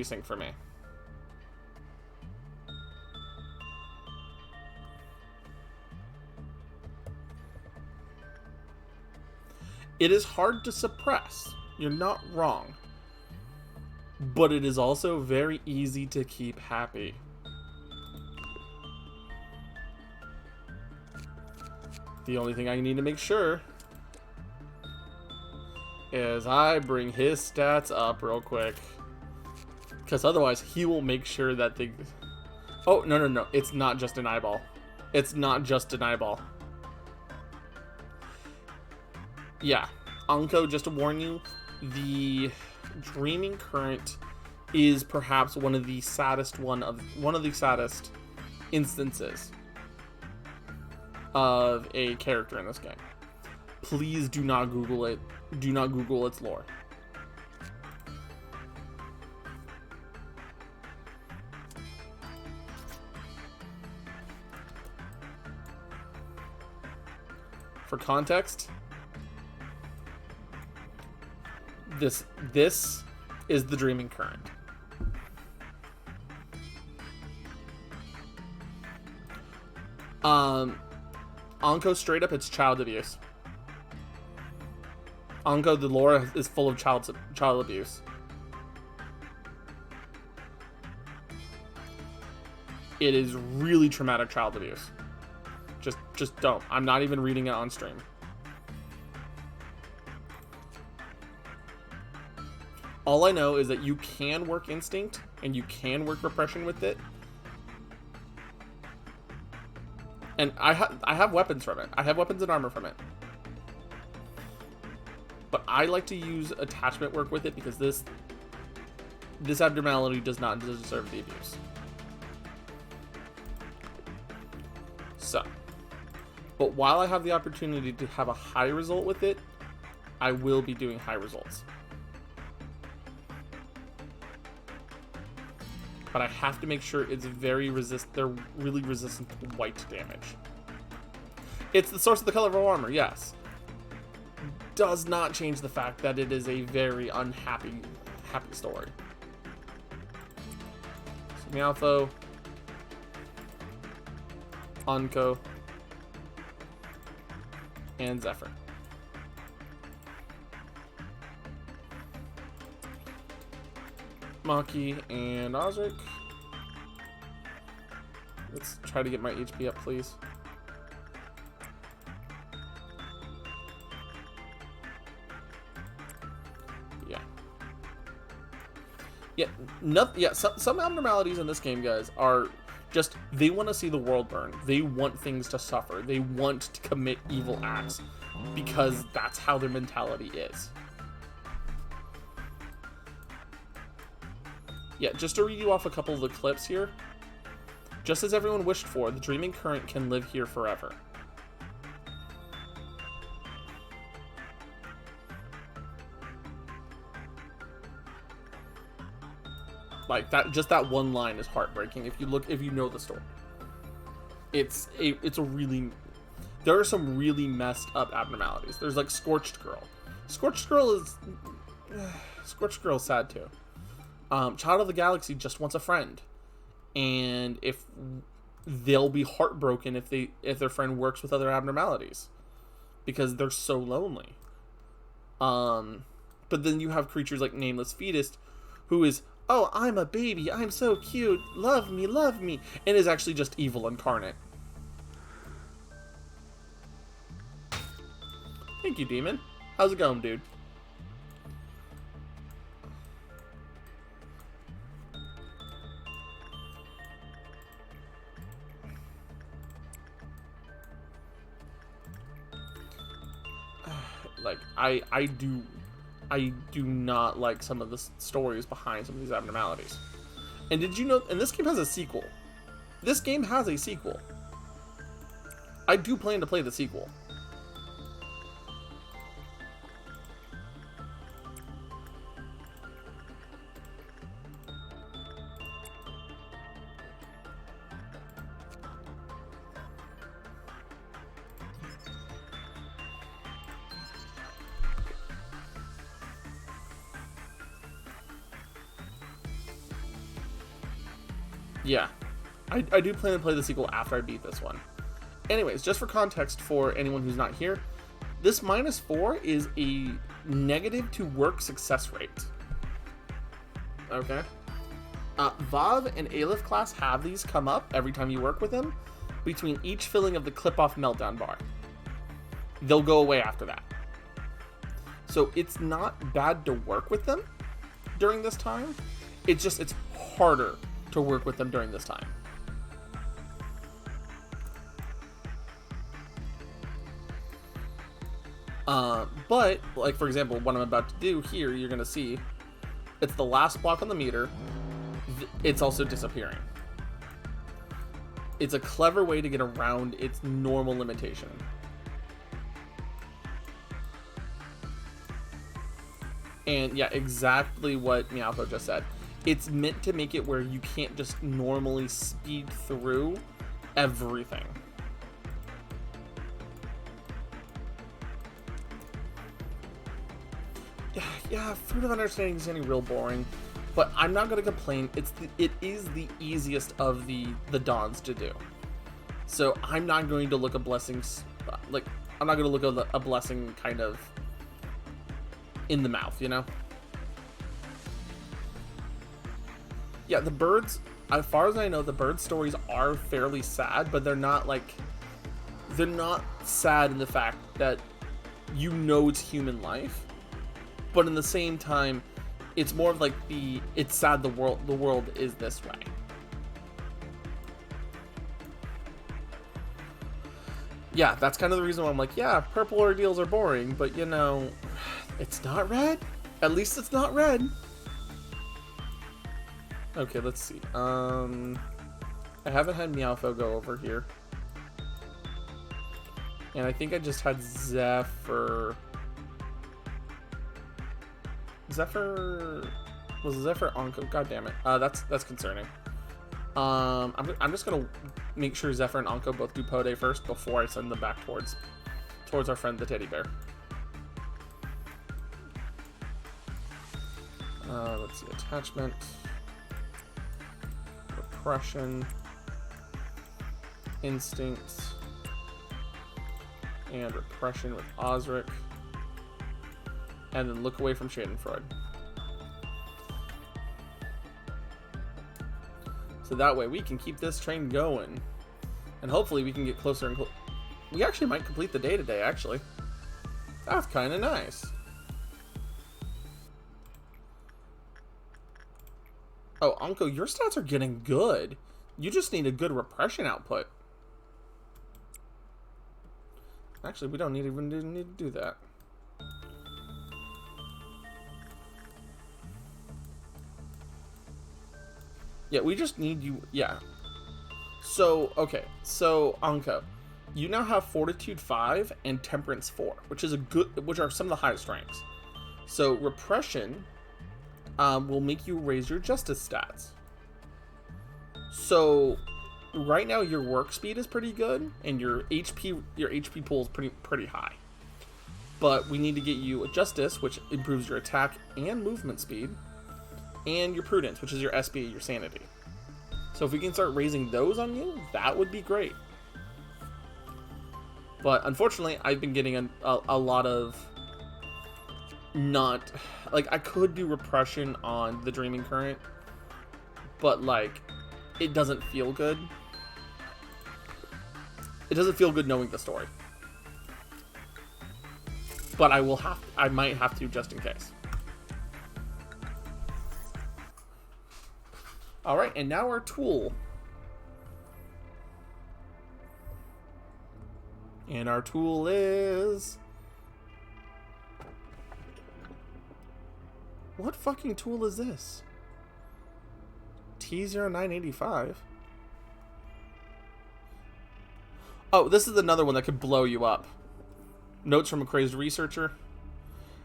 sink for me. It is hard to suppress. You're not wrong. But it is also very easy to keep happy. The only thing I need to make sure is I bring his stats up real quick. Because otherwise he will make sure that they... Oh, no. It's not just an eyeball. It's not just an eyeball. Yeah. Anko, just to warn you, the Dreaming Current is perhaps one of the saddest instances of a character in this game. Please do not Google it. Do not Google its lore. For context, this is the Dreaming Current. Anko, straight up, it's child abuse. Anko, the lore is full of child abuse. It is really traumatic child abuse. Just don't. I'm not even reading it on stream. All I know is that you can work instinct and you can work repression with it. And I have weapons from it. I have weapons and armor from it. But I like to use attachment work with it because this abnormality does not deserve the abuse. So, but while I have the opportunity to have a high result with it, I will be doing high results. But I have to make sure it's they're really resistant to white damage. It's the source of the color of our armor, yes. Does not change the fact that it is a very happy story. So Meowtho, Anko, and Zephyr. Maki and Osric. Let's try to get my HP up, please. Some abnormalities in this game, guys, are just, they want to see the world burn. They want things to suffer. They want to commit evil acts because that's how their mentality is. Yeah, just to read you off a couple of the clips here. Just as everyone wished for, the Dreaming Current can live here forever. Like that, just that one line is heartbreaking if you know the story. It's a really, there are some really messed up abnormalities. There's like Scorched Girl. Scorched Girl is sad too. Child of the Galaxy just wants a friend, and if they'll be heartbroken if their friend works with other abnormalities because they're so lonely. But then you have creatures like Nameless Fetus, who is, oh, I'm a baby, I'm so cute, love me, and is actually just evil incarnate. Thank you, Demon. How's it going, dude? Like, I do not like some of the stories behind some of these abnormalities. And did you know, and this game has a sequel. This game has a sequel. I do plan to play the sequel. Yeah. I do plan to play the sequel after I beat this one. Anyways, just for context for anyone who's not here, this -4 is a negative to work success rate. Okay? Vav and Aleph class have these come up every time you work with them between each filling of the clip-off meltdown bar. They'll go away after that. So it's not bad to work with them during this time. It's just, it's harder to work with them during this time. But, like, for example, what I'm about to do here, you're going to see, it's the last block on the meter. It's also disappearing. It's a clever way to get around its normal limitation. And yeah, exactly what Meowpo just said. It's meant to make it where you can't just normally speed through everything. Yeah, Fruit of Understanding is getting real boring, but I'm not gonna complain. It is the easiest of the dawns to do. So I'm not going to look a blessings I'm not gonna look a blessing kind of in the mouth, you know? Yeah, the birds, as far as I know, the bird stories are fairly sad, but they're not sad in the fact that you know it's human life. But in the same time, it's more of like it's sad the world is this way. Yeah, that's kind of the reason why I'm like, yeah, purple ordeals are boring, but you know, it's not red. At least it's not red. Okay, let's see. I haven't had Meowfo go over here. And I think I just had Zephyr. Was Zephyr Onco? God damn it. That's concerning. I'm just gonna make sure Zephyr and Onco both do Pode first before I send them back towards our friend the teddy bear. Let's see, attachment, repression, instincts, and repression with Osric. And then look away from Schadenfreude. So that way we can keep this train going. And hopefully we can get closer and closer. We actually might complete the day today, actually. That's kind of nice. Oh, Anko, your stats are getting good. You just need a good repression output. Actually, we don't even need to do that. Yeah, we just need you. Yeah. So, okay. So, Anka, you now have Fortitude 5 and Temperance 4, which are some of the highest ranks. So, Repression will make you raise your Justice stats. So, right now your work speed is pretty good, and your HP pool is pretty high. But we need to get you a Justice, which improves your attack and movement speed, and your Prudence, which is your SB, your Sanity. So if we can start raising those on you, that would be great. But unfortunately, I've been getting a lot of not... Like, I could do Repression on the Dreaming Current, but, like, it doesn't feel good. It doesn't feel good knowing the story. But I might have to just in case. Alright, and now our tool. And our tool is... What fucking tool is this? T0985? Oh, this is another one that could blow you up. Notes from a Crazed Researcher.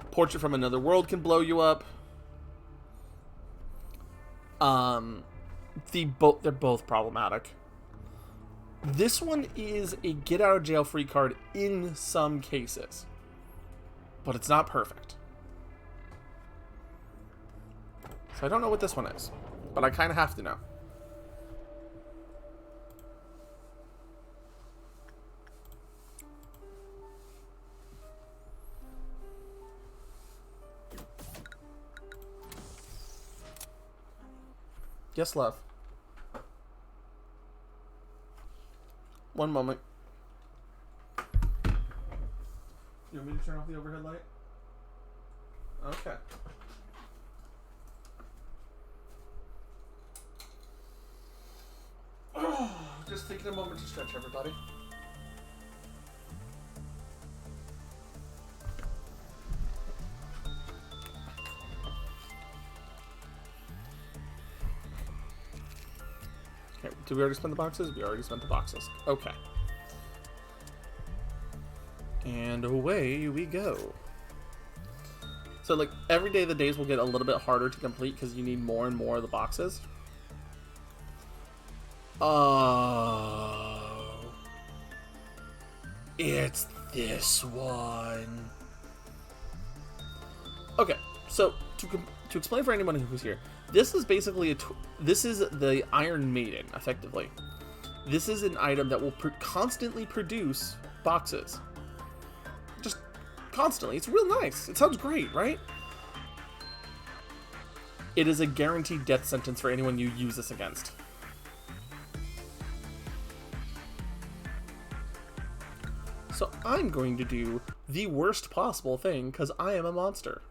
Portrait from Another World can blow you up. They're both problematic. This one is a get out of jail free card in some cases, but it's not perfect. So I don't know what this one is, but I kind of have to know. Yes, love. One moment. You want me to turn off the overhead light? Okay. Just taking a moment to stretch, everybody. Okay, did we already spend the boxes? We already spent the boxes. Okay. And away we go. So, like, every day the days will get a little bit harder to complete because you need more and more of the boxes. Oh. It's this one. Okay, so to explain for anyone who's here, this is basically this is the Iron Maiden, effectively. This is an item that will constantly produce boxes. Just constantly. It's real nice. It sounds great, right? It is a guaranteed death sentence for anyone you use this against. So I'm going to do the worst possible thing because I am a monster.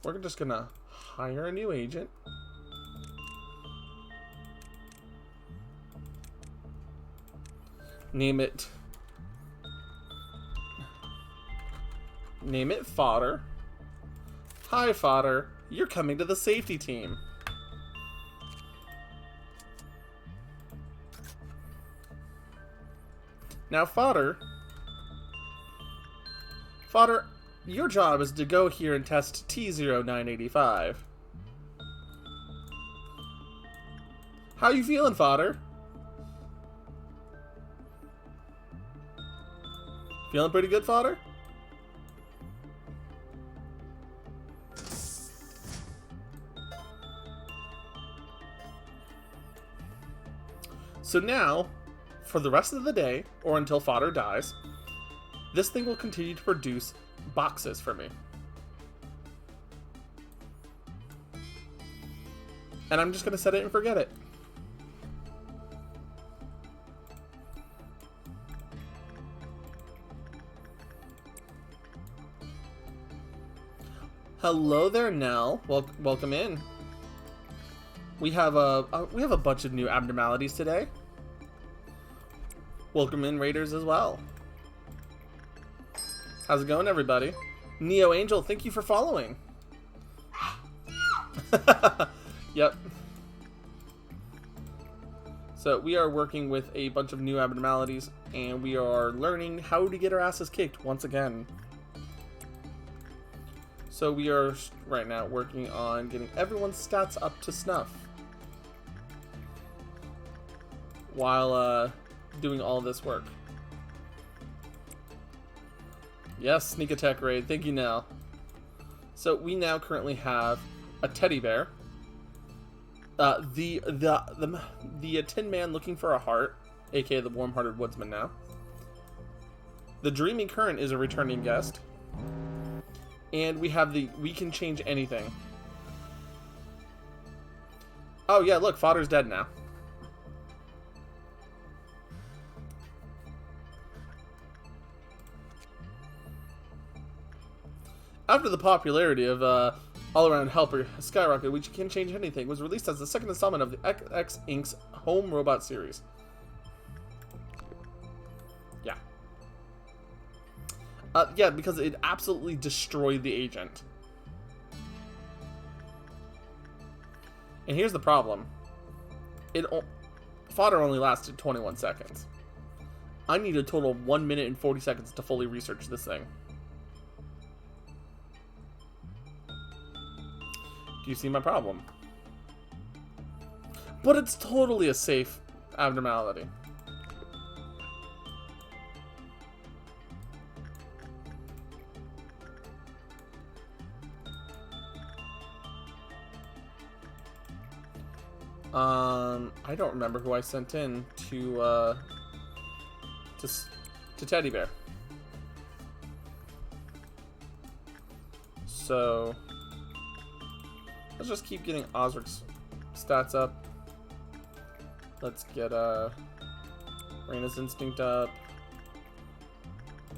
We're just gonna hire a new agent. Name it Fodder. Hi, Fodder. You're coming to the safety team. Now, Fodder, your job is to go here and test T0985. How you feeling, Fodder? Feeling pretty good, Fodder? So now, for the rest of the day, or until Fodder dies, this thing will continue to produce boxes for me. And I'm just going to set it and forget it. Hello there, Nell. Welcome in. We have a bunch of new abnormalities today. Welcome in, Raiders, as well. How's it going, everybody? Neo Angel, thank you for following. Yep. So we are working with a bunch of new abnormalities, and we are learning how to get our asses kicked once again. So we are right now working on getting everyone's stats up to snuff while doing all this work. Yes, sneak attack raid. Thank you, Nell. So we now currently have a teddy bear, the Tin Man looking for a heart, aka the warm-hearted woodsman. Now, the Dreaming Current is a returning guest, and we have the we can change anything. Oh yeah, look, Fodder's dead now. After the popularity of All-Around Helper skyrocketed, Which Can Change Anything was released as the second installment of the XX Inc.'s Home Robot series. Yeah. Yeah, because it absolutely destroyed the agent. And here's the problem. Fodder only lasted 21 seconds. I need a total of 1 minute and 40 seconds to fully research this thing. Do you see my problem? But it's totally a safe abnormality. I don't remember who I sent in to Teddy Bear. So let's just keep getting Osric's stats up. Let's get Raina's Instinct up.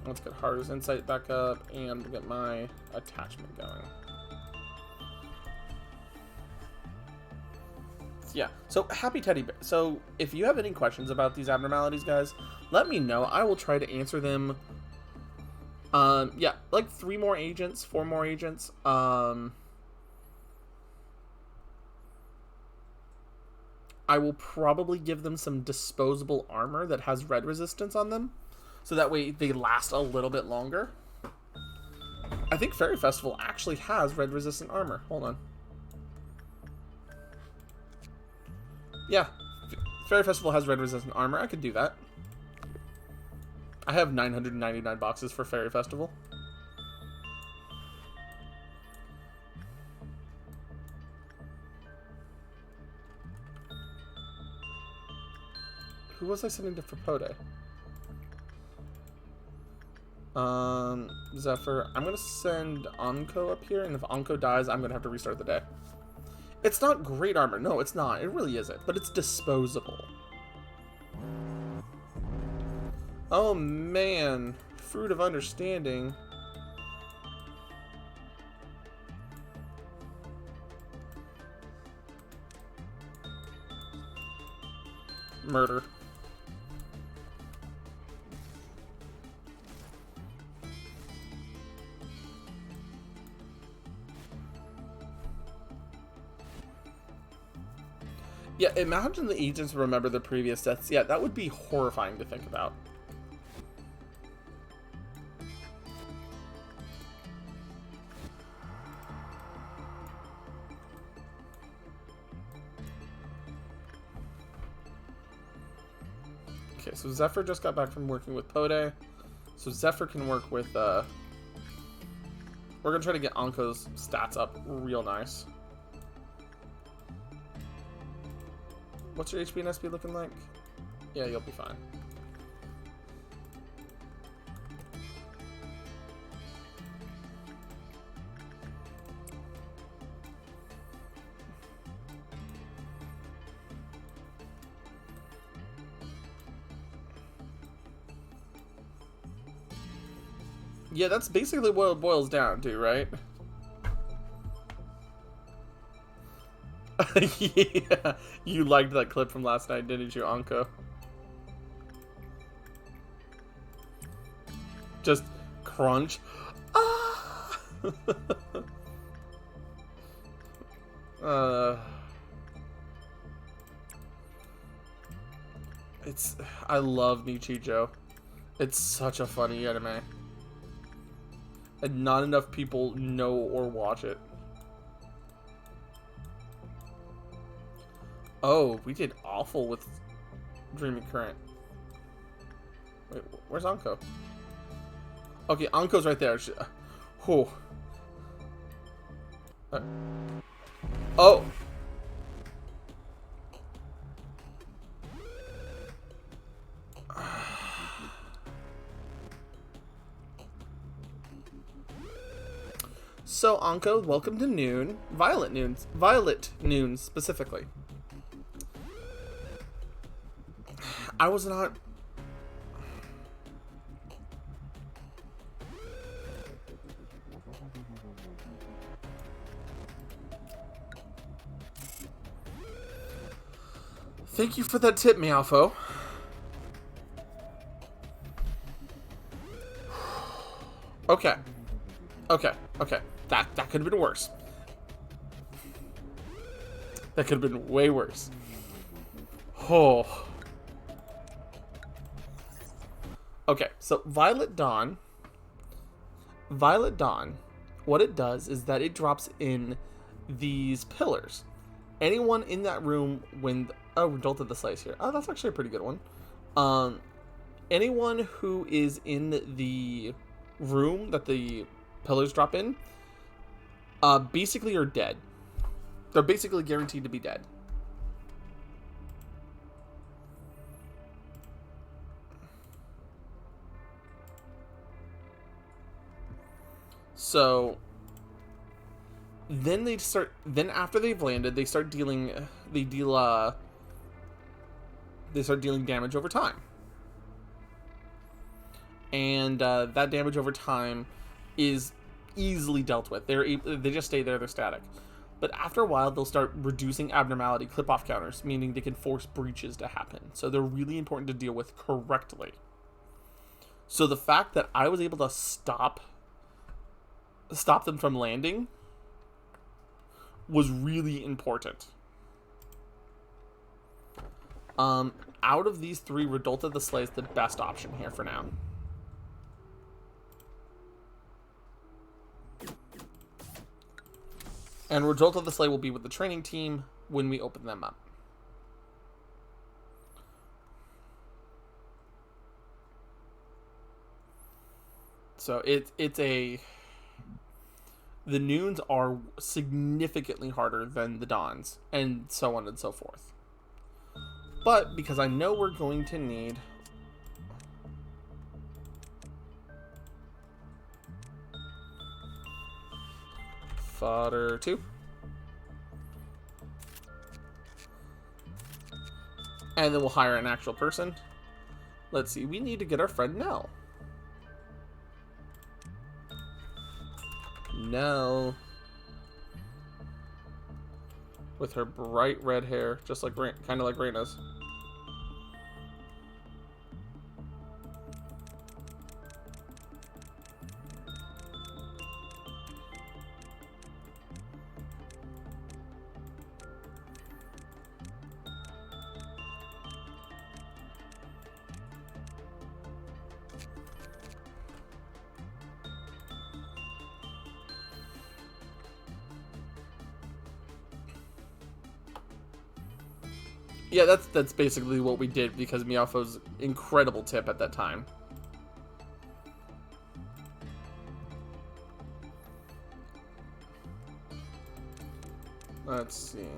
Let's get Haru's Insight back up, and we'll get my attachment going. Yeah, so happy Teddy Bear. So if you have any questions about these abnormalities, guys, let me know. I will try to answer them. Yeah, like 3 more agents, 4 more agents. I will probably give them some disposable armor that has red resistance on them, so that way they last a little bit longer. I think Fairy Festival actually has red resistant armor. Hold on. Yeah, Fairy Festival has red resistant armor. I could do that. I have 999 boxes for Fairy Festival. Who was I sending to for Pode? Zephyr. I'm gonna send Anko up here, and if Anko dies, I'm gonna have to restart the day. It's not great armor. No, it's not. It really isn't. But it's disposable. Oh, man. Fruit of Understanding. Murder. Yeah, imagine the agents remember the previous deaths. Yeah, that would be horrifying to think about. Okay, so Zephyr just got back from working with Pode. So Zephyr can work with, we're gonna try to get Anko's stats up real nice. What's your HP and SP looking like? Yeah, you'll be fine. Yeah, that's basically what it boils down to, right? Yeah, you liked that clip from last night, didn't you, Anko? Just crunch. Ah! I love Nichijou. It's such a funny anime. And not enough people know or watch it. Oh, we did awful with Dreaming Current. Wait, where's Anko? Okay, Anko's right there. Oh. Oh! So, Anko, welcome to Noon. Violet Noon specifically. I was not... Thank you for that tip, Meowfo. Okay. Okay. Okay. That could have been worse. That could have been way worse. Oh. Okay, so Violet Dawn, what it does is that it drops in these pillars. Anyone in that room when... Oh, Jolt of the Slice here. Oh, that's actually a pretty good one. Anyone who is in the room that the pillars drop in, basically are dead. They're basically guaranteed to be dead. So then then after they've landed, they start dealing damage over time. And that damage over time is easily dealt with. They just stay there, they're static. But after a while, they'll start reducing abnormality clip-off counters, meaning they can force breaches to happen. So they're really important to deal with correctly. So the fact that I was able to stop them from landing was really important. Out of these three, Redolta the Slay is the best option here for now. And Redolta the Slay will be with the training team when we open them up. So the Noons are significantly harder than the Dons, and so on and so forth. But because I know we're going to need fodder 2. And then we'll hire an actual person. Let's see, we need to get our friend Nell. Nell. With her bright red hair, just like kind of like Reyna's. Yeah, that's basically what we did because Meowfo's incredible tip at that time. Let's see.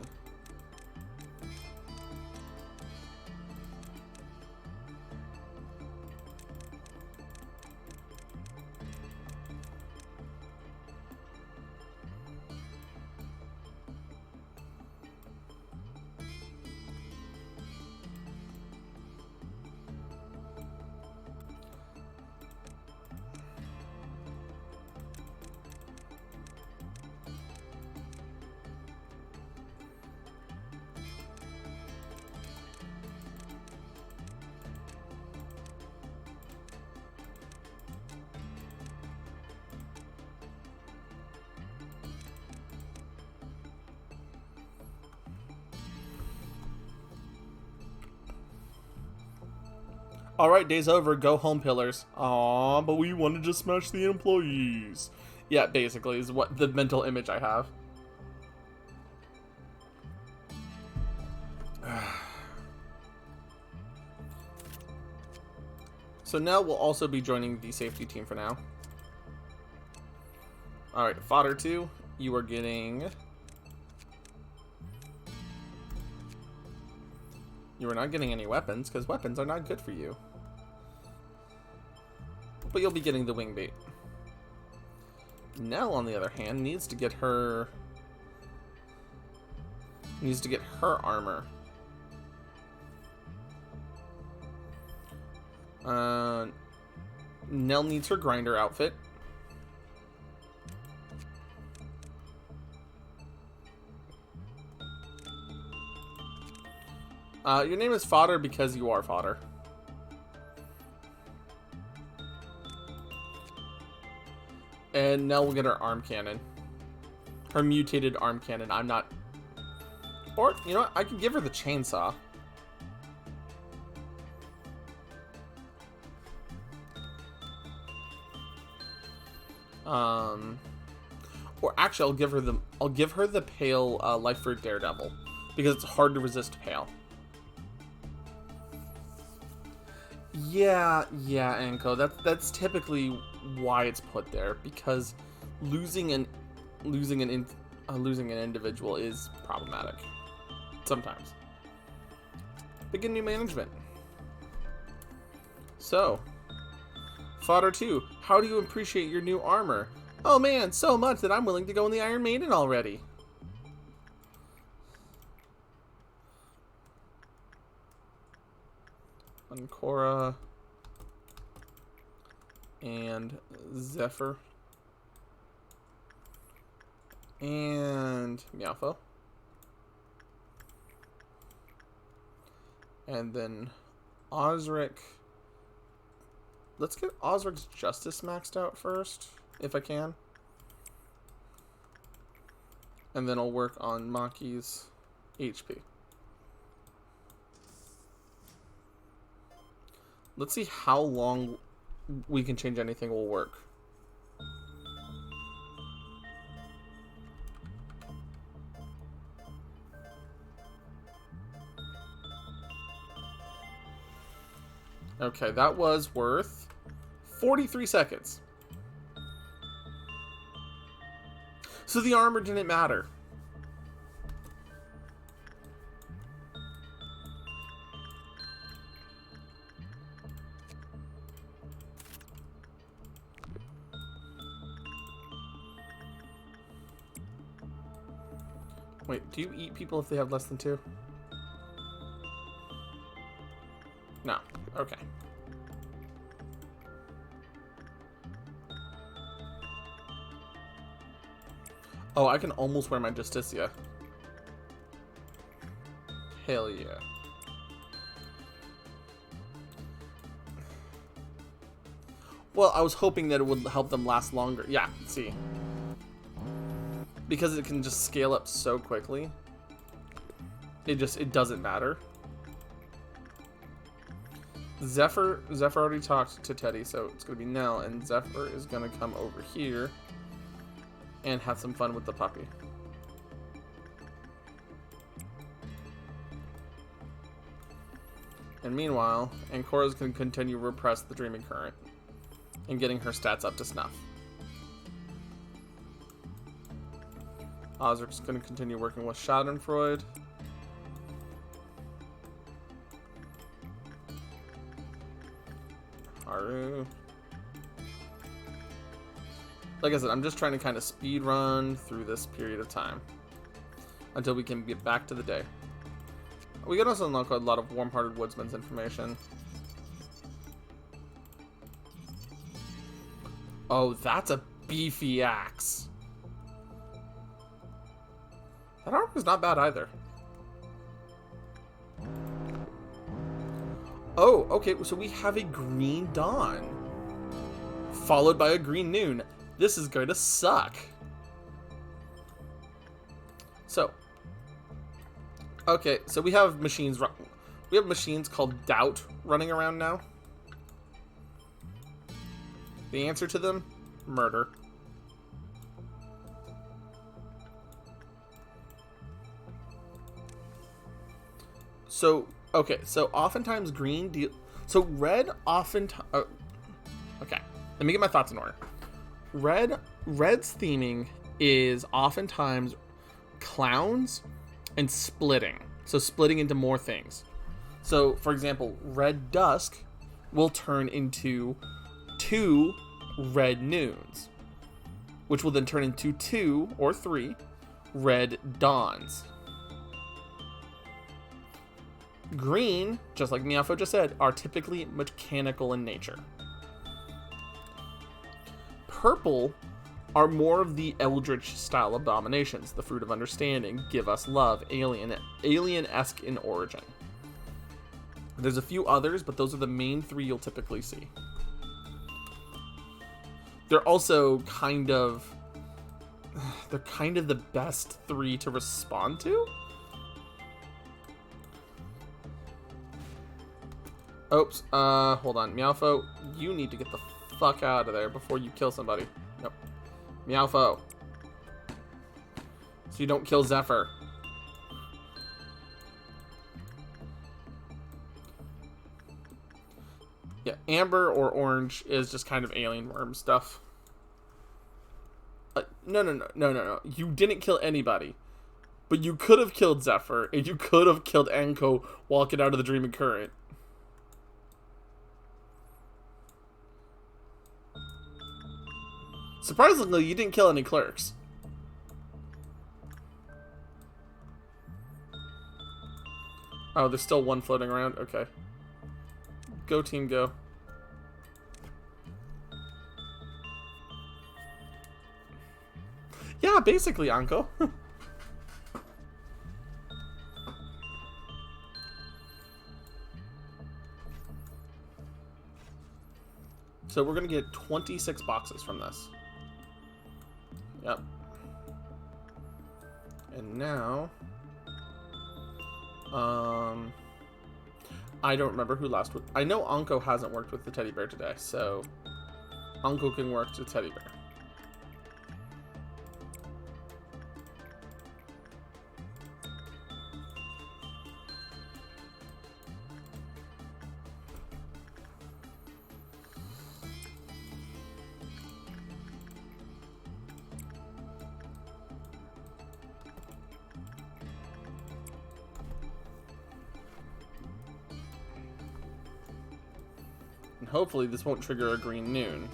Alright, day's over. Go home, pillars. Aw, but we wanted to smash the employees. Yeah, basically, is what the mental image I have. So now we'll also be joining the safety team for now. Alright, fodder 2, you are getting... You are not getting any weapons, because weapons are not good for you. But you'll be getting the wing bait. Nell, on the other hand, needs to get her armor. Nell needs her grinder outfit. Your name is Fodder because you are fodder. And Nell will get her arm cannon. Her mutated arm cannon. I'm not... Or, you know what? I could give her the chainsaw. Or actually, I'll give her the pale Life for Daredevil because it's hard to resist pale. Yeah, Anko. That's typically why it's put there, because losing an individual is problematic sometimes. Begin new management. So, fodder 2, how do you appreciate your new armor? Oh man, so much that I'm willing to go in the Iron Maiden already. Ancora and Zephyr and Meowfo. And then Osric. Let's get Osric's Justice maxed out first, if I can. And then I'll work on Maki's HP. Let's see how long we can change anything will work. Okay, that was worth 43 seconds. So the armor didn't matter. Wait, do you eat people if they have less than 2? No. Okay. Oh, I can almost wear my Justicia. Hell yeah. Well, I was hoping that it would help them last longer. Yeah, see. Because it can just scale up so quickly. It doesn't matter. Zephyr already talked to Teddy, so it's gonna be Nell, and Zephyr is gonna come over here and have some fun with the puppy. And meanwhile, Ancora's gonna continue to repress the Dreaming Current and getting her stats up to snuff. Osric's gonna continue working with Schadenfreude. Haru. Like I said, I'm just trying to kind of speed run through this period of time until we can get back to the day. We can also unlock a lot of Warm-Hearted Woodsman's information. Oh, that's a beefy axe. That armor's not bad either. Oh, okay, so we have a green dawn, followed by a green noon. This is going to suck. So, okay, so we have machines. We have machines called Doubt running around now. The answer to them: murder. So, okay, so oftentimes green deal. So red oftentimes. Okay, let me get my thoughts in order. Red's theming is oftentimes clowns and splitting. So splitting into more things. So, for example, Red Dusk will turn into 2 Red Noons, which will then turn into 2 or 3 Red Dawns. Green, just like Miafo just said, are typically mechanical in nature. Purple are more of the Eldritch style abominations, the Fruit of Understanding, Give Us Love, Alien-esque in origin. There's a few others, but those are the main 3 you'll typically see. They're also kind of the best 3 to respond to. Oops, hold on. Meowfo, you need to get the fuck out of there before you kill somebody. Nope. Meowfo. So you don't kill Zephyr. Yeah, amber or orange is just kind of alien worm stuff. No. You didn't kill anybody. But you could have killed Zephyr, and you could have killed Anko walking out of the Dreaming Current. Surprisingly, you didn't kill any clerks. Oh, there's still one floating around? Okay. Go, team, go. Yeah, basically, Anko. So we're going to get 26 boxes from this. Yep. And now... I don't remember who last... I know Anko hasn't worked with the teddy bear today, so... Anko can work to teddy bear. And hopefully this won't trigger a green noon.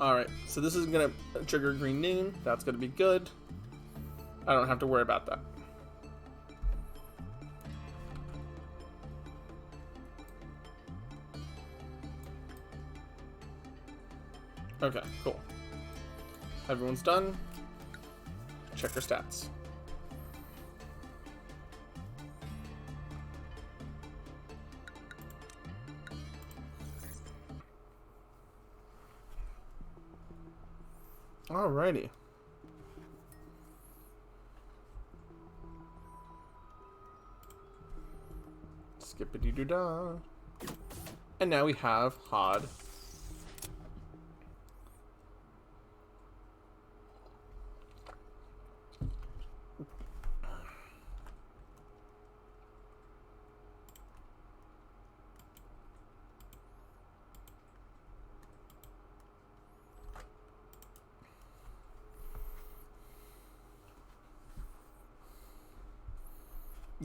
Alright, so this isn't going to trigger green noon. That's going to be good. I don't have to worry about that. Okay, cool. Everyone's done. Check your stats. Alrighty. Skippity-doo-dah. And now we have Hod.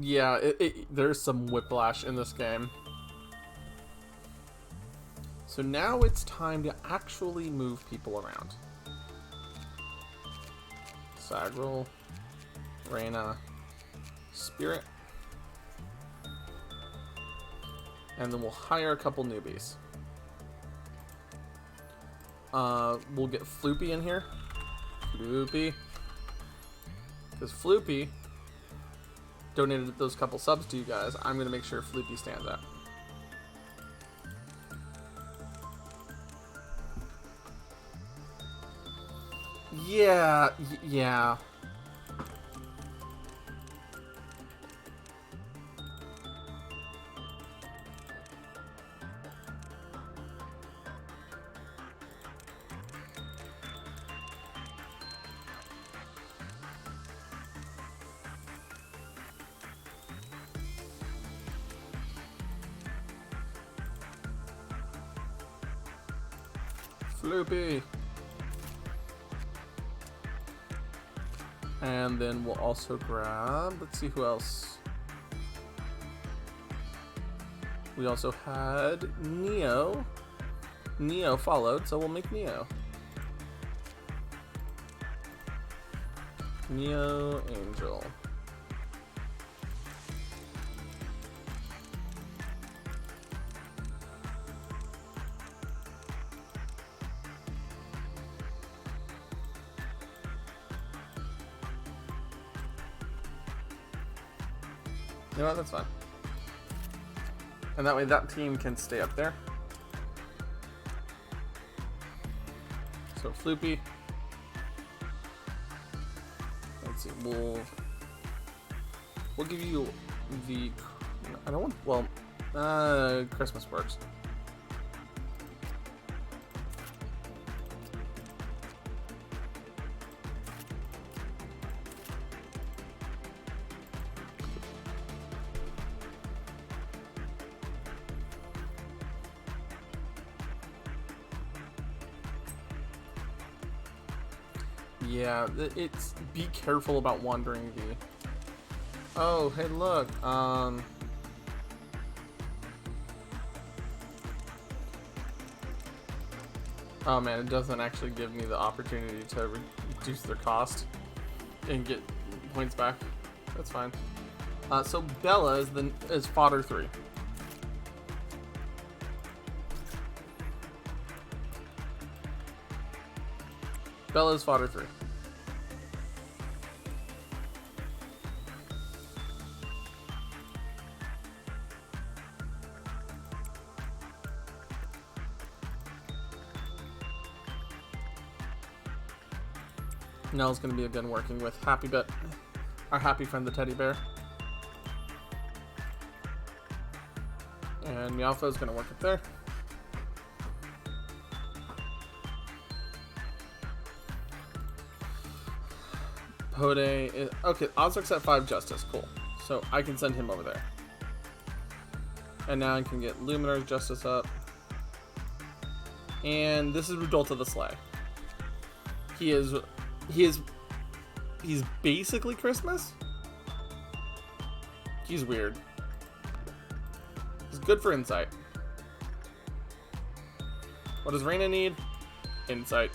Yeah, there's some whiplash in this game. So now it's time to actually move people around. Sagril, Reyna, Spirit. And then we'll hire a couple newbies. We'll get Floopy in here. Floopy. Because Floopy donated those couple subs to you guys. I'm going to make sure Floopy stands out. Yeah, yeah. Floopy. And then we'll also grab, let's see who else. We also had Neo. Neo followed, so we'll make Neo. Neo Angel. You know what, that's fine. And that way that team can stay up there. So Floopy. Let's see, we'll give you the, I don't want, well, Christmas works. Yeah, it's be careful about wandering, V. Oh, hey, look. Oh man, it doesn't actually give me the opportunity to reduce their cost and get points back. That's fine. So Bella is fodder 3. Bella's fodder 3. Nell's gonna be again working with our happy friend the teddy bear. And Meowfo's gonna work up there. Pode is okay. Ozark's at 5 justice, cool. So I can send him over there. And now I can get Luminar's justice up. And this is Rudolta the Sleigh. He's basically Christmas. He's weird. He's good for insight. What does Reina need? Insight.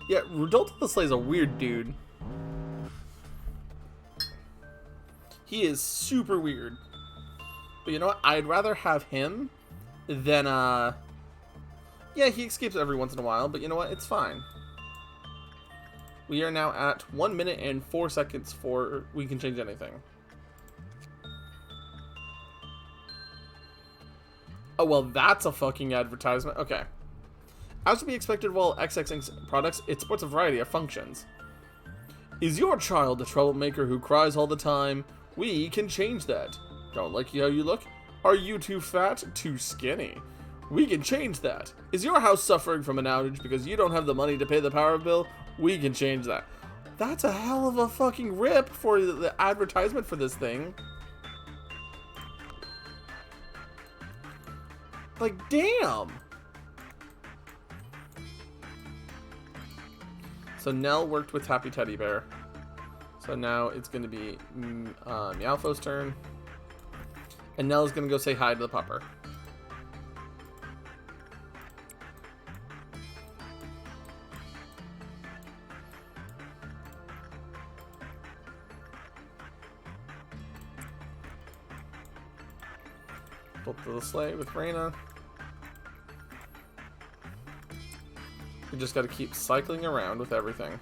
Yeah, Rudolta the Sleigh's a weird dude. He is super weird. But you know what? I'd rather have him than, yeah, he escapes every once in a while, but you know what? It's fine. We are now at 1 minute and 4 seconds for we can change anything. Oh, well, that's a fucking advertisement. Okay. As to be expected of all XX products, it supports a variety of functions. Is your child a troublemaker who cries all the time? We can change that. Don't like how you look? Are you too fat? Too skinny? We can change that. Is your house suffering from an outage because you don't have the money to pay the power bill? We can change that. That's a hell of a fucking rip for the advertisement for this thing. Like, damn. So Nell worked with Happy Teddy Bear. So now it's going to be Meowfo's turn. And Nell's going to go say hi to the pupper. Flip to the sleigh with Reina. We just got to keep cycling around with everything.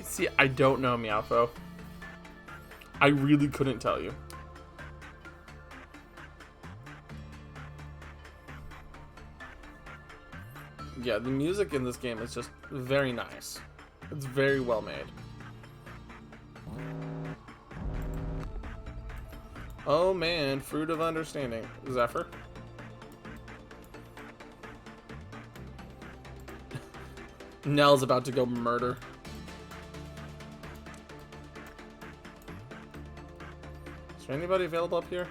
See, I don't know, Meowfo. I really couldn't tell you. Yeah, the music in this game is just very nice. It's very well made. Oh man, Fruit of Understanding. Zephyr. Nell's about to go murder. Is there anybody available up here?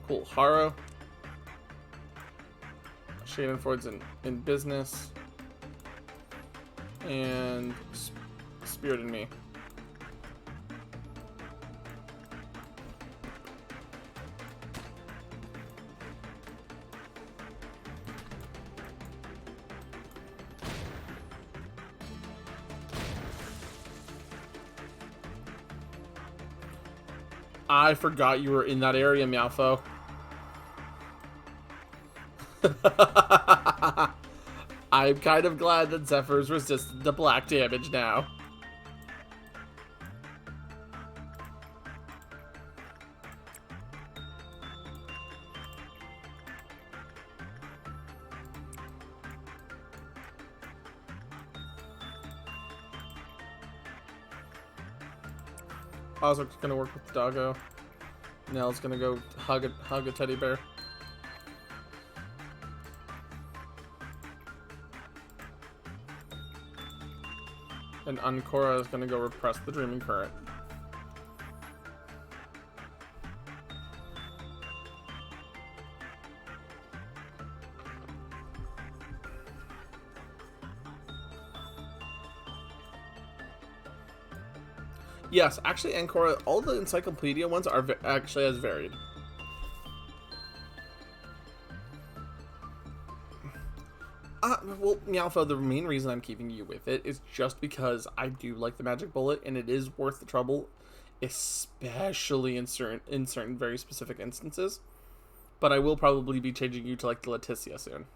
Cool. Haro. Schadenford's in business. And Spirit and me. I forgot you were in that area, Meowfo. I'm kind of glad that Zephyr's resistant to black damage now. Ozark's gonna work with the doggo. Nell's gonna go hug a teddy bear. And Ancora is gonna go repress the Dreaming Current. Yes, actually, Ancora, all the Encyclopedia ones are actually as varied. Well, Meowfo, the main reason I'm keeping you with it is just because I do like the magic bullet, and it is worth the trouble, especially in certain very specific instances. But I will probably be changing you to like the Leticia soon.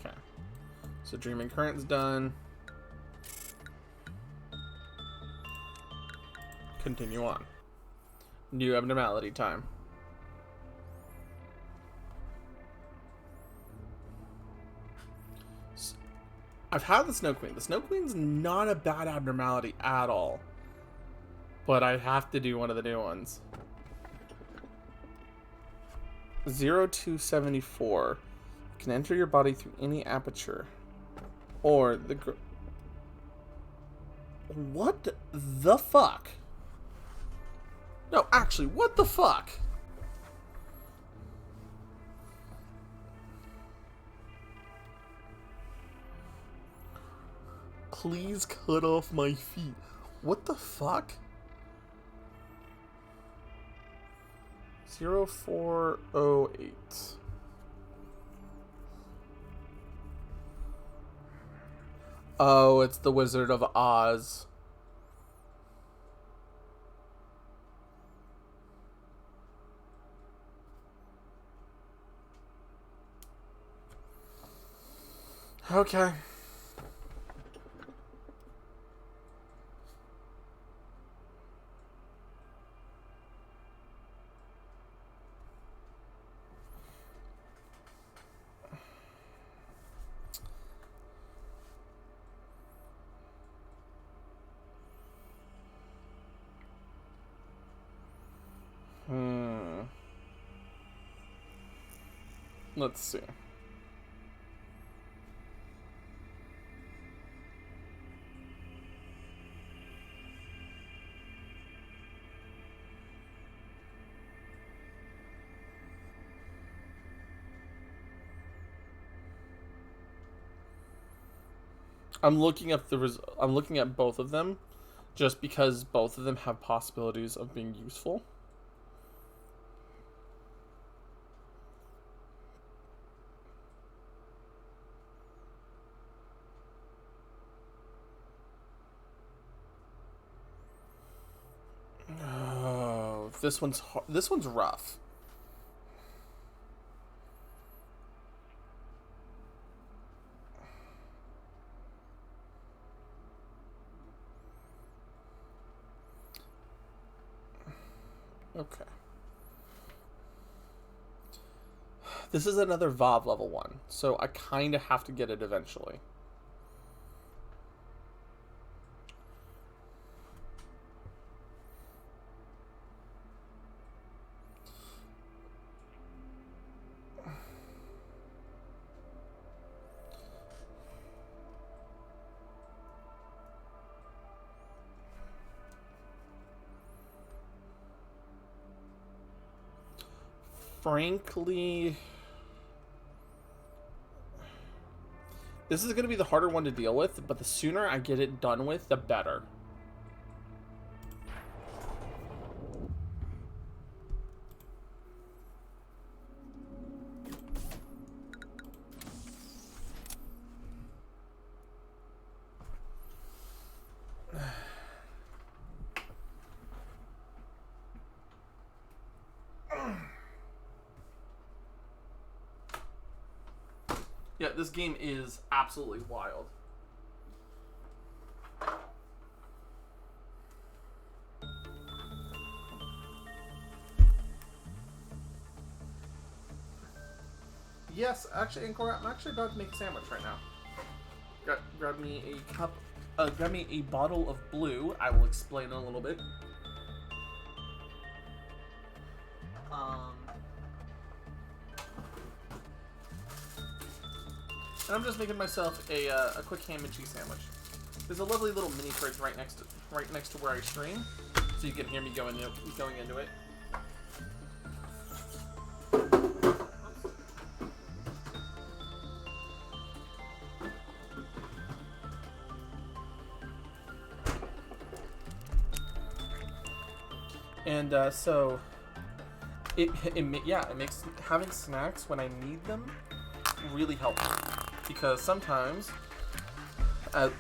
Okay. So Dreaming Current's done. Continue on. New abnormality time. I've had the Snow Queen. The Snow Queen's not a bad abnormality at all. But I have to do one of the new ones. 0274. You can enter your body through any aperture. Or the... What the fuck? No, actually, what the fuck? Please cut off my feet. What the fuck? 0408. Oh, it's the Wizard of Oz. Okay. Let's see. I'm looking up I'm looking at both of them, just because both of them have possibilities of being useful. Oh, this one's rough. Okay. This is another VOV level 1, so I kind of have to get it eventually. Frankly, this is going to be the harder one to deal with, but the sooner I get it done with, the better. Yeah, this game is absolutely wild. yes, actually, and Cora, I'm actually about to make a sandwich right now. Grab me a cup. Grab me a bottle of blue. I will explain in a little bit. And I'm just making myself a quick ham and cheese sandwich. There's a lovely little mini fridge right next to where I stream, so you can hear me going into it. And so it makes having snacks when I need them really helpful, because sometimes it's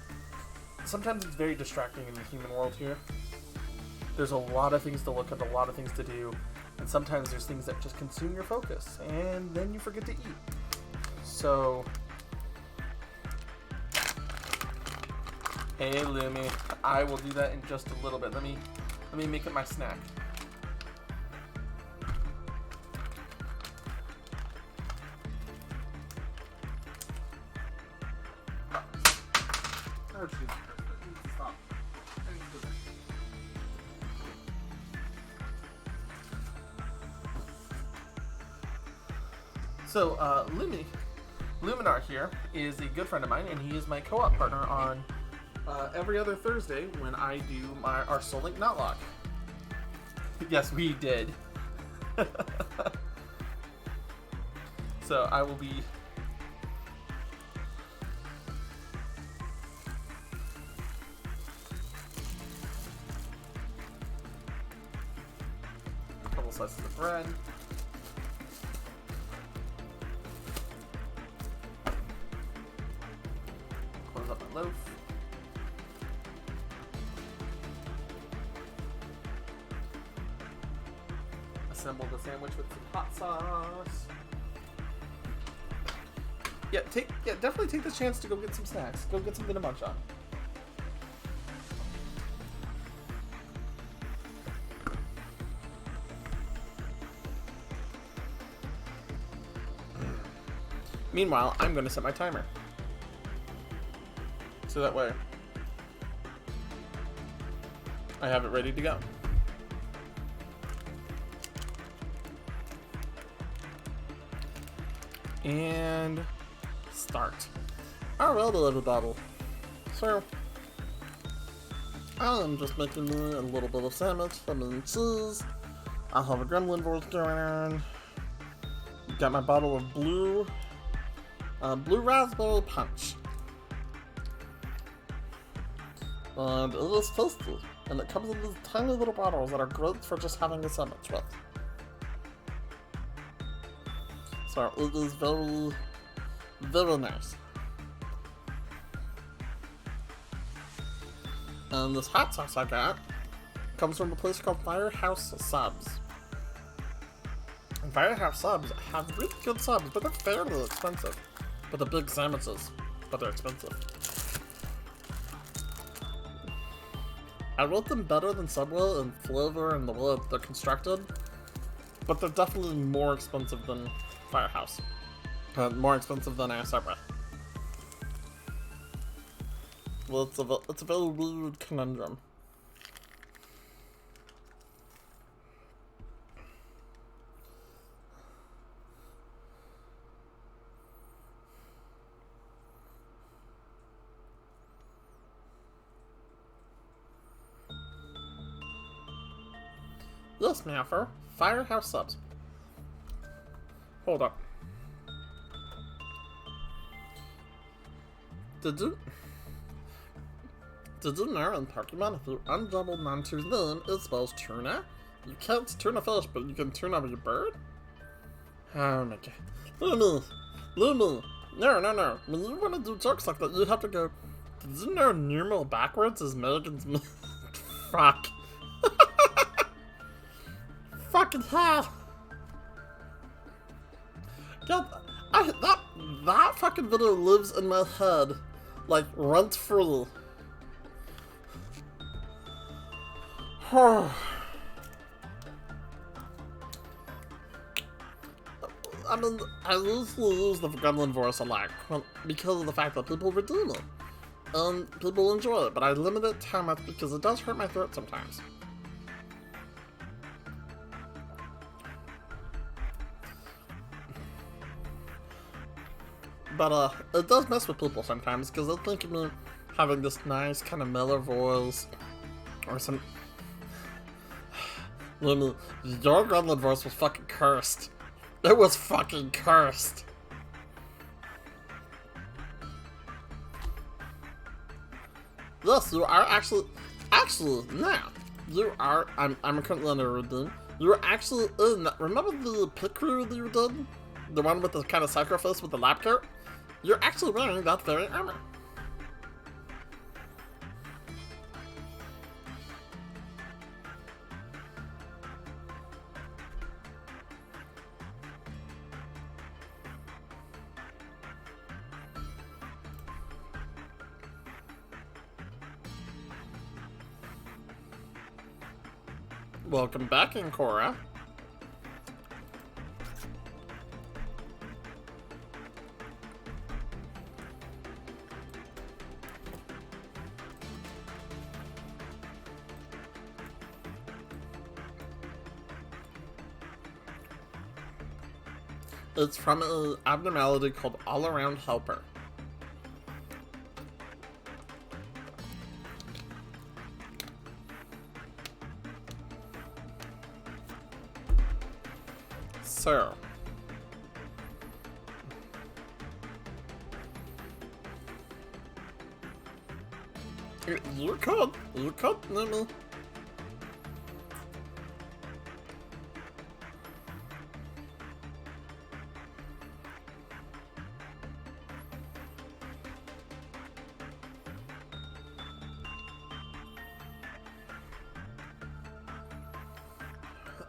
very distracting in the human world here. There's a lot of things to look at, a lot of things to do, and sometimes there's things that just consume your focus, and then you forget to eat. So, hey Lumi, I will do that in just a little bit. Let me make it my snack. Oh, jeez. I need to stop. I need to do that. So, Luminar here is a good friend of mine, and he is my co-op partner on every other Thursday when I do our Soul Link Knotlock. Yes, we did. So I will be a couple slices of bread. Close up my loaf. Assemble the sandwich with some hot sauce. Definitely take the chance to go get some snacks. Go get something to munch on. Meanwhile, I'm going to set my timer. So that way I have it ready to go. And start. Alright, little bottle. So, I'm just making me a little bit of sandwich, ham and cheese. I'll have a gremlin voice going on. Got my bottle of blue raspberry punch. And it is tasty. And it comes in these tiny little bottles that are great for just having a sandwich with. So it is very, very nice. And this hot sauce I got comes from a place called Firehouse Subs. And Firehouse Subs have really good subs, but they're fairly expensive. But the big sandwiches, but they're expensive. I rate them better than Subway in flavor and the way they're constructed, but they're definitely more expensive than Firehouse. More expensive than our Subway. Well, it's a very weird conundrum. Yes, Meowfer. Firehouse Subs. Hold up. Did you know in Pokemon if you undouble Mantu's name, it spells tuna? You can't tuna fish, but you can tuna a bird? Oh my god. Lumi! No. When you want to do jokes like that, you have to go, did you know numeral backwards is Megan's Fuck. Fucking hell! God, that fucking video lives in my head, like, rent free. I mean, I usually use the gremlin voice a lot because of the fact that people redeem it. And people enjoy it, but I limit it how much because it does hurt my throat sometimes. But, it does mess with people sometimes because they think of me having this nice kind of mellow voice or some... Literally, your gremlin voice was fucking cursed. It was fucking cursed. Yes, you are actually, now, you are, I'm currently under a redeem. You're actually in, remember the pit crew that you did? The one with the kind of sacrifice with the lab coat? You're actually wearing that very armor. Welcome back, Ancora. It's from an abnormality called All-Around Helper. So, you could, Nemo.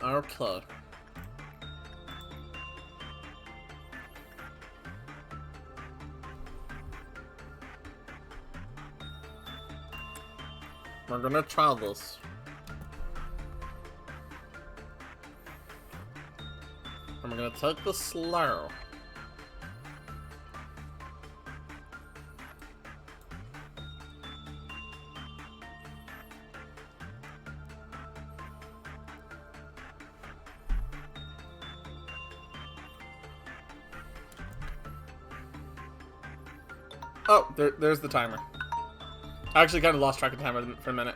Okay. We're gonna try this. And we're gonna take the slow. Oh, there's the timer. I actually kind of lost track of time for a minute.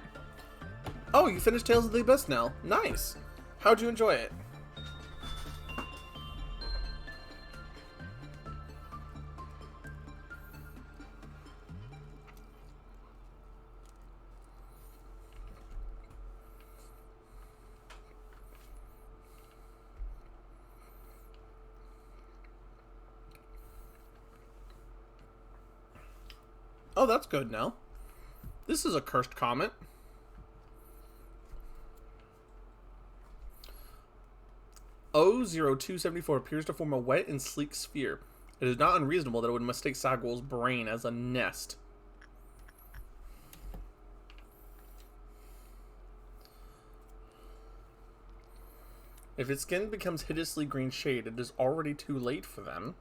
Oh, you finished Tales of the Abyss now. Nice. How'd you enjoy it? Oh, that's good now. This is a cursed comet. O0274 appears to form a wet and sleek sphere. It is not unreasonable that it would mistake Sagwell's brain as a nest. If its skin becomes hideously green shade, it is already too late for them.